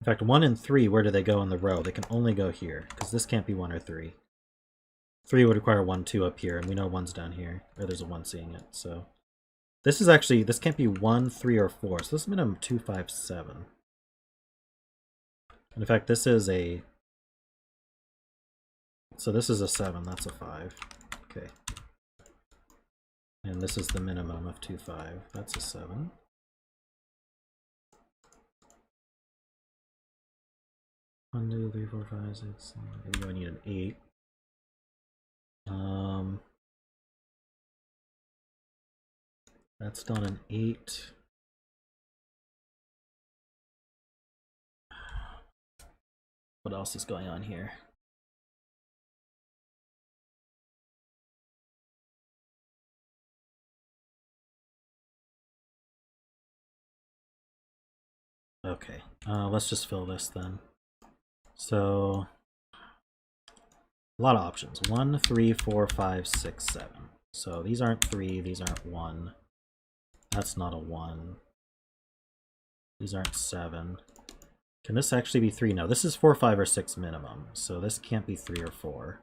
In fact, 1 and 3, where do they go in the row? They can only go here, because this can't be 1 or 3. 3 would require 1, 2 up here, and we know 1's down here. Or there's a 1 seeing it, so... This is actually... This can't be 1, 3, or 4, so this is minimum 2, 5, 7. And in fact, this is a... So this is a 7, that's a 5. Okay. And this is the minimum of 2, 5. That's a 7. One, 2, 3, 4, 5, 6, 7. Maybe I need an 8. That's done an 8. What else is going on here? Okay, let's just fill this then. So, a lot of options. 1, 3, 4, 5, 6, 7. So these aren't 3, these aren't 1. That's not a 1. These aren't 7. Can this actually be 3? No, this is 4, 5, or 6 minimum. So this can't be 3 or 4.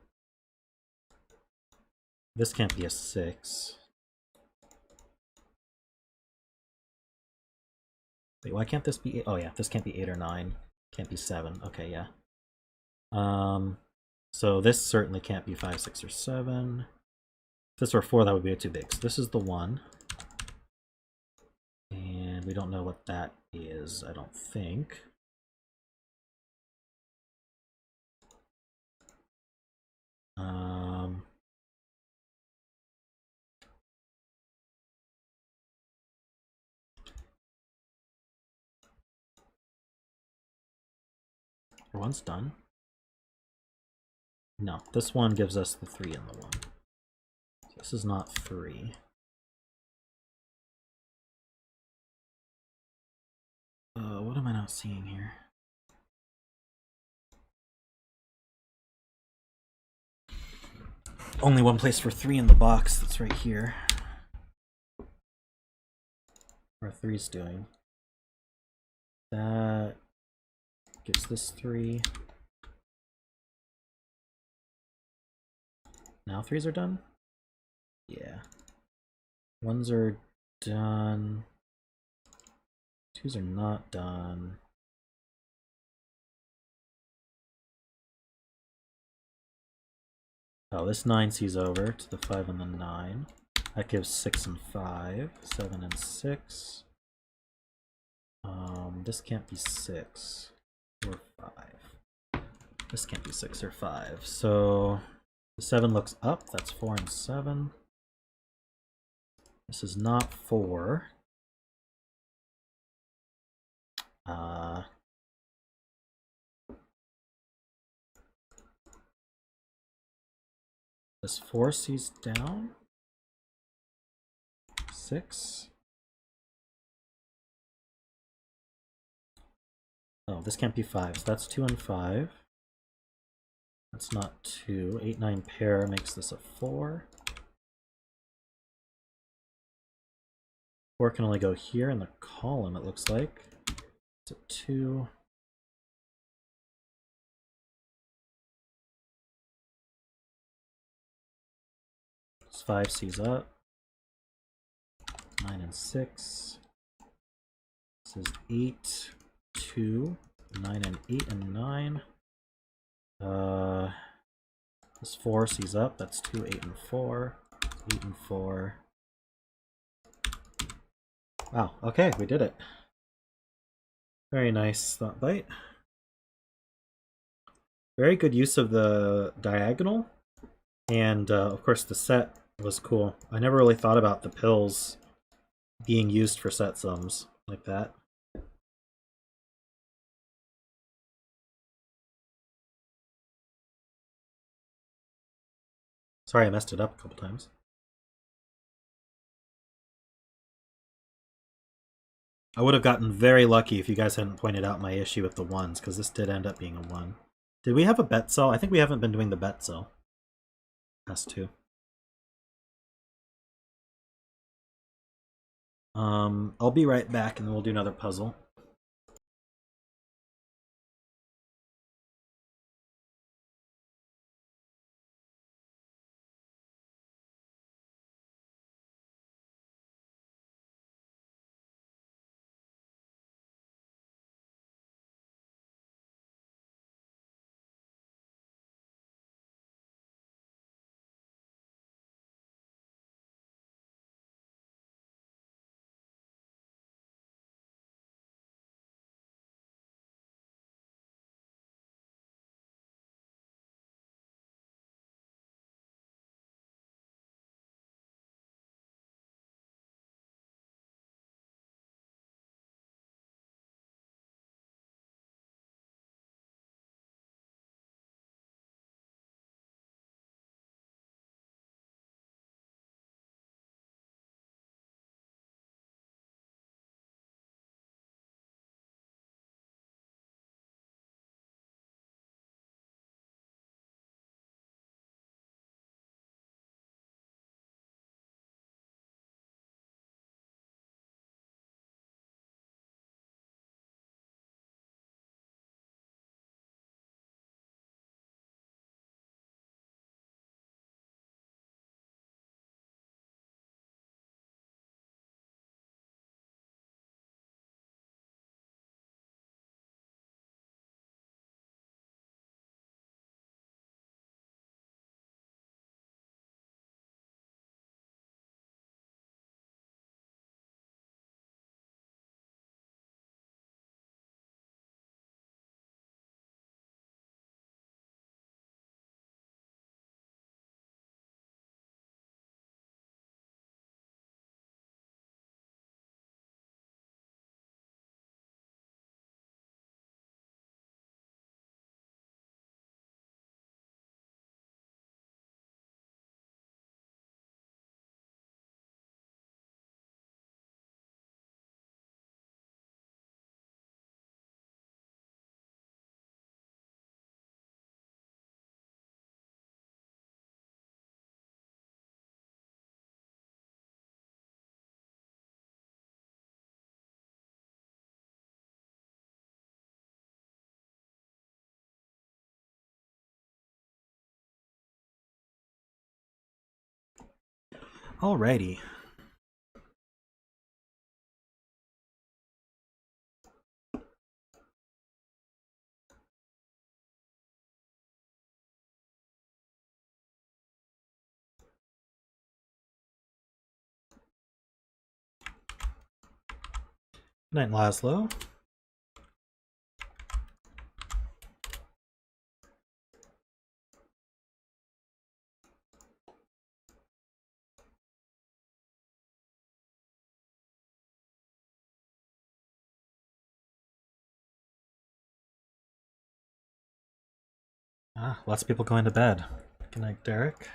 This can't be a 6. Wait, why can't this be 8? Oh yeah, this can't be 8 or 9. Can't be 7. Okay, yeah. So this certainly can't be 5, 6, or 7. If this were 4, that would be too big. So this is the 1. And we don't know what that is, I don't think. One's done. No, this one gives us the 3 and the 1. So this is not 3. What am I not seeing here? Only one place for 3 in the box, that's right here. Where 3's doing. That gives this 3. Now 3's are done? Yeah. 1's are done. 2's are not done. Oh, this 9 sees over to the 5 and the 9. That gives 6 and 5, 7 and 6. This can't be 6 or 5. This can't be 6 or 5. So the 7 looks up. That's 4 and 7. This is not 4. This 4 sees down. 6. Oh, this can't be 5, so that's 2 and 5. That's not 2. 8, 9 pair makes this a 4. 4 can only go here in the column, it looks like. It's a 2. This 5 sees up. 9 and 6. This is 8, 2, 9 and 8 and 9. This 4 sees up. That's 2, 8 and 4. 8 and 4. Wow, okay, we did it. Very nice thoughtbyte. Very good use of the diagonal. And of course the set was cool. I never really thought about the pills being used for set sums like that. Sorry I messed it up a couple times. I would have gotten very lucky if you guys hadn't pointed out my issue with the 1s, because this did end up being a 1. Did we have a bet cell? I think we haven't been doing the bet cell. Has to. I'll be right back and then we'll do another puzzle. Alrighty. Good night, Laszlo. Lots of people going to bed. Good night, Derek.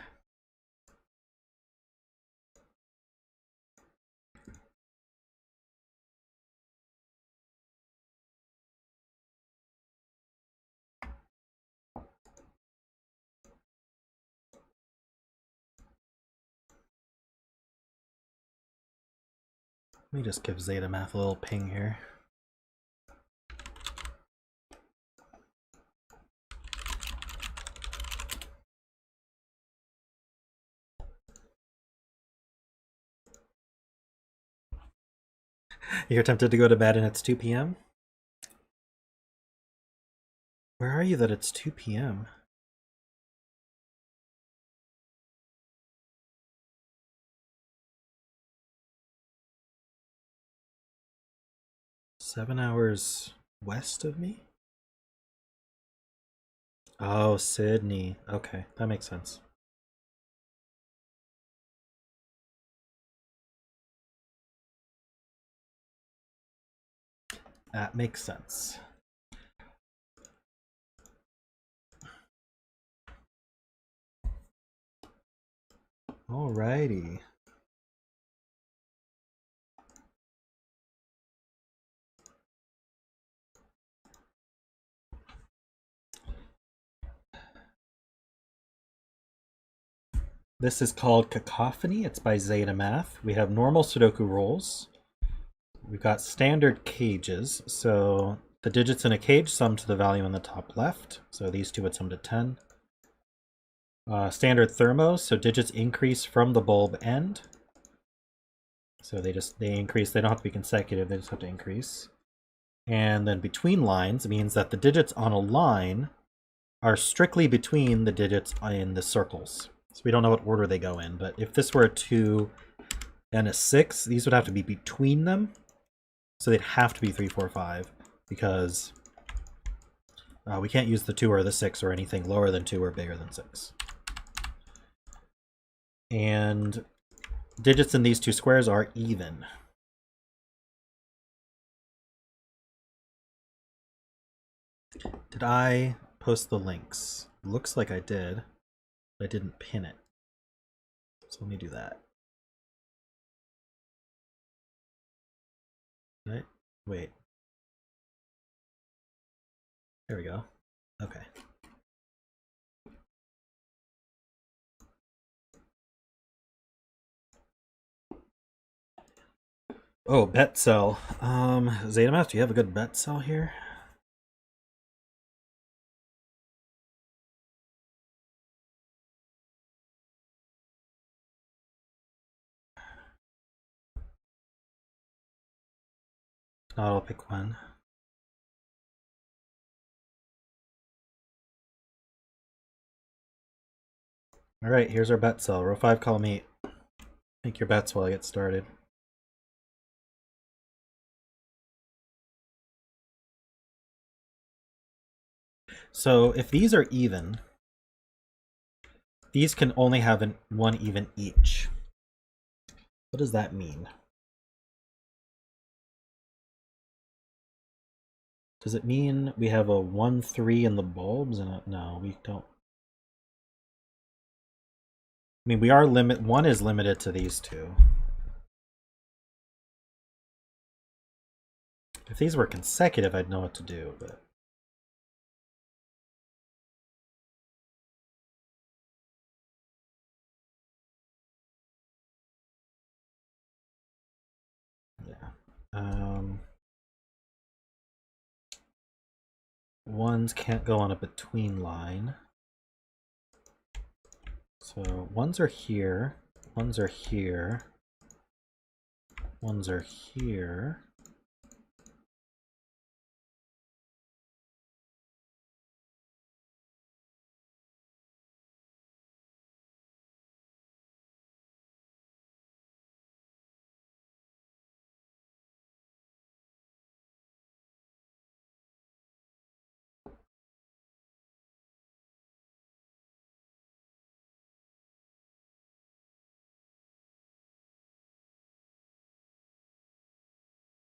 Let me just give zetamath a little ping here. You're tempted to go to bed and it's 2 p.m.? Where are you that it's 2 p.m.? Seven hours west of me? Oh, Sydney. Okay, that makes sense. That makes sense. Alrighty. This is called Cacophony. It's by zetamath. We have normal Sudoku rolls. we've got standard cages. So the digits in a cage sum to the value in the top left. So these two would sum to 10. Standard thermos, so digits increase from the bulb end. So they increase, they don't have to be consecutive, they just have to increase. And then between lines means that the digits on a line are strictly between the digits in the circles. So we don't know what order they go in, but if this were a 2 and a 6, these would have to be between them. So they'd have to be 3, 4, 5, because we can't use the 2 or the 6 or anything lower than 2 or bigger than 6. And digits in these two squares are even. Did I post the links? Looks like I did, but I didn't pin it. So let me do that. Right? Wait. There we go. Okay. Oh, bet cell. zetamath, do you have a good bet cell here? If not, I'll pick one. Alright, here's our bet cell. Row 5, column 8. Make your bets while I get started. So if these are even, these can only have one even each. What does that mean? Does it mean we have a 1, 3 in the bulbs? And no, we don't. I mean, we are one is limited to these two. If these were consecutive, I'd know what to do, but yeah. Ones can't go on a between line. So ones are here, ones are here, ones are here.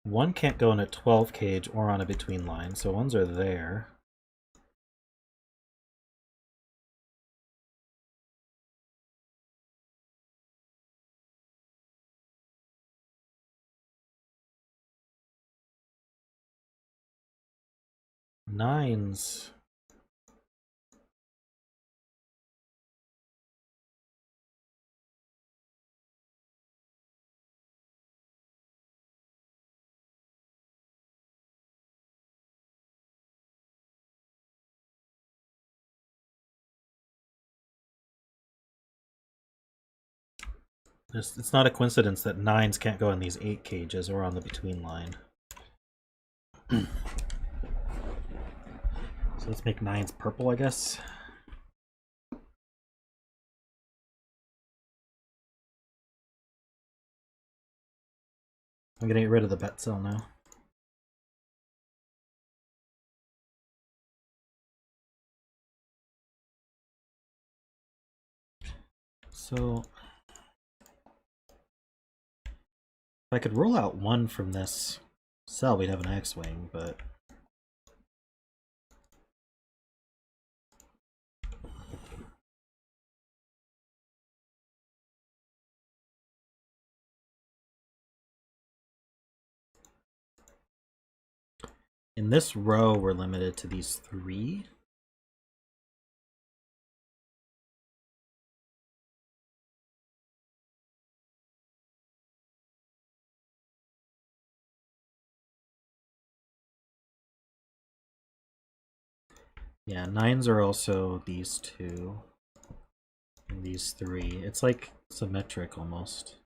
One can't go in a 12 cage or on a between line, so ones are there. Nines. It's not a coincidence that nines can't go in these 8 cages or on the between line. So let's make nines purple, I guess. I'm gonna get rid of the bet cell now. So if I could roll out 1 from this cell, we'd have an X-wing, but in this row we're limited to these 3. Yeah, 9s are also these two and these three. It's like symmetric almost.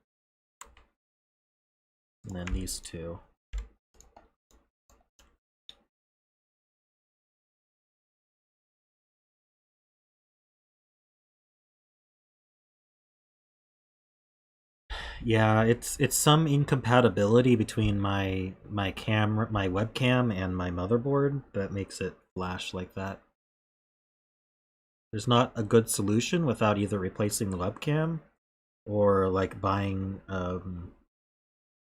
And then these two. Yeah, it's some incompatibility between my webcam and my motherboard that makes it flash like that. There's not a good solution without either replacing the webcam or like buying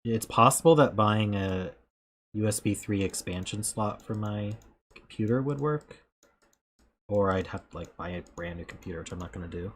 it's possible that buying a USB 3 expansion slot for my computer would work, or I'd have to like buy a brand new computer, which I'm not going to do.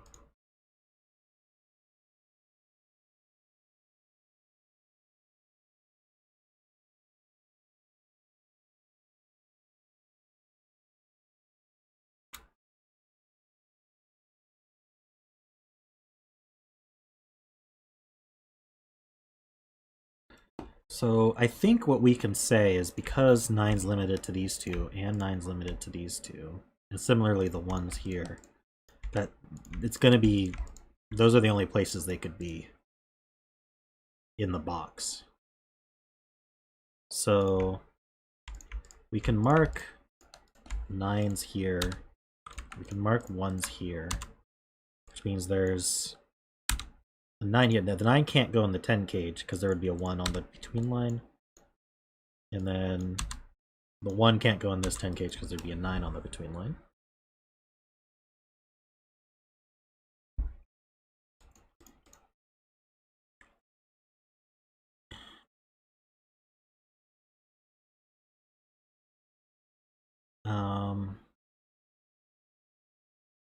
So I think what we can say is because 9's limited to these two and 9's limited to these two, and similarly the ones here, that it's going to be, those are the only places they could be in the box. So we can mark 9's here, we can mark 1's here, which means there's a 9 here. Now the 9 can't go in the 10 cage because there would be a 1 on the between line. And then the 1 can't go in this 10 cage because there'd be a 9 on the between line.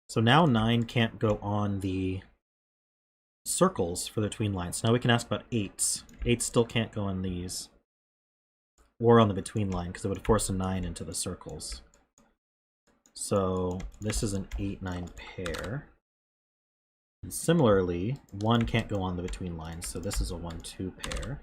So now 9 can't go on the circles for the between lines. So now we can ask about 8s. 8s still can't go on these. Or on the between line, because it would force a 9 into the circles. So this is an 8-9 pair. And similarly, 1 can't go on the between lines, so this is a 1-2 pair.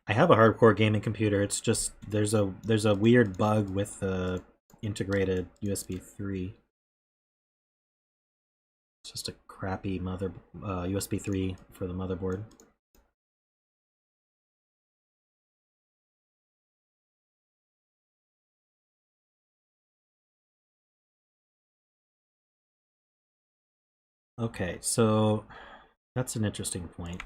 I have a hardcore gaming computer. It's just there's a weird bug with the integrated USB 3. It's just a crappy USB 3 for the motherboard. Okay, so that's an interesting point.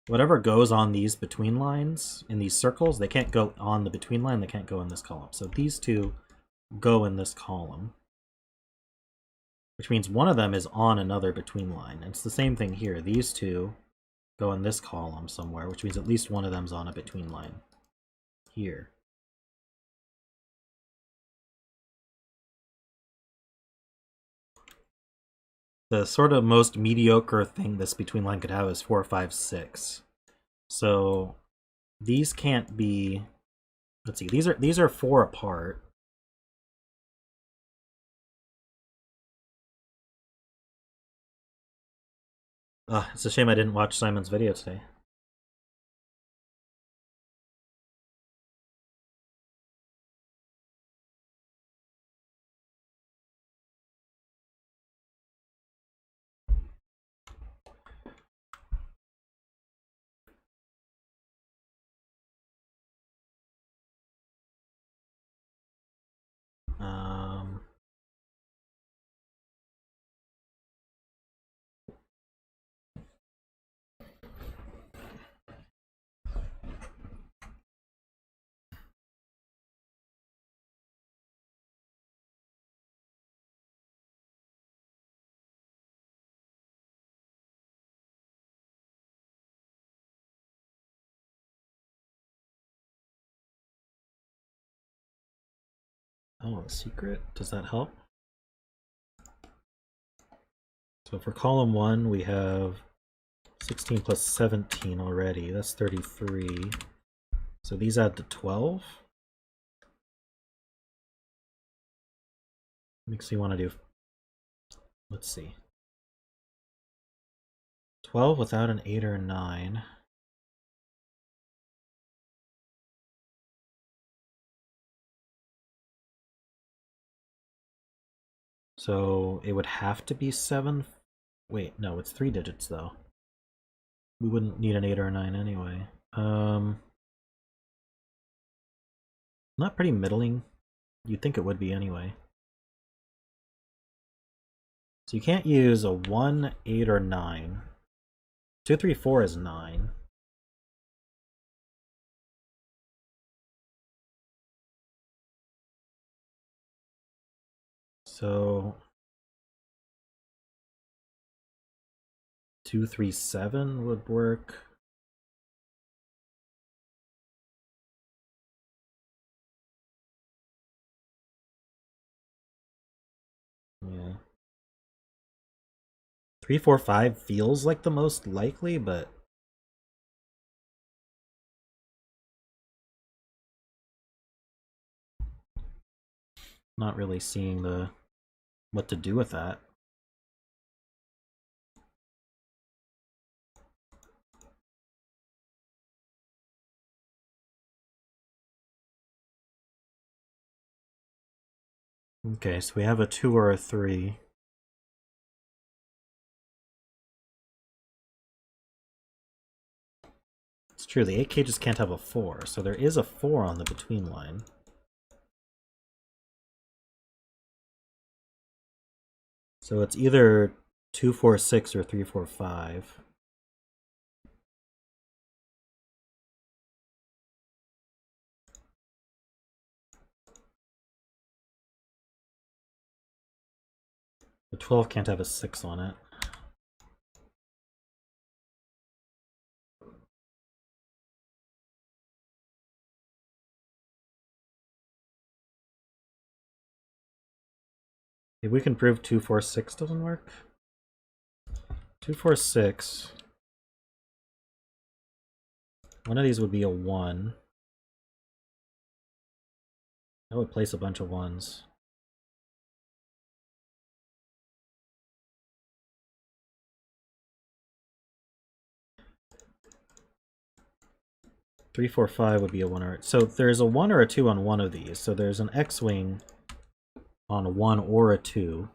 Whatever goes on these between lines in these circles, they can't go on the between line, they can't go in this column. So these two go in this column, which means one of them is on another between line. And it's the same thing here. These two go in this column somewhere, which means at least one of them's on a between line here. The sort of most mediocre thing this between line could have is 4, 5, 6. So these can't be, let's see, these are 4 apart. It's a shame I didn't watch Simon's video today. Oh, a secret? Does that help? So for column 1, we have 16 plus 17 already. That's 33. So these add to 12. Makes me want to do... Let's see. 12 without an 8 or a 9. So it would have to be 7. Wait, no, it's 3 digits though. We wouldn't need an 8 or a 9 anyway. Not pretty middling. You'd think it would be anyway. So you can't use a 1, 8, or 9. 2, 3, 4 is 9. So 2, 3, 7 would work. Yeah. 3, 4, 5 feels like the most likely, but not really seeing what to do with that. Okay, so we have a 2 or a 3. It's true, the 8 cages can't have a 4, so there is a 4 on the between line. So it's either 2, 4, 6 or 3, 4, 5. The 12 can't have a 6 on it. If we can prove 2, 4, 6 doesn't work. 2, 4, 6. One of these would be a 1. That would place a bunch of 1s. Three, 4, 5 would be a 1 or... So there's a 1 or a 2 on one of these. So there's an X-Wing on a 1 or a 2.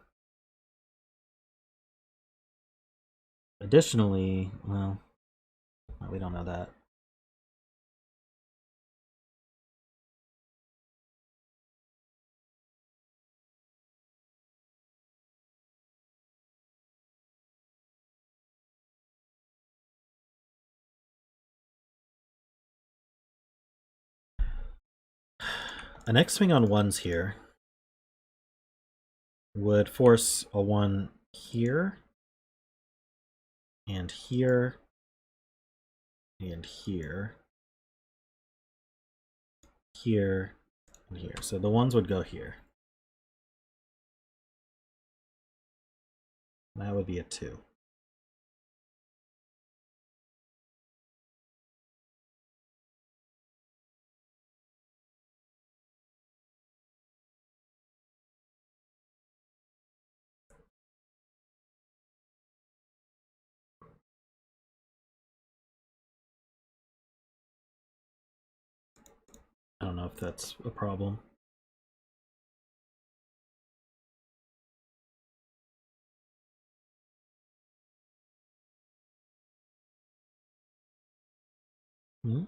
Additionally, well, we don't know that. An X-Wing on 1s here would force a 1 here, and here, and here, here, and here. So the 1s would go here. That would be a 2. I don't know if that's a problem. Hmm?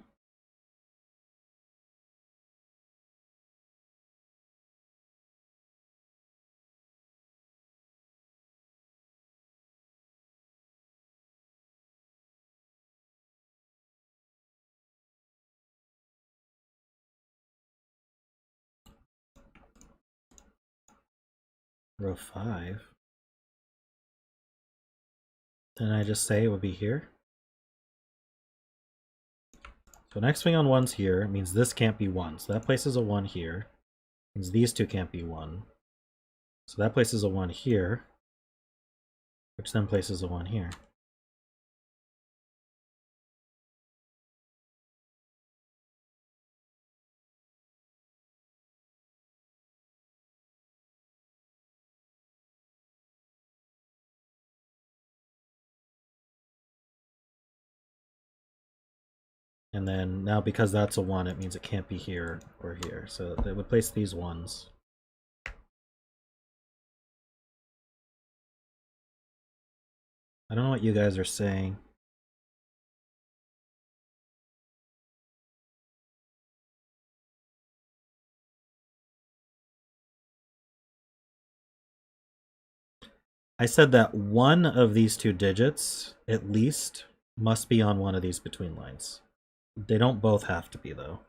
Row 5. Then I just say it would be here. So next swing on 1's here means this can't be 1. So that places a 1 here. Means these two can't be 1. So that places a 1 here, which then places a 1 here. And then now because that's a 1, it means it can't be here or here. So it would place these ones. I don't know what you guys are saying. I said that one of these two digits, at least, must be on one of these between lines. They don't both have to be, though.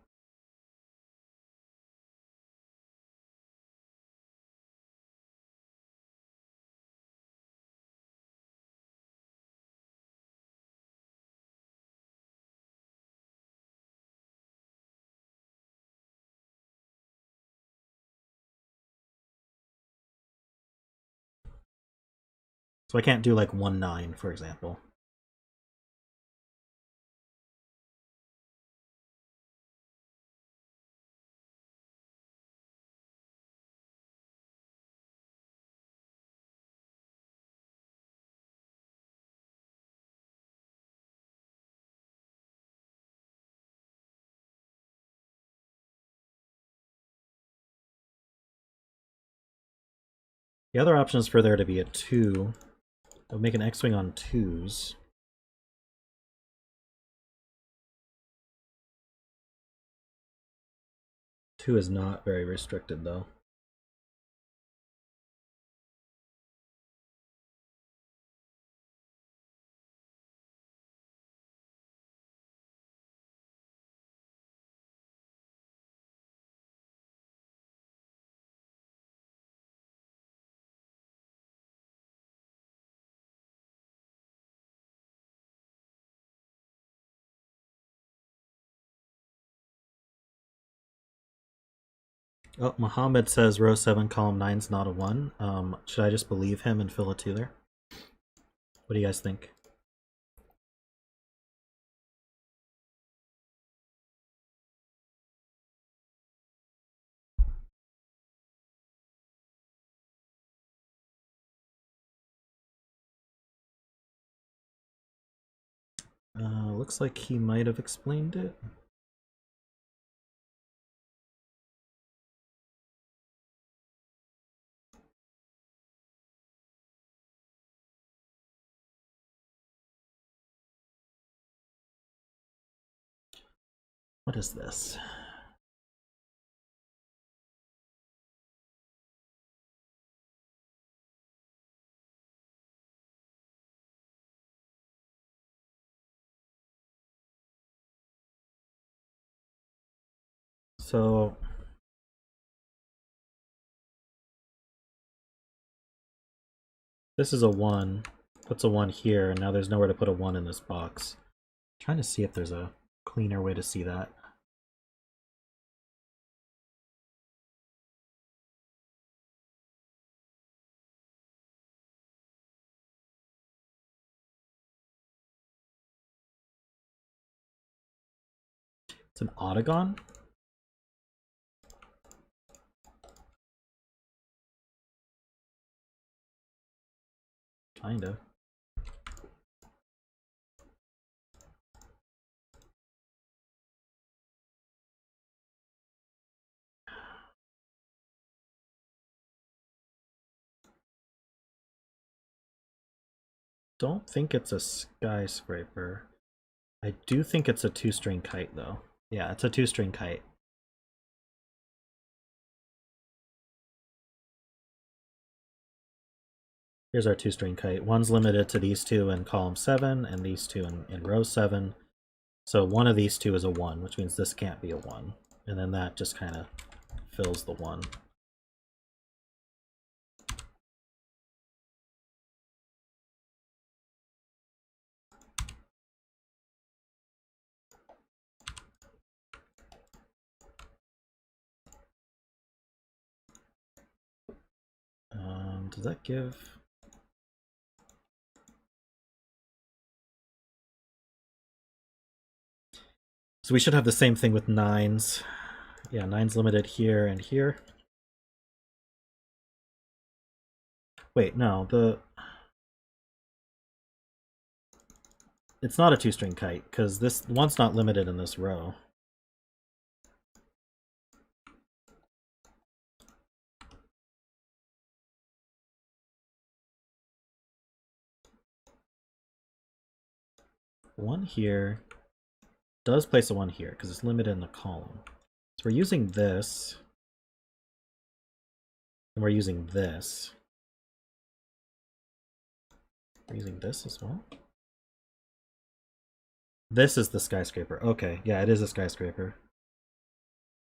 So I can't do like 1, 9, for example. The other option is for there to be a 2. I would make an X-wing on 2s. Two is not very restricted, though. Oh, Muhammad says row 7, column 9's not a 1. Should I just believe him and fill a 2 there? What do you guys think? Looks like he might have explained it. What is this? So this is a 1. Puts a 1 here, and now there's nowhere to put a 1 in this box. I'm trying to see if there's a cleaner way to see that. It's an octagon? Kinda. Don't think it's a skyscraper. I do think it's a 2-string kite, though. Yeah, it's a 2-string kite. Here's our 2-string kite. One's limited to these two in column 7, and these two in row 7. So one of these two is a 1, which means this can't be a 1. And then that just kind of fills the 1. Does that give... So we should have the same thing with 9s. Yeah, 9's limited here and here. Wait, no, the... it's not a two-string kite, because this one's not limited in this row. One here does place a one here, because it's limited in the column. So we're using this, and we're using this. We're using this as well. This is the skyscraper. Okay, yeah, it is a skyscraper.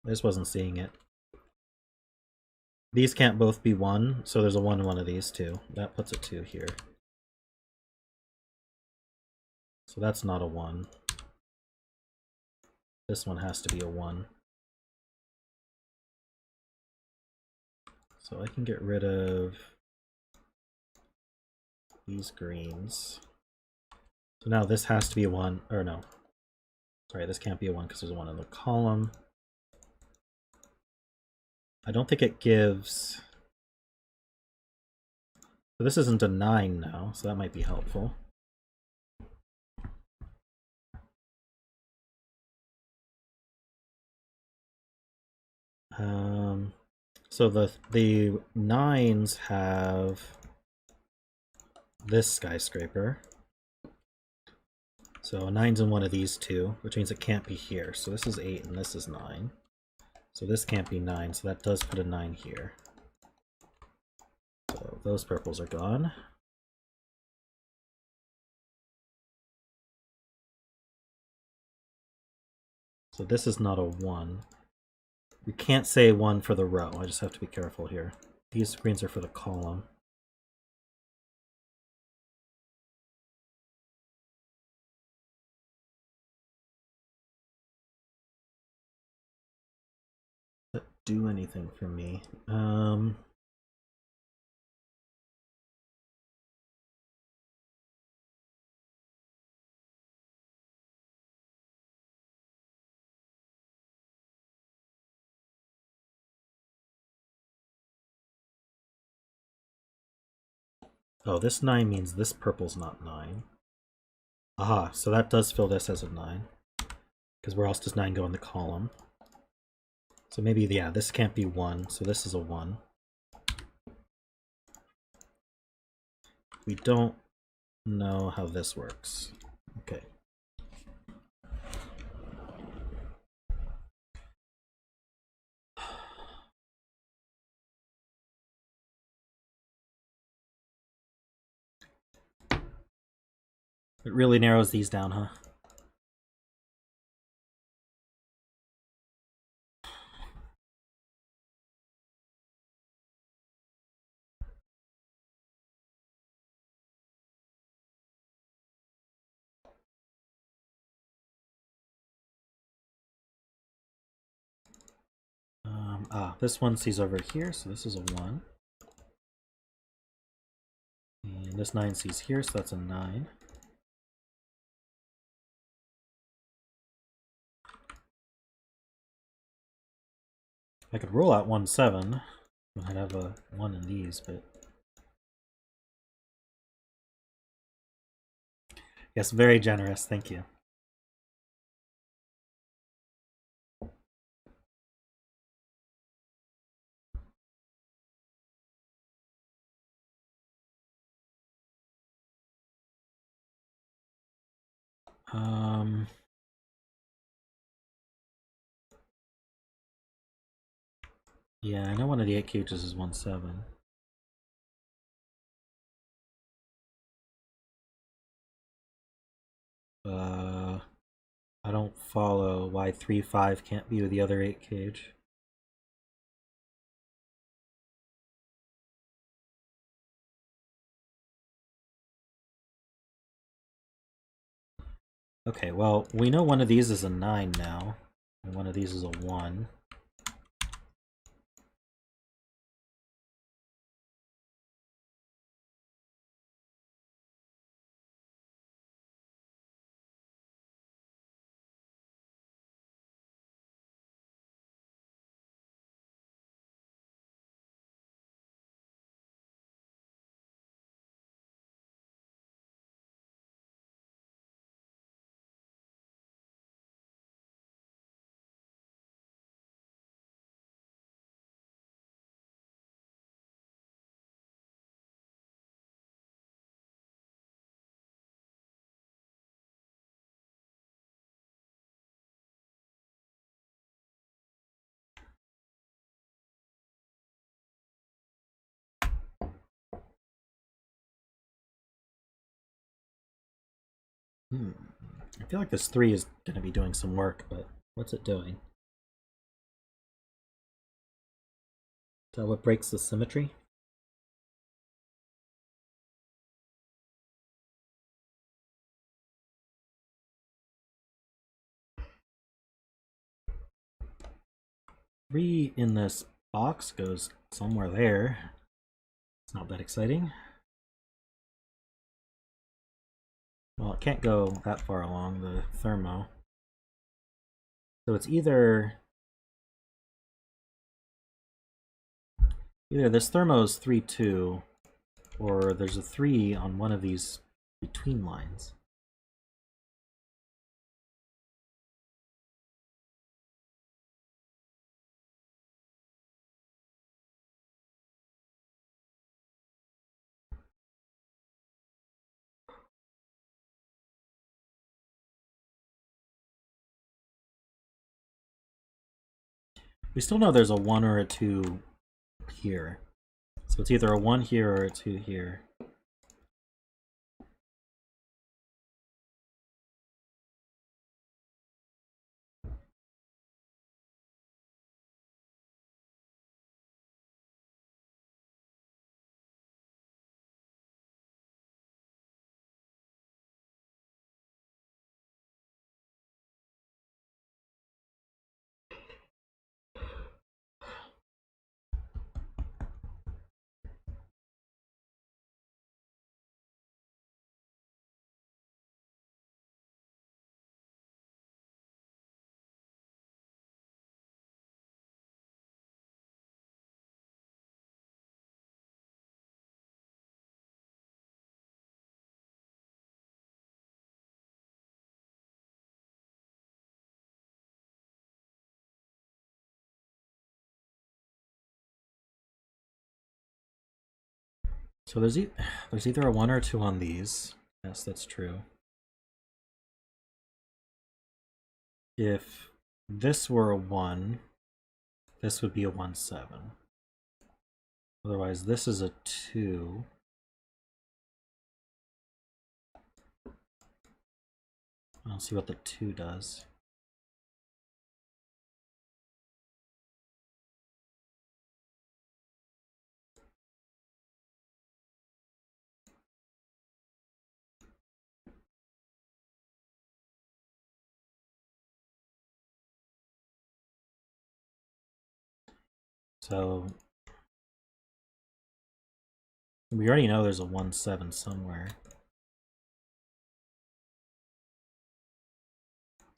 I just wasn't seeing it. These can't both be one, so there's a one in one of these two. That puts a two here. So that's not a one. This one has to be a one. So I can get rid of these greens. So now this has to be a one, or no. Sorry, this can't be a one because there's a one in the column. I don't think it gives... So this isn't a 9 now, so that might be helpful. So the 9s have this skyscraper. So a 9's in one of these two, which means it can't be here. So this is 8 and this is 9. So this can't be 9, so that does put a 9 here. So those purples are gone. So this is not a 1. We can't say 1 for the row. I just have to be careful here. These greens are for the column. Does that do anything for me? Oh, this 9 means this purple's not 9. Aha, so that does fill this as a 9. Because where else does 9 go in the column? So maybe, yeah, this can't be 1, so this is a 1. We don't know how this works. Okay. It really narrows these down, huh? This one sees over here, so this is a 1. And this 9 sees here, so that's a 9. I could roll out 1, 7. I'd have a 1 in these, but... Yes, very generous, thank you. Yeah, I know one of the 8 cages is 1, 7. I don't follow why 3, 5 can't be with the other 8 cage. Okay, well, we know one of these is a 9 now, and one of these is a 1. I feel like this 3 is going to be doing some work, but what's it doing? Is that what breaks the symmetry? Three in this box goes somewhere there. It's not that exciting. Well, it can't go that far along the thermo. So it's either this thermo is 3, 2, or there's a 3 on one of these between lines. We still know there's a 1 or a 2 here. So it's either a 1 here or a 2 here. So there's either a 1 or a 2 on these. Yes, that's true. If this were a 1, this would be a 1, 7. Otherwise, this is a 2. I'll see what the 2 does. So we already know there's a 1, 7 somewhere.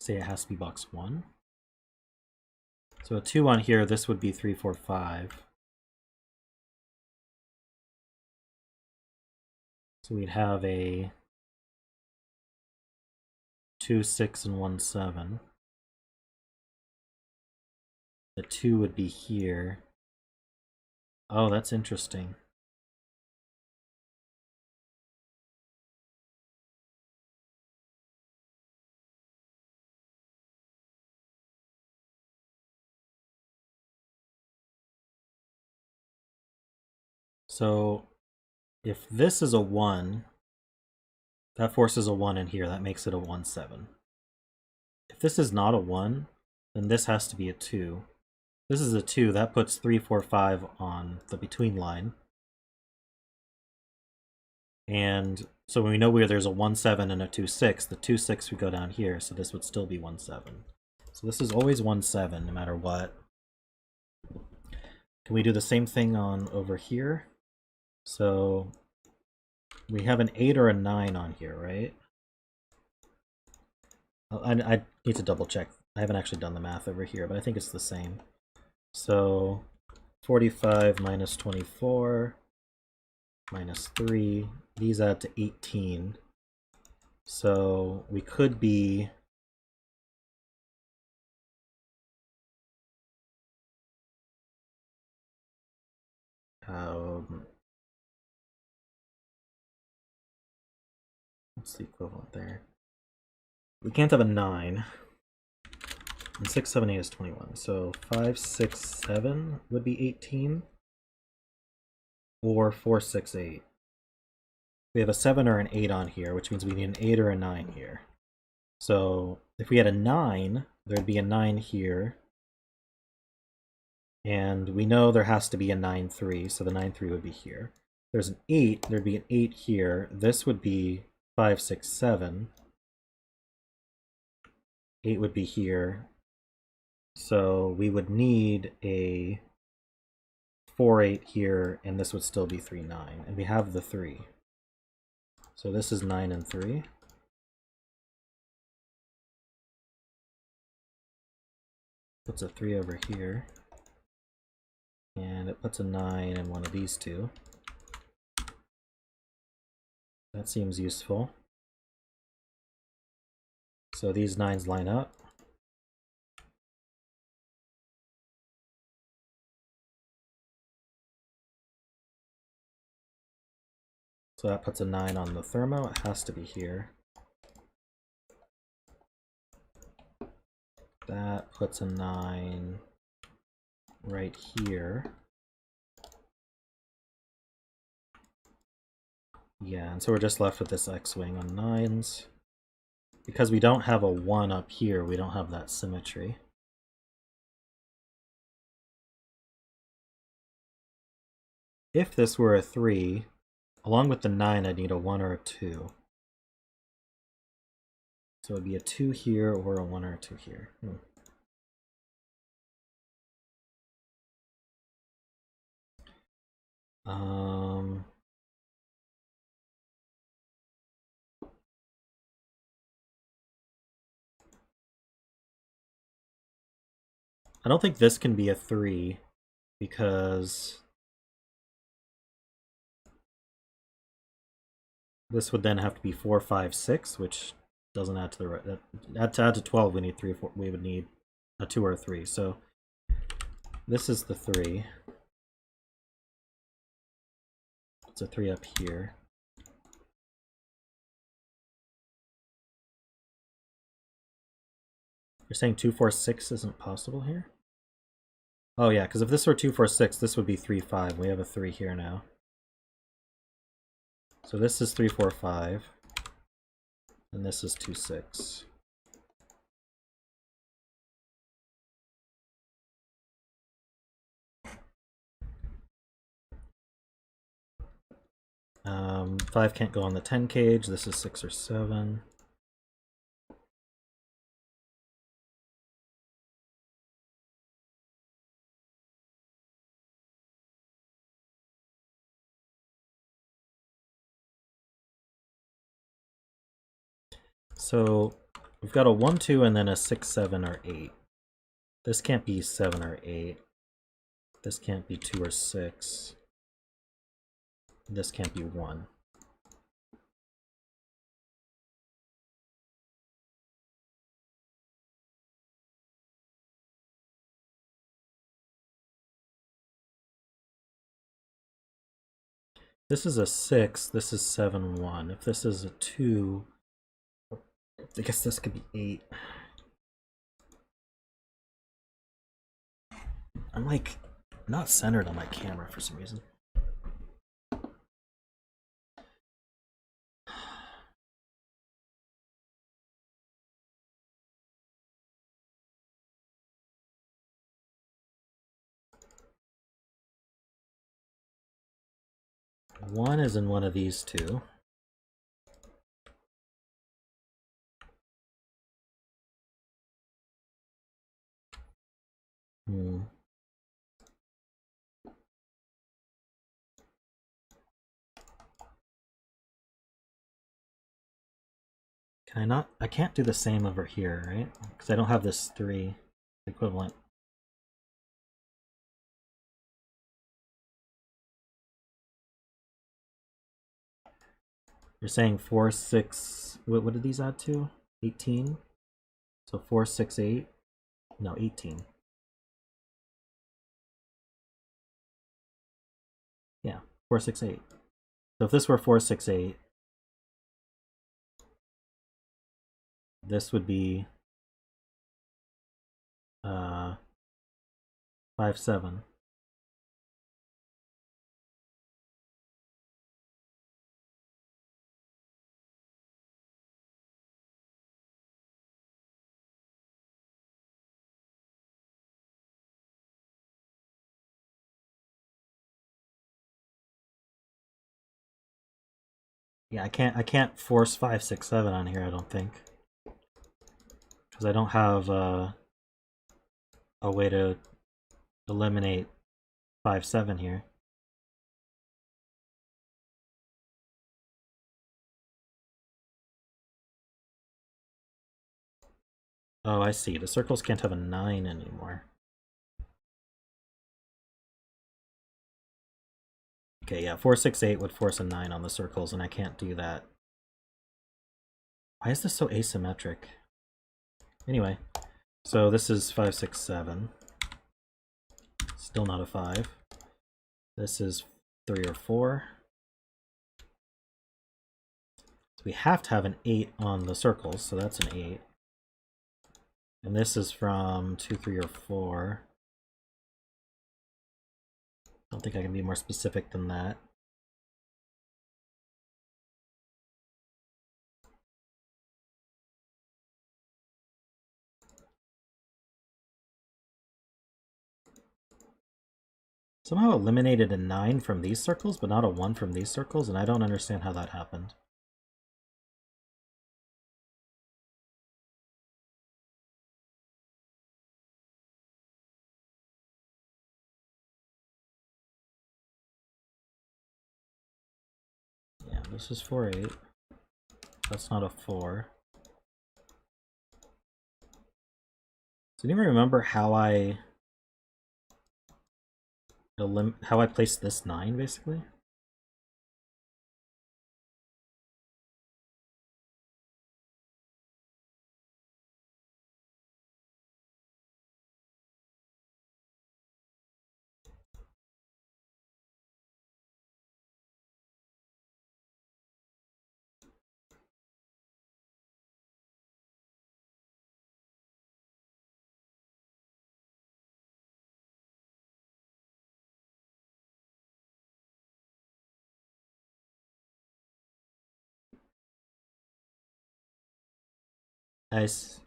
Say it has to be box 1. So a 2 on here, this would be 3, 4, 5. So we'd have a 2, 6, and 1, 7. The 2 would be here. Oh, that's interesting. So if this is a 1, that forces a 1 in here. That makes it a 1, 7. If this is not a 1, then this has to be a 2. This is a 2. That puts 3, 4, 5 on the between line. And so we know where there's a 1, 7 and a 2, 6. The 2, 6 would go down here, so this would still be 1, 7. So this is always 1, 7, no matter what. Can we do the same thing on over here? So we have an 8 or a 9 on here, right? I need to double check. I haven't actually done the math over here, but I think it's the same. So 45 minus 24 minus 3. These add to 18. So we could be... what's the equivalent there? We can't have a 9. And 6, 7, 8 is 21. So 5, 6, 7 would be 18. Or 4, 6, 8. we have a 7 or an 8 on here, which means we need an 8 or a 9 here. So if we had a 9, there'd be a 9 here. And we know there has to be a 9-3, so the 9-3 would be here. There's an 8, there'd be an 8 here. This would be 5, 6, 7. 8 would be here. So we would need a 4, 8 here, and this would still be 3, 9. And we have the 3. So this is 9 and 3. Puts a 3 over here. And it puts a 9 in one of these two. That seems useful. So these 9s line up. So that puts a 9 on the thermo. It has to be here. That puts a 9 right here. Yeah, and so we're just left with this X-wing on 9s. Because we don't have a 1 up here, we don't have that symmetry. If this were a 3, along with the 9, I'd need a 1 or a 2. So it would be a 2 here or a 1 or a 2 here. I don't think this can be a 3 because this would then have to be 4, 5, 6, which doesn't add to the right. To add to 12, we need 3 or 4. We would need a 2 or a 3. So this is the 3. It's a 3 up here. You're saying 2, 4, 6 isn't possible here? Oh yeah, because if this were 2, 4, 6, this would be 3, 5. We have a 3 here now. So this is 3, 4, 5. And this is 2, 6. Five can't go on the 10 cage. This is 6 or 7. So we've got a 1, 2, and then a 6, 7, or 8. This can't be 7 or 8. This can't be 2 or 6. This can't be 1. This is a 6, this is 7, 1. If this is a 2, I guess this could be 8. I'm like not centered on my camera for some reason. One is in one of these two. Can I not? I can't do the same over here, right? Because I don't have this 3 equivalent. You're saying 4, 6. What did these add to? 18? So 4, 6, 8? No, 18. Yeah, 4, 6, 8. So if this were 4, 6, 8, this would be 5, 7. Yeah, I can't force 5, 6, 7 on here, I don't think. Because I don't have a way to eliminate 5, 7 here. Oh, I see. The circles can't have a 9 anymore. Okay, yeah, 4, 6, 8 would force a 9 on the circles, and I can't do that. Why is this so asymmetric? Anyway, so this is 5, 6, 7. Still not a 5. This is 3 or 4. So we have to have an 8 on the circles, so that's an 8. And this is from 2, 3, or 4. Don't think I can be more specific than that. Somehow eliminated a 9 from these circles, but not a 1 from these circles, and I don't understand how that happened. Yeah, this is 4, 8. That's not a 4. Does anyone remember how I placed this 9, basically?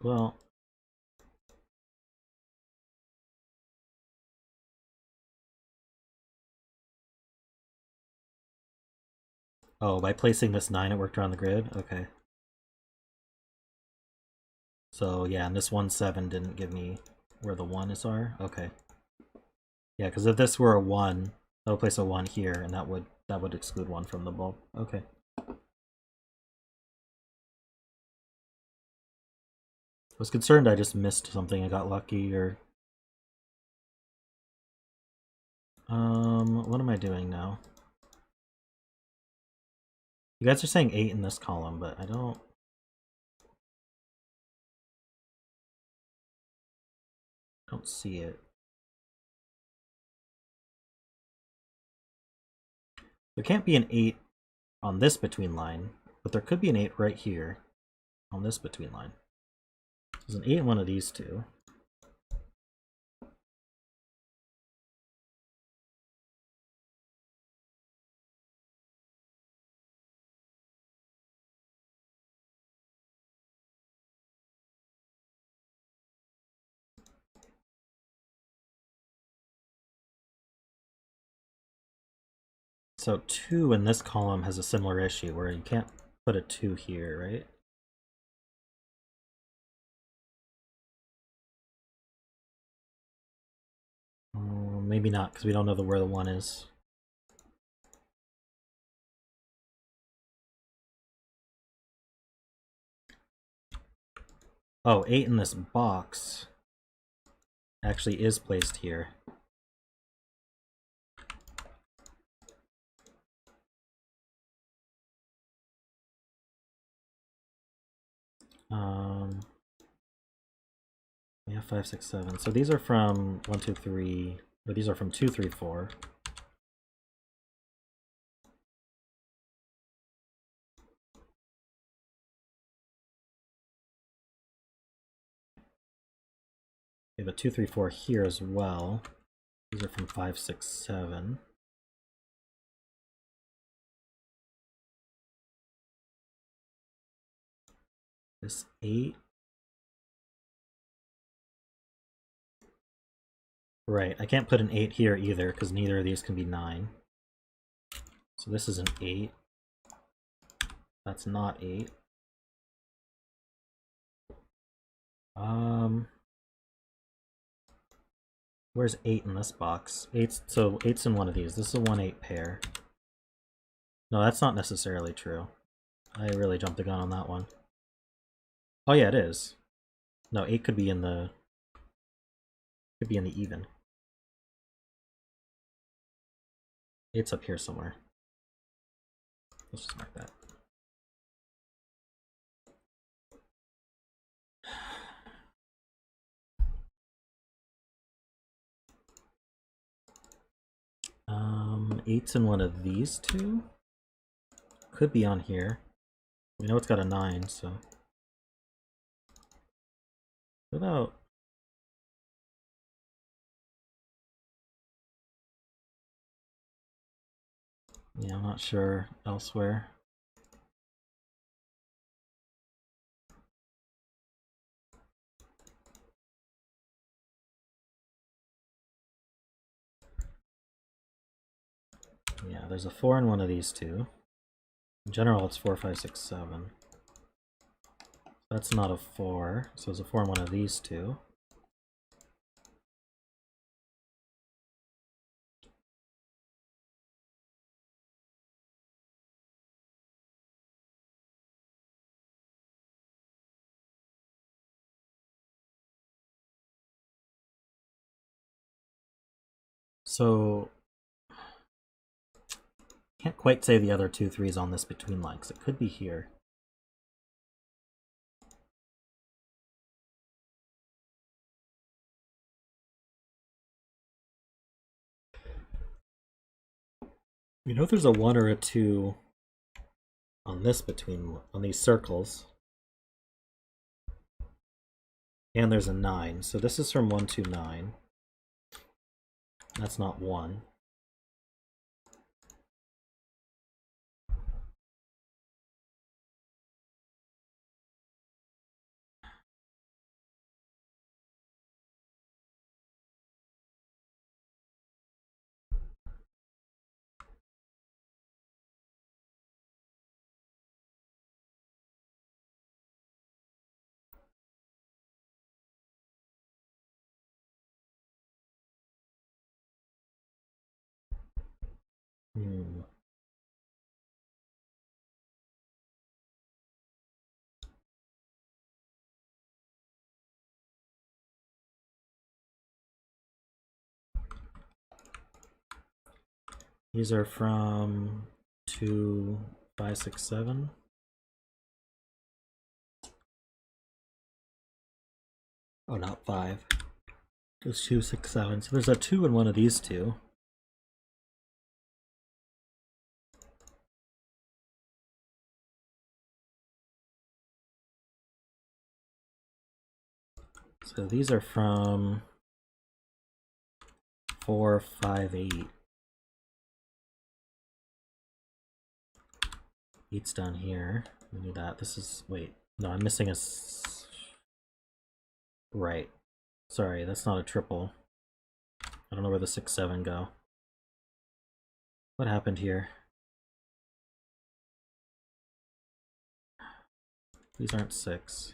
Well... Oh, by placing this 9 it worked around the grid? Okay. So yeah, and this 1, 7 didn't give me where the 1's are? Okay. Yeah, because if this were a 1, that would place a 1 here, and that would exclude 1 from the bulb. Okay. I was concerned I just missed something, I got lucky, or... what am I doing now? You guys are saying 8 in this column, but I don't see it. There can't be an 8 on this between line, but there could be an 8 right here on this between line. There's an 8 in one of these two. So 2 in this column has a similar issue where you can't put a 2 here, right? Maybe not, because we don't know where the 1 is. Oh, 8 in this box actually is placed here. Yeah, 5, 6, 7. So these are from 1, 2, 3, or these are from 2, 3, 4. We have a 2, 3, 4 here as well. These are from 5, 6, 7. This 8. Right, I can't put an 8 here either, because neither of these can be 9. So this is an 8. That's not 8. Where's 8 in this box? 8's, so 8's in one of these. This is a 1-8 pair. No, that's not necessarily true. I really jumped the gun on that one. Oh yeah, it is. No, 8 could be in the even. 8's up here somewhere. Let's just mark that. Eight's in one of these two. Could be on here. We know it's got a 9, so. What about? Yeah, I'm not sure elsewhere. Yeah, there's a 4 in one of these two. In general, it's 4, 5, 6, 7. That's not a 4, so there's a 4 in one of these two. So, can't quite say the other 2 3s on this between line, because it could be here. We know there's a 1 or a 2 on this on these circles. And there's a 9, so this is from 1 to 9. That's not 1. These are from 2, 5, 6, 7. Oh, not 5. Just 2, 6, 7. So there's a 2 in one of these two. So these are from 4, 5, 8. 8's down here. Let me do that. This is, wait, no, I'm missing a, right. Sorry, that's not a triple. I don't know where the 6, 7 go. What happened here? These aren't 6.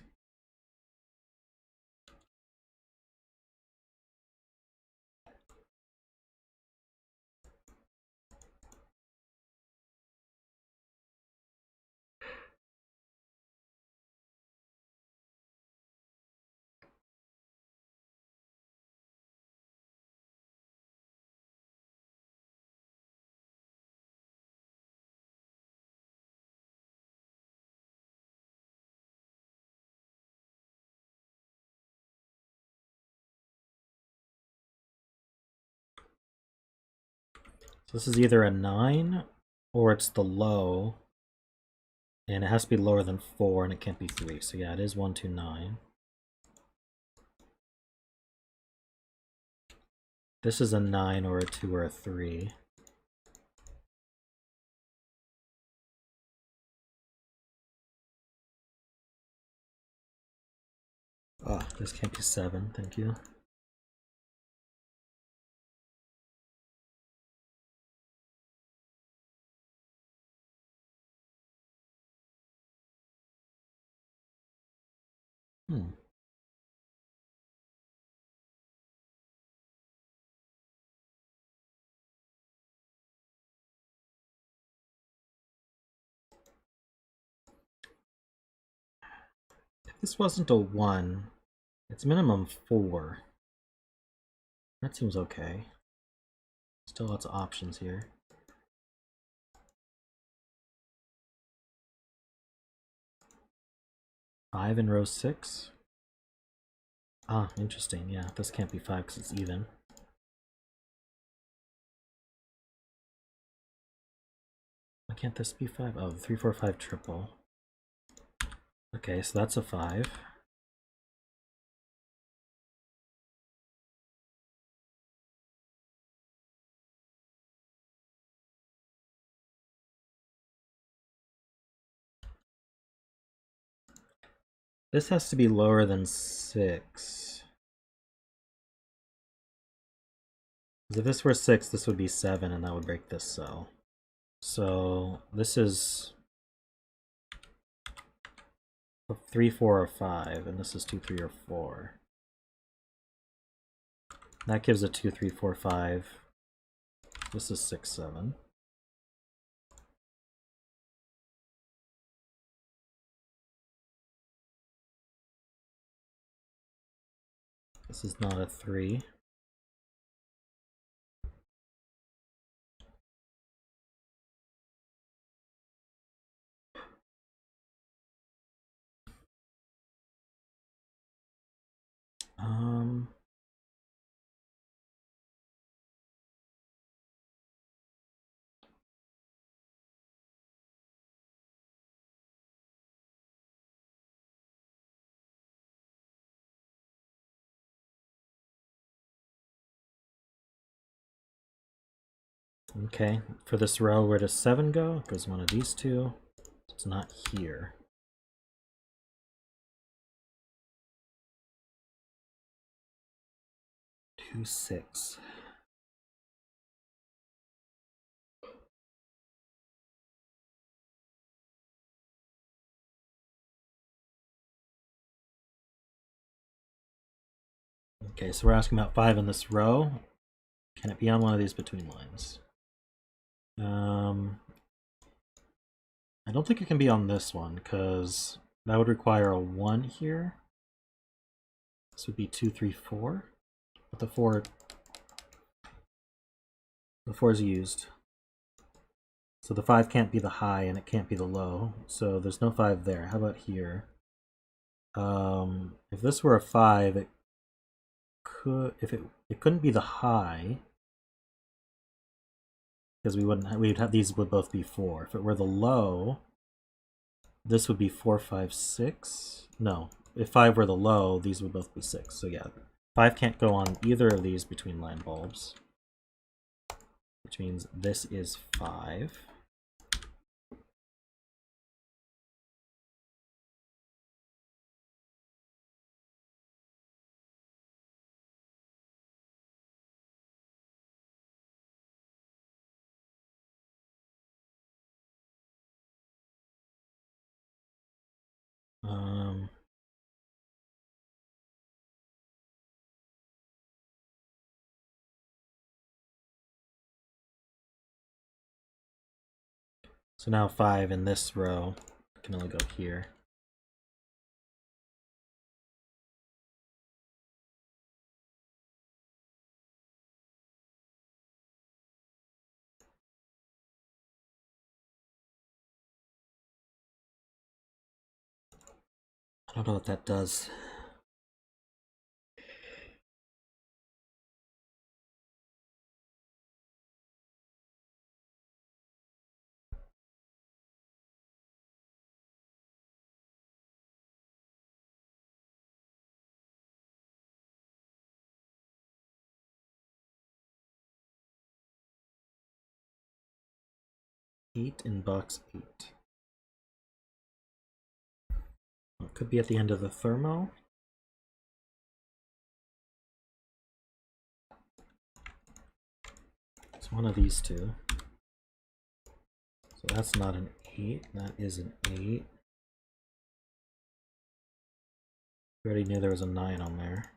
So this is either a 9 or it's the low, and it has to be lower than 4 and it can't be 3. So yeah, it is 1, 2, 9. This is a 9 or a 2 or a 3. Oh, this can't be 7, thank you. Hmm. If this wasn't a 1, it's minimum 4. That seems okay. Still lots of options here. Five in row 6. Ah, interesting. Yeah, this can't be 5 because it's even. Why can't this be 5? Oh, 3, 4, 5 triple. Okay, so that's a 5. This has to be lower than 6. Because if this were 6, this would be 7, and that would break this cell. So this is 3, 4, or 5, and this is 2, 3, or 4. That gives a 2, 3, 4, 5. This is 6, 7. This is not a 3. Okay, for this row, where does 7 go? It goes one of these two. It's not here. Two, 6. Okay, so we're asking about 5 in this row. Can it be on one of these between lines? I don't think it can be on this one, because that would require a 1 here. This would be 2, 3, 4. But the 4 is used. So the 5 can't be the high and it can't be the low. So there's no 5 there. How about here? If this were a 5, it could, if it couldn't be the high, because we'd have these would both be 4. If it were the low, this would be 4, 5, 6. No, if 5 were the low, these would both be 6. So yeah, 5 can't go on either of these between line bulbs, which means this is 5. So now 5 in this row can only go here. I don't know what that does. Eight in box 8. Well, it could be at the end of the thermo. It's one of these two. So that's not an 8, that is an 8. We already knew there was a 9 on there.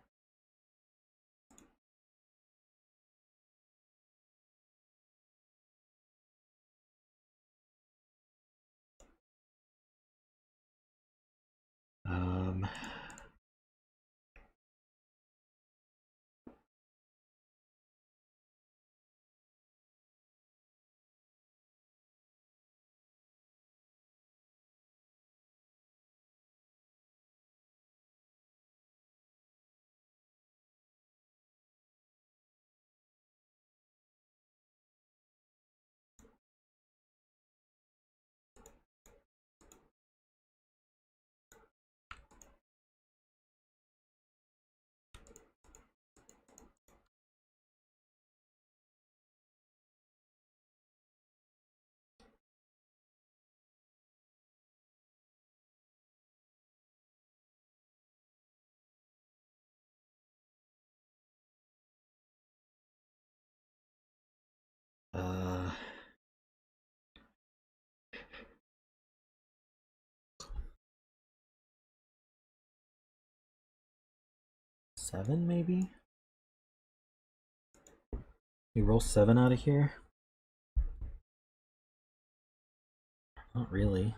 Um, uh, 7 maybe? We roll 7 out of here? Not really.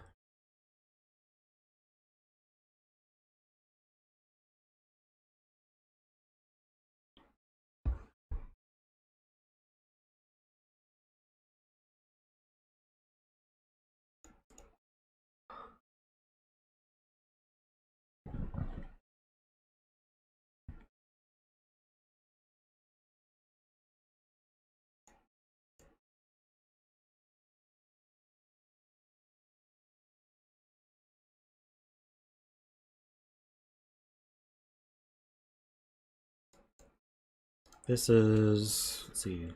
This is, let's see,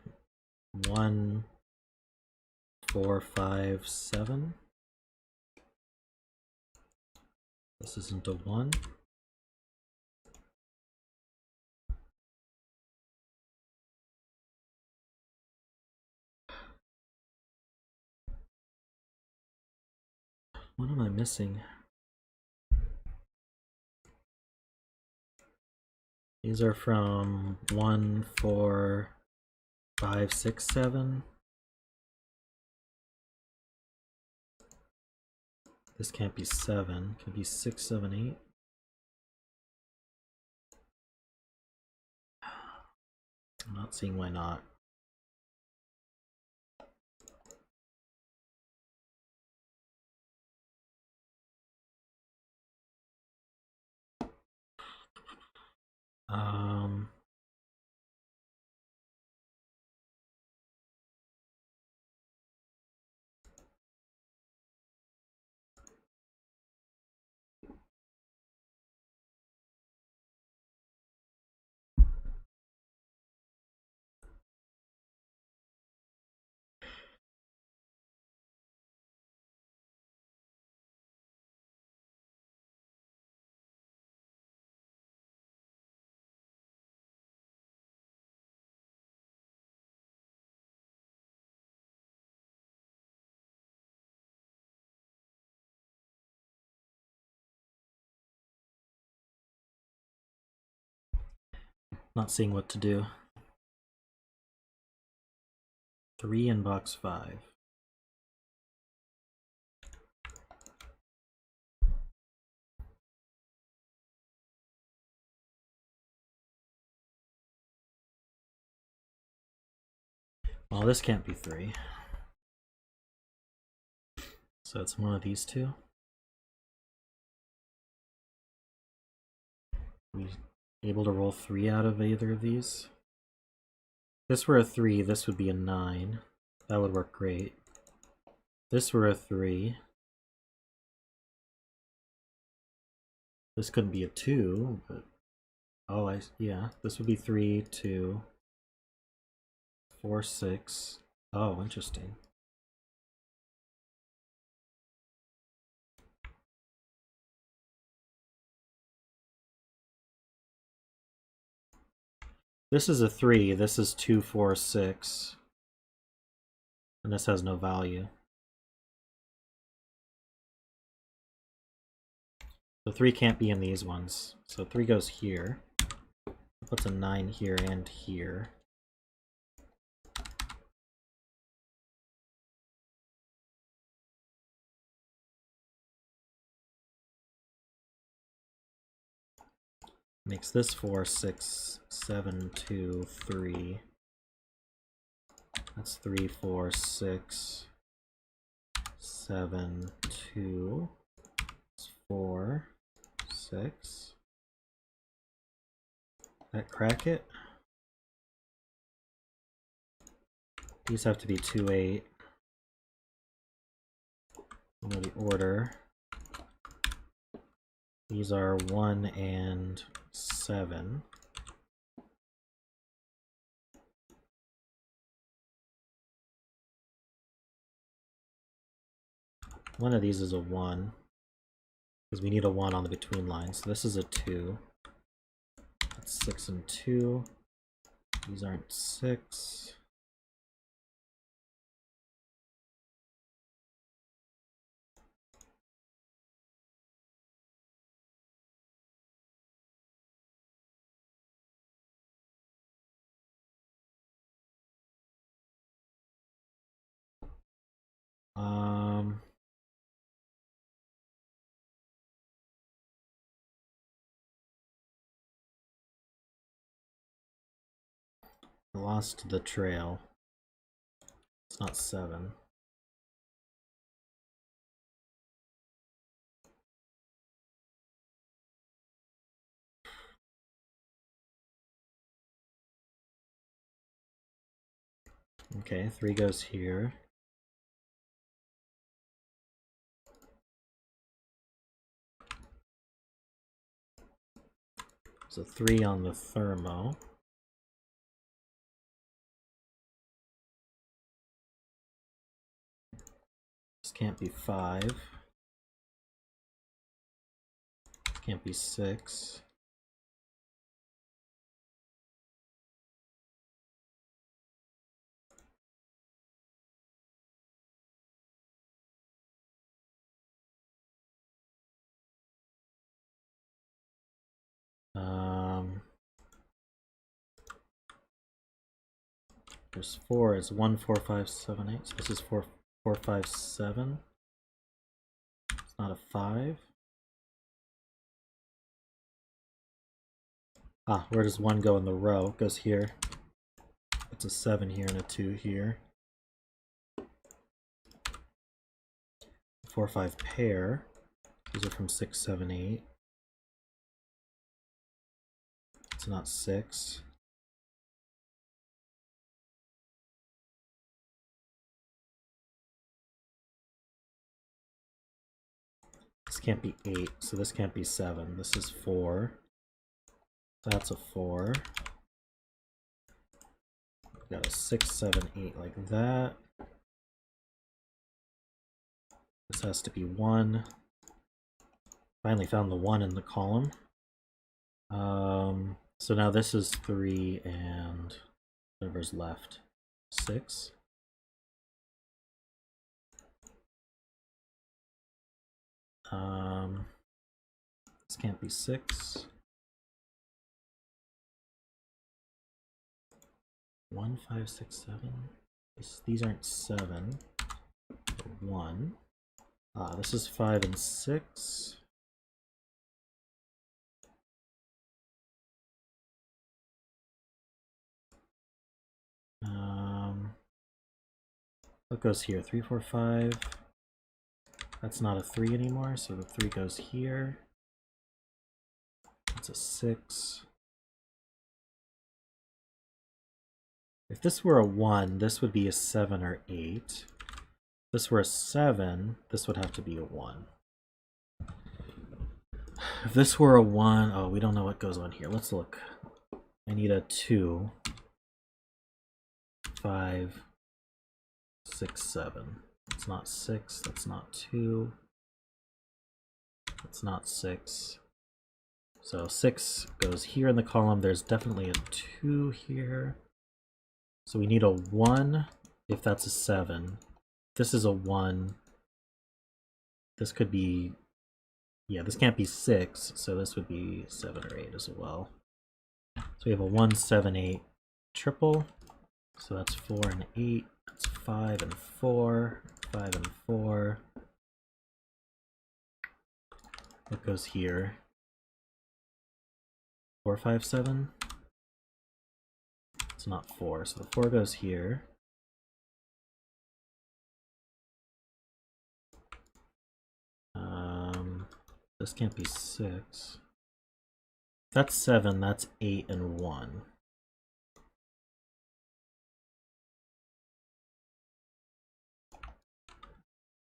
1, 4, 5, 7. This isn't a 1. What am I missing? These are from 1, 4, 5, 6, 7. This can't be 7. It could be 6, 7, 8. I'm not seeing why not. Um, not seeing what to do. 3 in box 5. Well, this can't be 3. So it's one of these two. We able to roll 3 out of either of these? If this were a 3, this would be a 9. That would work great. If this were a 3. This couldn't be a 2, but oh, yeah, this would be 3, 2, 4, 6. Oh, interesting. This is a 3, this is 2, 4, 6. And this has no value. So 3 can't be in these ones. So 3 goes here. Puts a 9 here and here. Makes this 4, 6, 7, 2, 3. That's 3, 4, 6, 7, 2. It's 4, 6. That crack it? These have to be 2, 8. I know the order. These are 1 and 7. One of these is a 1, because we need a 1 on the between lines. So this is a 2. That's 6 and 2. These aren't 6. I lost the trail. It's not 7. Okay, 3 goes here. So 3 on the thermo. This can't be 5. This can't be 6. There's 4 is 1, 4, 5, 7, 8. So this is 4, 4, 5, 7. It's not a 5. Ah, where does 1 go in the row? It goes here. It's a 7 here and a 2 here. 4, 5 pair. These are from 6, 7, 8. It's not 6. This can't be 8, so this can't be 7. This is 4. That's a 4. We got a 6, 7, 8 like that. This has to be 1. Finally found the 1 in the column. So now this is 3 and whatever's left. 6. This can't be 6. 1, 5, 6, 7. These aren't 7. 1. This is 5 and 6. What goes here? 3, 4, 5. That's not a 3 anymore, so the 3 goes here. That's a 6. If this were a 1, this would be a 7 or 8. If this were a 7, this would have to be a 1. If this were a 1, oh, we don't know what goes on here. Let's look. I need a 2, 5, 6, 7. It's not 6, that's not 2. It's not 6. So 6 goes here in the column. There's definitely a 2 here. So we need a 1 if that's a 7. If this is a 1. This could be Yeah, this can't be 6, so this would be 7 or 8 as well. So we have a 1, 7, 8 triple. So that's 4 and 8. That's 5 and 4. 5 and 4. What goes here? 4, 5, 7. It's not 4, so the 4 goes here. This can't be 6. That's 7, that's 8 and 1.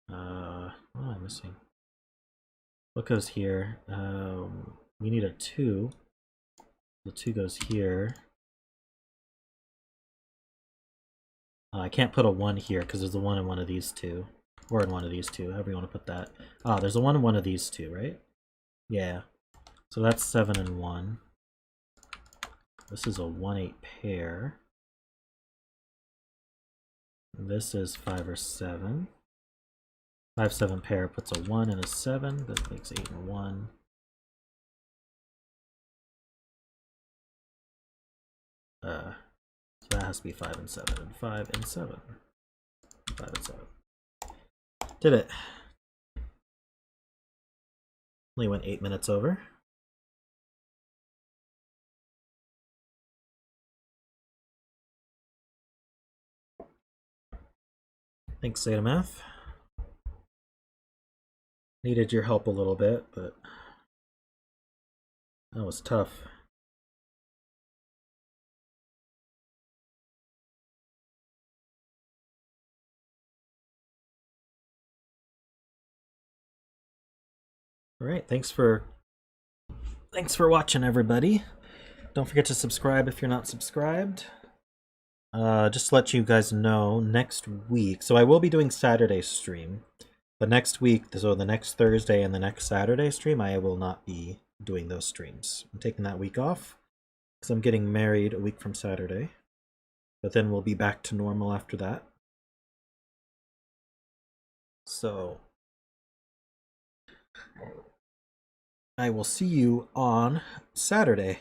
What am I missing? What goes here? We need a 2. The 2 goes here. I can't put a 1 here because there's a 1 in one of these two. Or in one of these two, however you want to put that. Ah, there's a 1 in one of these two, right? Yeah. So that's 7 and 1. This is a 1-8 pair. This is 5 or 7. 5-7 pair puts a 1 and a 7. This makes 8 and 1. So that has to be 5 and 7, and 5 and 7. 5 and 7. Did it. Only went 8 minutes over. Thanks, zetamath. Needed your help a little bit, but that was tough. All right, thanks for watching, everybody. Don't forget to subscribe if you're not subscribed. Just to let you guys know, next week, so I will be doing Saturday stream, but next week, so the next Thursday and the next Saturday stream, I will not be doing those streams. I'm taking that week off because I'm getting married a week from Saturday, but then we'll be back to normal after that. So I will see you on Saturday.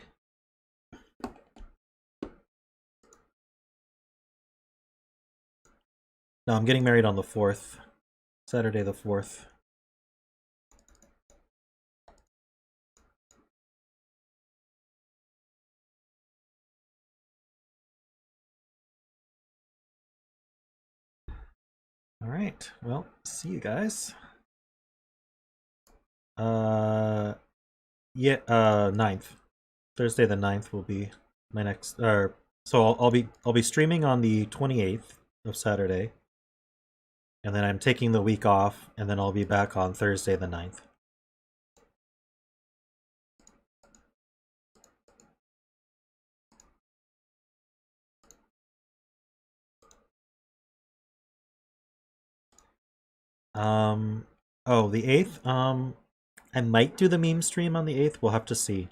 No, I'm getting married on the 4th. Saturday the 4th. All right. Well, see you guys. Yeah, 9th. Thursday the 9th will be my next so I'll be streaming on the 28th of Saturday. And then I'm taking the week off, and then I'll be back on Thursday the 9th. Oh, the 8th? I might do the meme stream on the 8th. We'll have to see.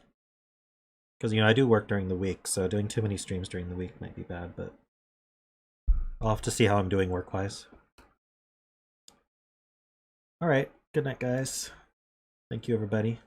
Because, I do work during the week, so doing too many streams during the week might be bad, but I'll have to see how I'm doing work-wise. Alright, good night, guys. Thank you, everybody.